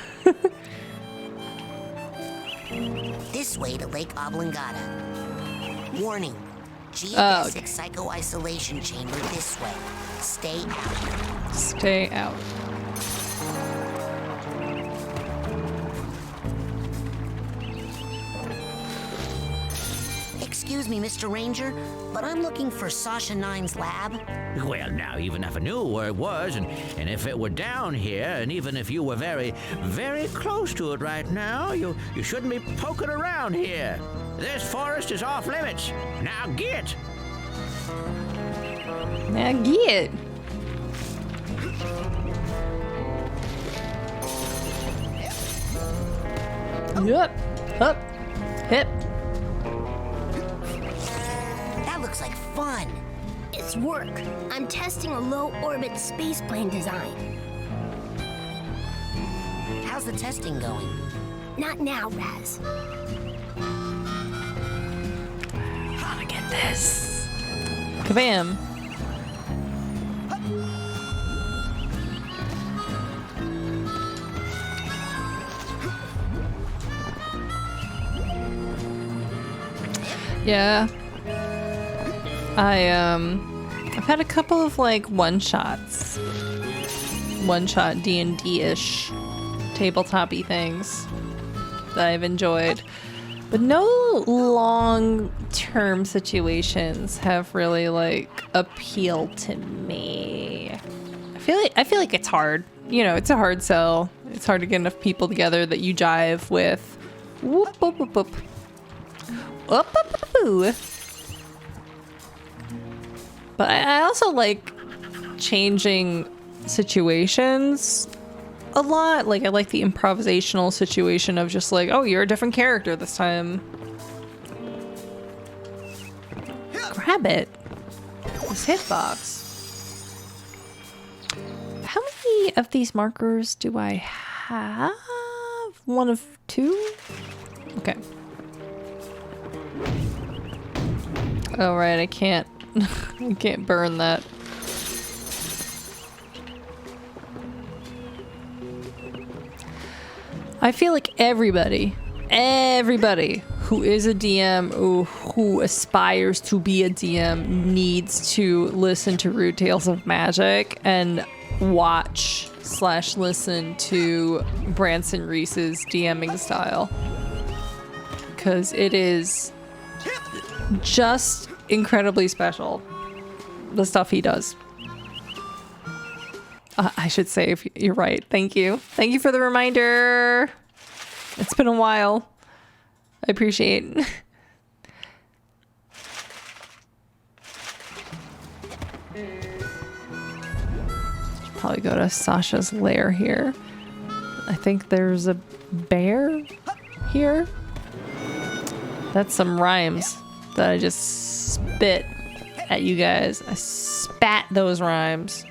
This way to Lake Oblongata. Warning. geodesic psycho-isolation chamber this way. Stay out. Stay out. Excuse me, Mr. Ranger, but I'm looking for Sasha Nine's lab. Well, now, even if I knew where it was, and if it were down here, and even if you were very, very close to it right now, you shouldn't be poking around here. This forest is off limits. Now get! Now get! Yep. Up. Hip. That looks like fun. It's work. I'm testing a low-orbit spaceplane design. How's the testing going? Not now, Raz. Gotta get this. Kabam. Yeah. I've had a couple of like one-shot D&D-ish tabletop-y things that I've enjoyed, but no long-term situations have really like appealed to me. I feel like it's hard. You know, it's a hard sell. It's hard to get enough people together that you jive with. Whoop, whoop, whoop, whoop. Whoop, whoop, whoop. But I also like changing situations a lot. Like, I like the improvisational situation of just like, oh, you're a different character this time. Grab it. This hitbox. How many of these markers do I have? One of two? Okay. Oh, right, I can't. I can't burn that. I feel like everybody who is a DM or who aspires to be a DM needs to listen to Rude Tales of Magic and watch/listen to Branson Reese's DMing style. Because it is just incredibly special, the stuff he does. I should say, if you're right. Thank you for the reminder. It's been a while. I appreciate it. Probably go to Sasha's lair here. I think there's a bear here. That's some rhymes that I just spit at you guys. I spat those rhymes.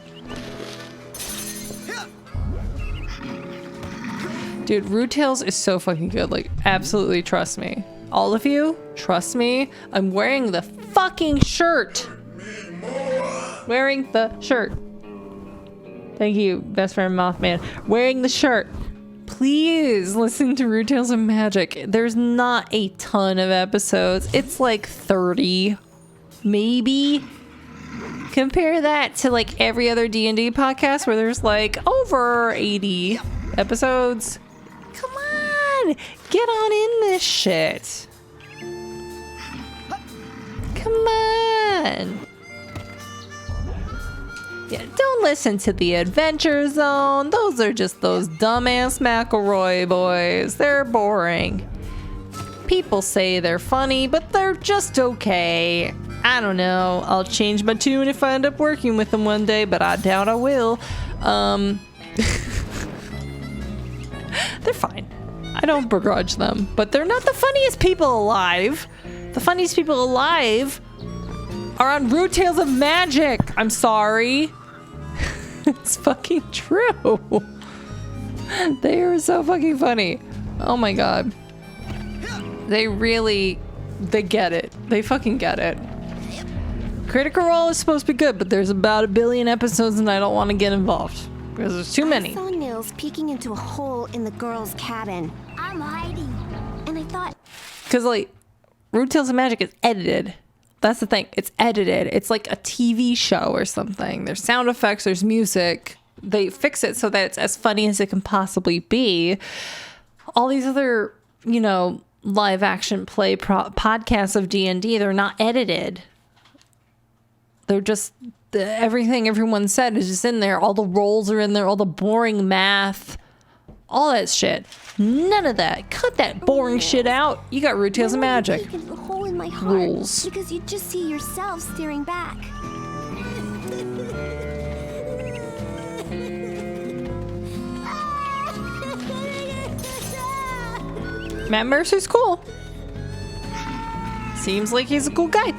Dude, Rude Tales is so fucking good. Like, absolutely trust me. All of you, trust me. I'm wearing the fucking shirt. Wearing the shirt. Thank you, best friend Mothman. Wearing the shirt. Please listen to Rude Tales of Magic. There's not a ton of episodes. It's like 30, maybe. Compare that to like every other D&D podcast where there's like over 80 episodes. Come on, get on in this shit. Come on. Yeah, don't listen to the Adventure Zone. Those are just those dumbass McElroy boys. They're boring. People say they're funny, but they're just okay. I don't know. I'll change my tune if I end up working with them one day, but I doubt I will. They're fine. I don't begrudge them, but they're not the funniest people alive. The funniest people alive are on Rude Tales of Magic. I'm sorry. It's fucking true. They are so fucking funny. Oh my god. They get it. They fucking get it. Critical Role is supposed to be good, but there's about 1 billion episodes and I don't want to get involved. Because there's too many. I saw Nils peeking into a hole in the girl's cabin. I'm hiding. And I thought... Because, like, Rude Tales of Magic is edited. That's the thing. It's edited. It's like a TV show or something. There's sound effects, there's music. They fix it so that it's as funny as it can possibly be. All these other, you know, live action play podcasts of D&D, they're not edited. They're just everything everyone said is just in there. All the rolls are in there, all the boring math, all that shit. None of that. Cut that boring shit out. You got Rude Tales of Magic. A hole in my heart Rules. because you just see yourself staring back. Matt Mercer's cool. Seems like he's a cool guy.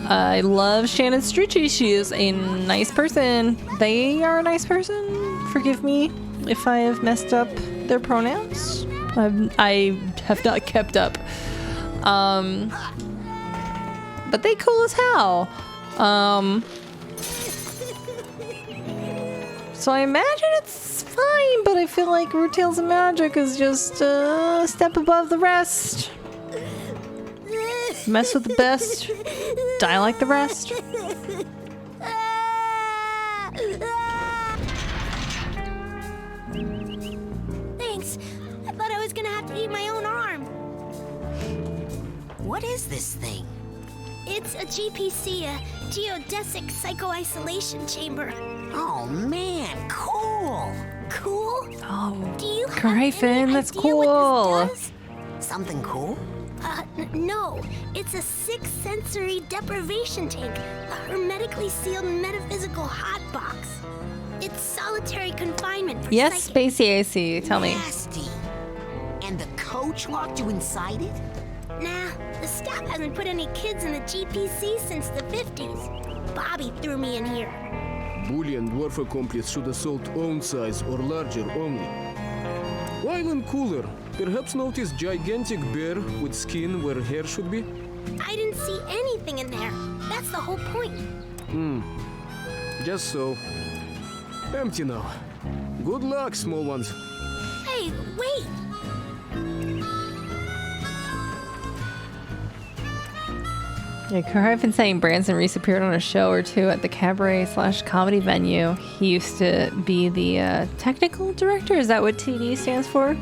I love Shannon Strucci. She is a nice person. They are a nice person. Forgive me if I have messed up their pronouns. I have not kept up. But they cool as hell. So I imagine it's fine, but I feel like Rude Tales of Magic is just a step above the rest. Mess with the best, die like the rest. Thanks. I thought I was gonna have to eat my own arm. What is this thing? It's a GPC, a geodesic psycho-isolation chamber. Oh man, cool! Cool? Oh, Do you have Griffin, that's idea what cool. this does? Something cool? No. It's a six-sensory deprivation tank, a hermetically sealed metaphysical hotbox. It's solitary confinement for Yes, psychic. Spacey AC, tell me. Nasty. And the coach locked you inside it? Nah, the staff hasn't put any kids in the GPC since the 50s. Bobby threw me in here. Bully and dwarf accomplice should assault own size or larger only. While in cooler, perhaps notice gigantic bear with skin where hair should be? I didn't see anything in there. That's the whole point. Just so. Empty now. Good luck, small ones. Hey, wait! Yeah, Griffin saying Branson Reese appeared on a show or two at the cabaret/comedy venue. He used to be the technical director. Is that what TD stands for?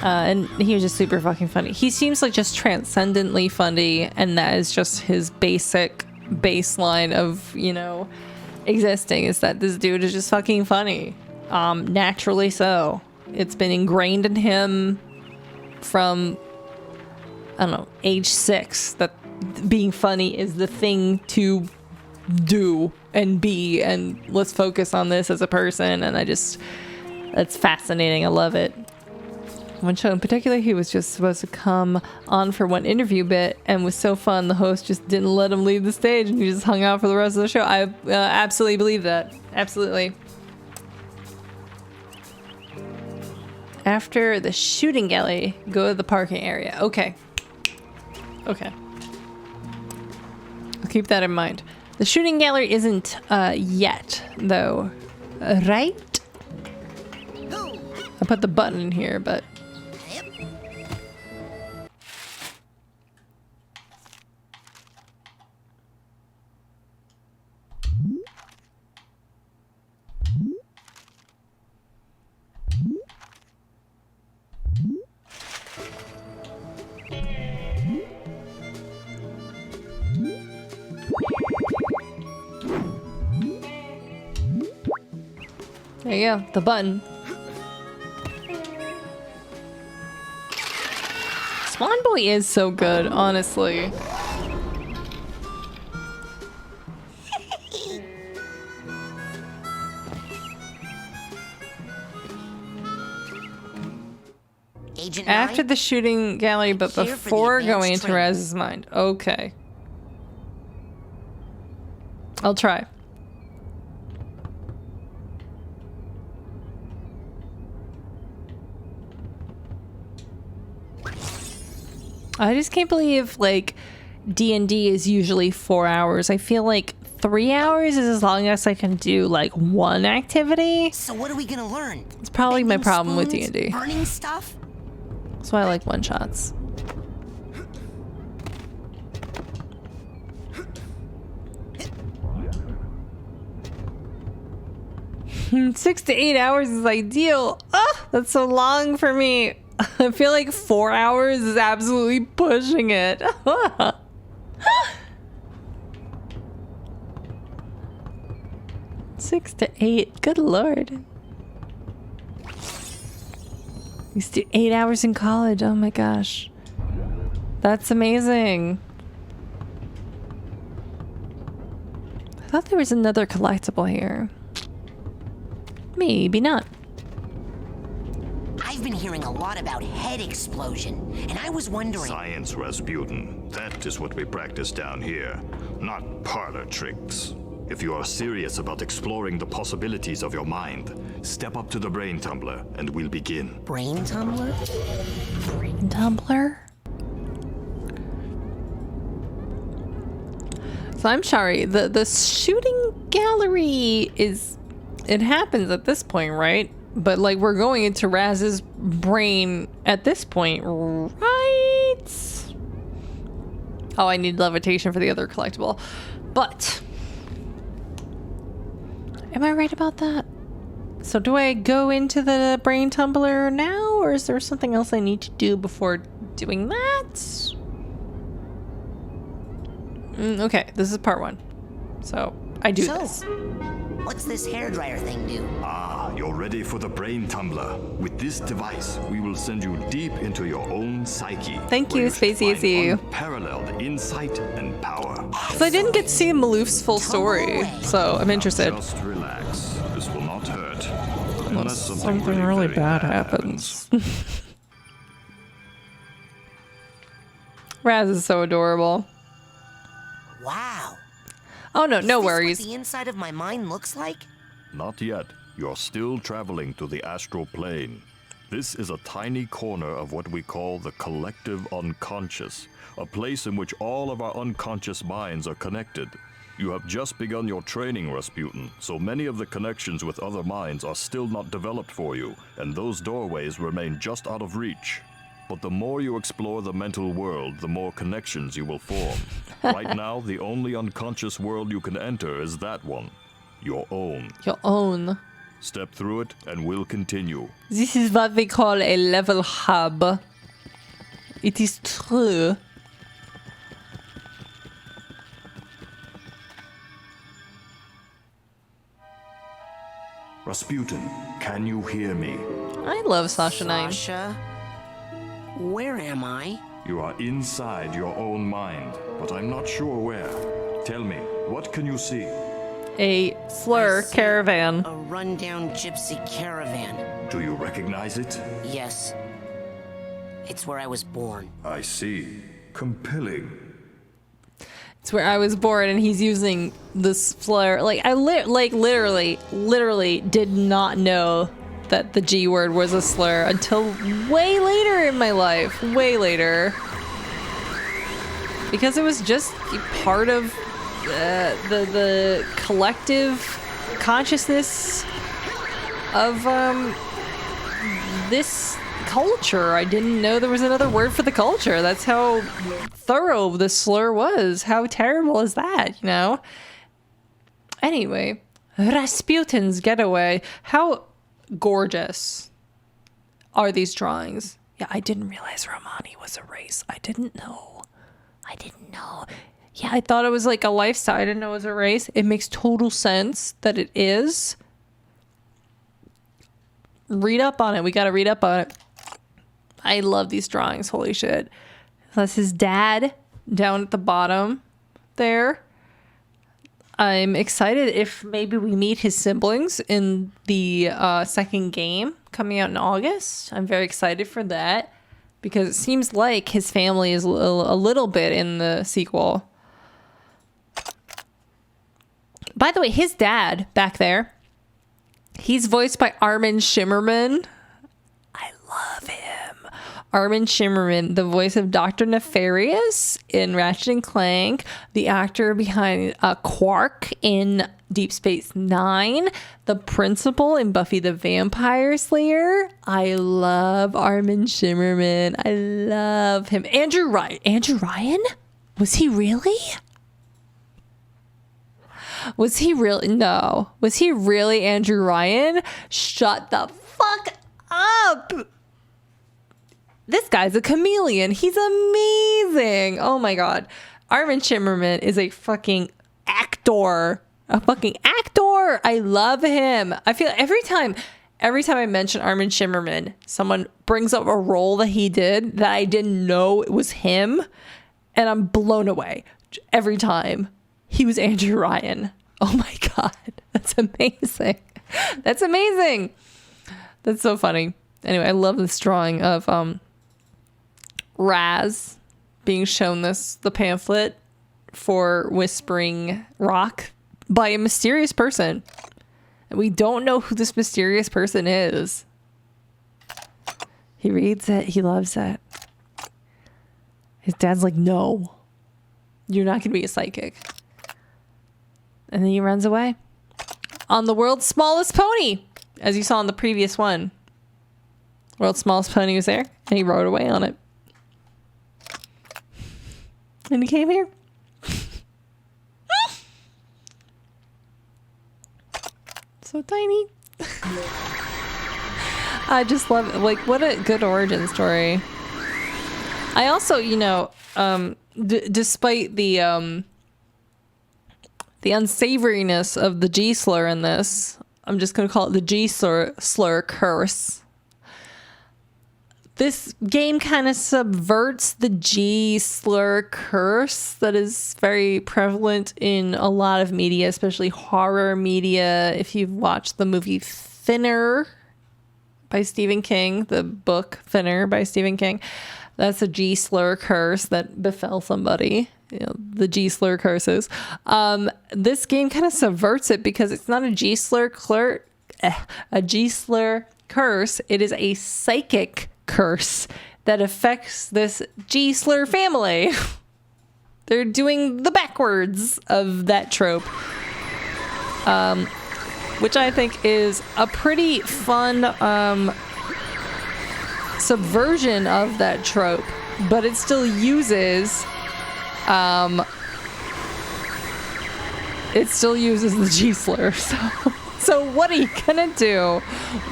And he was just super fucking funny. He seems like just transcendently funny, and that is just his basic baseline of, you know, existing, is that this dude is just fucking funny. Naturally so. It's been ingrained in him from, I don't know, age 6, that being funny is the thing to do and be, and let's focus on this as a person. And that's fascinating. I love it. One show in particular, he was just supposed to come on for one interview bit and was so fun, the host just didn't let him leave the stage and he just hung out for the rest of the show. I absolutely believe that. Absolutely. After the shooting gallery, go to the parking area. Okay. Okay. I'll keep that in mind. The shooting gallery isn't yet, though. Right? I put the button in here, but... There you go, the button. Swan Boy is so good, honestly. Agent After 9? the shooting gallery, but Here for the before advanced going into training. Raz's mind. Okay. I'll try. I just can't believe, like, D&D is usually 4 hours. I feel like 3 hours is as long as I can do, like, one activity. So what are we gonna learn? It's probably my Bending problem with spoons? D&D. Burning stuff? That's why I like one-shots. 6 to 8 hours is ideal. Oh, that's so long for me. I feel like 4 hours is absolutely pushing it. 6 to 8. Good lord. Used to do 8 hours in college. Oh my gosh. That's amazing. I thought there was another collectible here. Maybe not. I've been hearing a lot about head explosion, and I was wondering... Science, Rasputin. That is what we practice down here, not parlor tricks. If you are serious about exploring the possibilities of your mind, step up to the brain tumbler and we'll begin. Brain tumbler? Brain tumbler? So I'm sorry, the shooting gallery is... It happens at this point, right? But like we're going into Raz's brain at this point, right? Oh, I need levitation for the other collectible. But... Am I right about that? So do I go into the brain tumbler now, or is there something else I need to do before doing that? Okay, this is part 1. So I do this. What's this hairdryer thing do? Ah, you're ready for the brain tumbler. With this device, we will send you deep into your own psyche. Thank you, Spacey ACU. Unparalleled insight and power. So I didn't get to see Maloof's full story, so I'm interested. Just relax. This will not hurt. Unless something really bad happens. Raz is so adorable. Wow. Oh no, no Is this worries. what the inside of my mind looks like? Not yet. You're still traveling to the astral plane. This is a tiny corner of what we call the collective unconscious, a place in which all of our unconscious minds are connected. You have just begun your training, Rasputin, so many of the connections with other minds are still not developed for you, and those doorways remain just out of reach. But the more you explore the mental world, the more connections you will form. Right now, the only unconscious world you can enter is that one. Your own. Your own. Step through it and we'll continue. This is what we call a level hub. It is true. Rasputin, can you hear me? I love Sasha 9. Sasha? Where am I? You are inside your own mind, but I'm not sure where. Tell me, what can you see? A slur caravan. A rundown gypsy caravan. Do you recognize it? Yes. It's where I was born. I see. Compelling. It's where I was born, and he's using this slur. Like I literally did not know that the G word was a slur until way later in my life. Way later. Because it was just part of the collective consciousness of this culture. I didn't know there was another word for the culture. That's how thorough this slur was. How terrible is that, you know? Anyway, Rasputin's getaway. How gorgeous are these drawings? Yeah, I didn't realize Romani was a race. I didn't know. Yeah, I thought it was like a lifestyle. I didn't know it was a race. It makes total sense that it is. Read up on it. We gotta read up on it. I love these drawings. Holy shit. That's his dad down at the bottom there. I'm excited if maybe we meet his siblings in the second game coming out in August. I'm very excited for that because it seems like his family is a little bit in the sequel. By the way, his dad back there, he's voiced by Armin Shimmerman. I love him. Armin Shimmerman, the voice of Dr. Nefarious in Ratchet & Clank, the actor behind Quark in Deep Space Nine, the principal in Buffy the Vampire Slayer. I love Armin Shimmerman. I love him. Andrew Ryan? Was he really? Was he really? No. Was he really Andrew Ryan? Shut the fuck up. This guy's a chameleon. He's amazing. Oh my God. Armin Shimmerman is a fucking actor. A fucking actor. I love him. I feel every time I mention Armin Shimmerman, someone brings up a role that he did that I didn't know it was him, and I'm blown away every time. He was Andrew Ryan. Oh my God. That's amazing. That's amazing. That's so funny. Anyway, I love this drawing of Raz being shown the pamphlet for Whispering Rock by a mysterious person. And we don't know who this mysterious person is. He reads it. He loves it. His dad's like, no, you're not going to be a psychic. And then he runs away on the world's smallest pony, as you saw in the previous one. World's smallest pony was there, and he rode away on it. And he came here. So tiny. I just love it. Like, what a good origin story. I also, you know, despite the unsavoriness of the G slur in this, I'm just going to call it the G slur curse. This game kind of subverts the G slur curse that is very prevalent in a lot of media, especially horror media. If you've watched the movie Thinner by Stephen King, the book Thinner by Stephen King, that's a G slur curse that befell somebody. You know, the G slur curses. This game kind of subverts it because it's not a G slur curse. It is a psychic curse that affects this G slur family. They're doing the backwards of that trope, which I think is a pretty fun subversion of that trope, but it still uses the G slur. So what are you gonna do?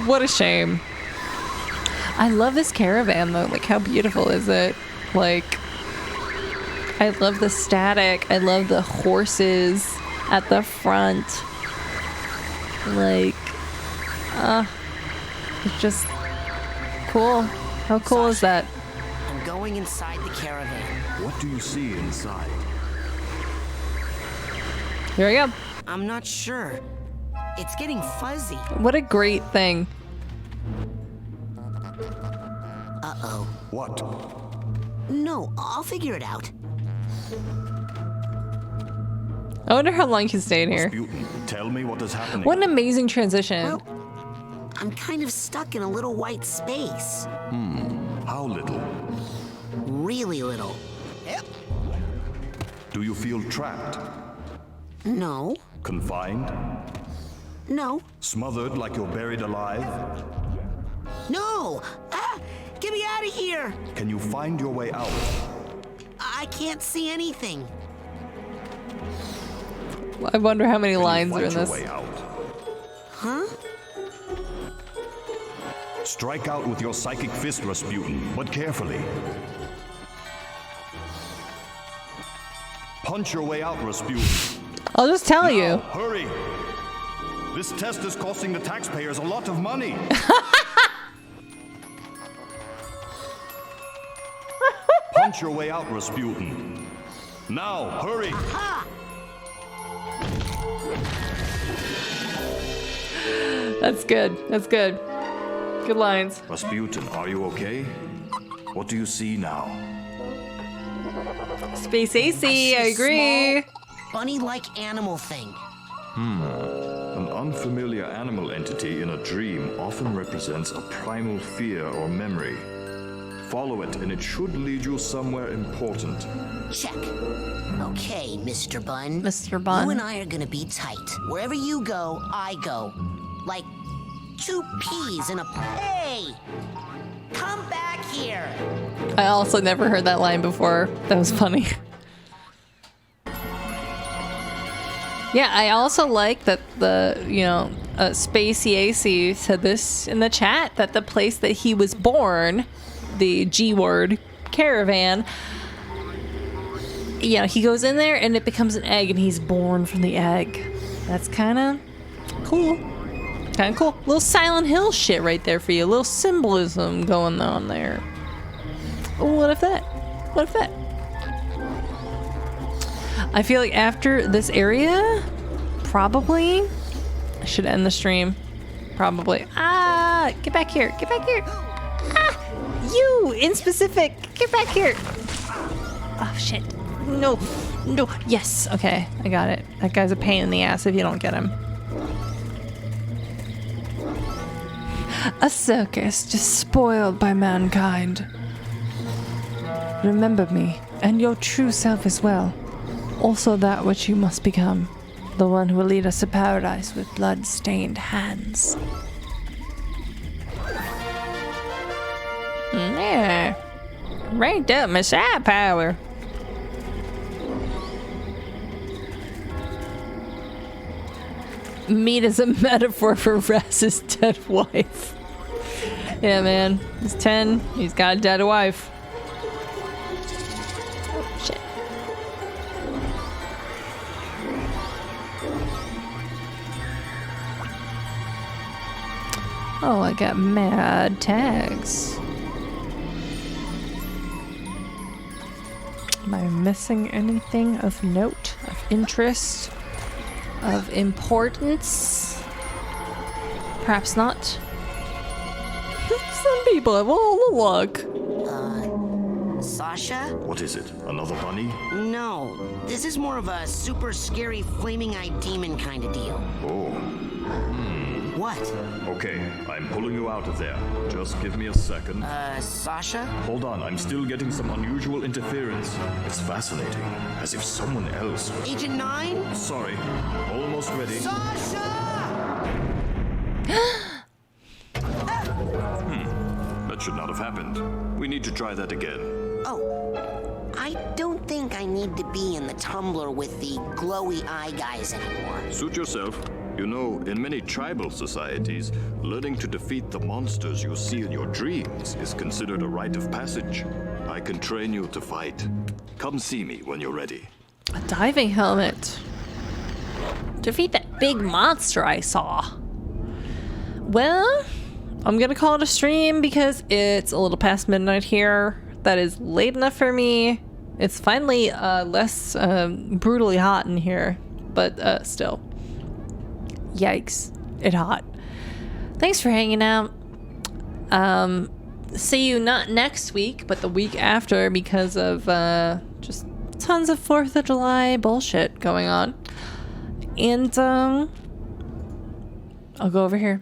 What a shame. I love this caravan though. Like, how beautiful is it? Like, I love the static. I love the horses at the front. Like, it's just cool. How cool is that? I'm going inside the caravan. What do you see inside? Here we go. I'm not sure. It's getting fuzzy. What a great thing. Uh-oh. What? No, I'll figure it out. I wonder how long he stayed here. Tell me what is happening. What an amazing transition. Well, I'm kind of stuck in a little white space. How little? Really little. Do you feel trapped? No. Confined? No. Smothered like you're buried alive? No! Ah! Get me out of here! Can you find your way out? I can't see anything. I wonder how many lines are in Find this. your way out. Huh? Strike out with your psychic fist, Rasputin, but carefully. Punch your way out, Rasputin. I'll just tell Now, you. Hurry! This test is costing the taxpayers a lot of money. Punch your way out, Rasputin. Now, hurry! That's good. That's good. Good lines. Rasputin, are you okay? What do you see now? Space AC, I agree. Bunny-like animal thing. An unfamiliar animal entity in a dream often represents a primal fear or memory. Follow it, and it should lead you somewhere important. Check. Okay, Mr. Bun. Mr. Bun. You and I are gonna be tight. Wherever you go, I go. Like two peas in a... Hey! Come back here! I also never heard that line before. That was funny. Yeah, I also like that the, you know, Spacey AC said this in the chat, that the place that he was born, the G-word caravan, you know, he goes in there and it becomes an egg and he's born from the egg. That's kind of cool. Kind of cool. Little Silent Hill shit right there for you. A little symbolism going on there. What if that? What if that? I feel like after this area, probably, I should end the stream. Probably. Ah, get back here. Get back here. Ah, you in specific. Get back here. Oh, shit. No. No. Yes. Okay. I got it. That guy's a pain in the ass if you don't get him. A circus just spoiled by mankind. Remember me, and your true self as well. Also that which you must become. The one who will lead us to paradise with blood-stained hands. Yeah. Ranked up Messiah power. Meat is a metaphor for Raz's dead wife. Yeah, man. He's 10. He's got a dead wife. Oh, shit. Oh, I got mad tags. Am I missing anything of note, of interest, of importance? Perhaps not. Some people have all the luck. Sasha? What is it? Another bunny? No, this is more of a super scary flaming-eyed demon kind of deal. Oh. What? Okay, I'm pulling you out of there. Just give me a second. Sasha? Hold on, I'm still getting some unusual interference. It's fascinating, as if someone else... Agent 9? Sorry, almost ready. Sasha! That should not have happened. We need to try that again. Oh, I don't think I need to be in the tumbler with the glowy eye guys anymore. Suit yourself. You know, in many tribal societies, learning to defeat the monsters you see in your dreams is considered a rite of passage. I can train you to fight. Come see me when you're ready. A diving helmet. Defeat that big monster I saw. Well, I'm gonna call it a stream because it's a little past midnight here. That is late enough for me. It's finally less brutally hot in here, but still. Yikes, it's hot. Thanks for hanging out. See you not next week, but the week after because of just tons of 4th of July bullshit going on. And I'll go over here.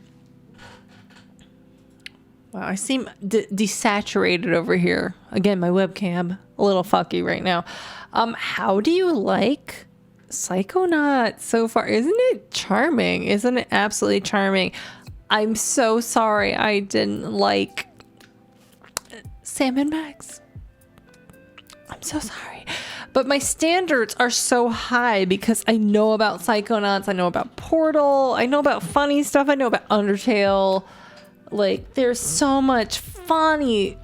Wow, I seem desaturated over here. Again, my webcam a little fucky right now. How do you like Psychonauts so far? Isn't it charming? Isn't it absolutely charming? I'm so sorry I didn't like Sam and Max. I'm so sorry. But my standards are so high because I know about Psychonauts, I know about Portal, I know about funny stuff, I know about Undertale. Like, there's so much funny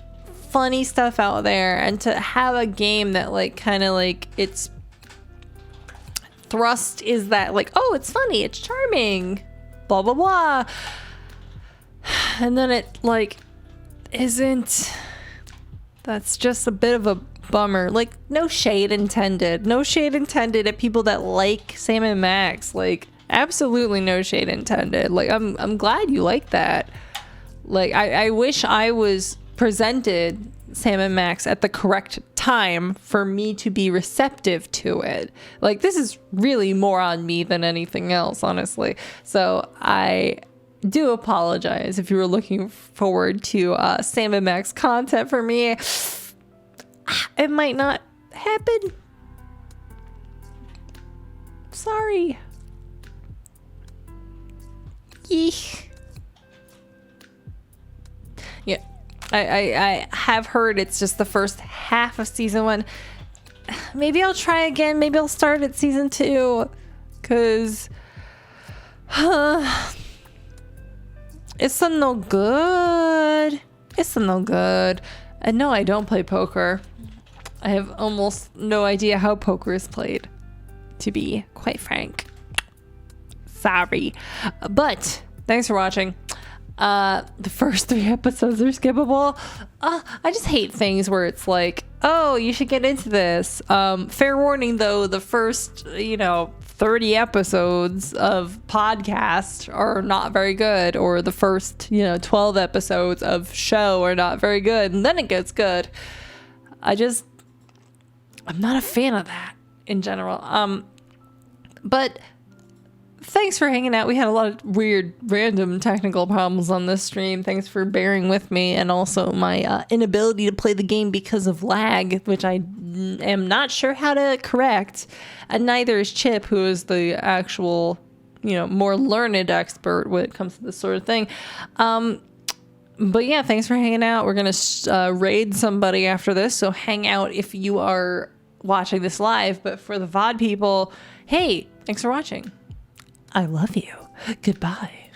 stuff out there, and to have a game that like kind of like its thrust is that like, oh, it's funny, it's charming, blah blah blah, and then it like isn't. That's just a bit of a bummer. Like, no shade intended at people that like Sam and Max. Like, absolutely no shade intended. Like, I'm glad you like that. Like, I wish I was presented Sam and Max at the correct time for me to be receptive to it. Like, this is really more on me than anything else, honestly. So I do apologize if you were looking forward to Sam and Max content for me. It might not happen. Sorry. Yeesh. Yeah, I have heard it's just the first half of season 1. Maybe I'll try again. Maybe I'll start at season 2. because it's a no good. It's a no good. And no, I don't play poker. I have almost no idea how poker is played, to be quite frank. Sorry. But thanks for watching. The first 3 episodes are skippable. I just hate things where it's like, oh, you should get into this. Fair warning though, the first, 30 episodes of podcast are not very good, or the first, 12 episodes of show are not very good, and then it gets good. I'm not a fan of that in general. But thanks for hanging out. We had a lot of weird, random technical problems on this stream. Thanks for bearing with me, and also my inability to play the game because of lag, which I am not sure how to correct. And neither is Chip, who is the actual, more learned expert when it comes to this sort of thing. But yeah, thanks for hanging out. We're going to raid somebody after this, so hang out if you are watching this live. But for the VOD people, hey, thanks for watching. I love you. Goodbye.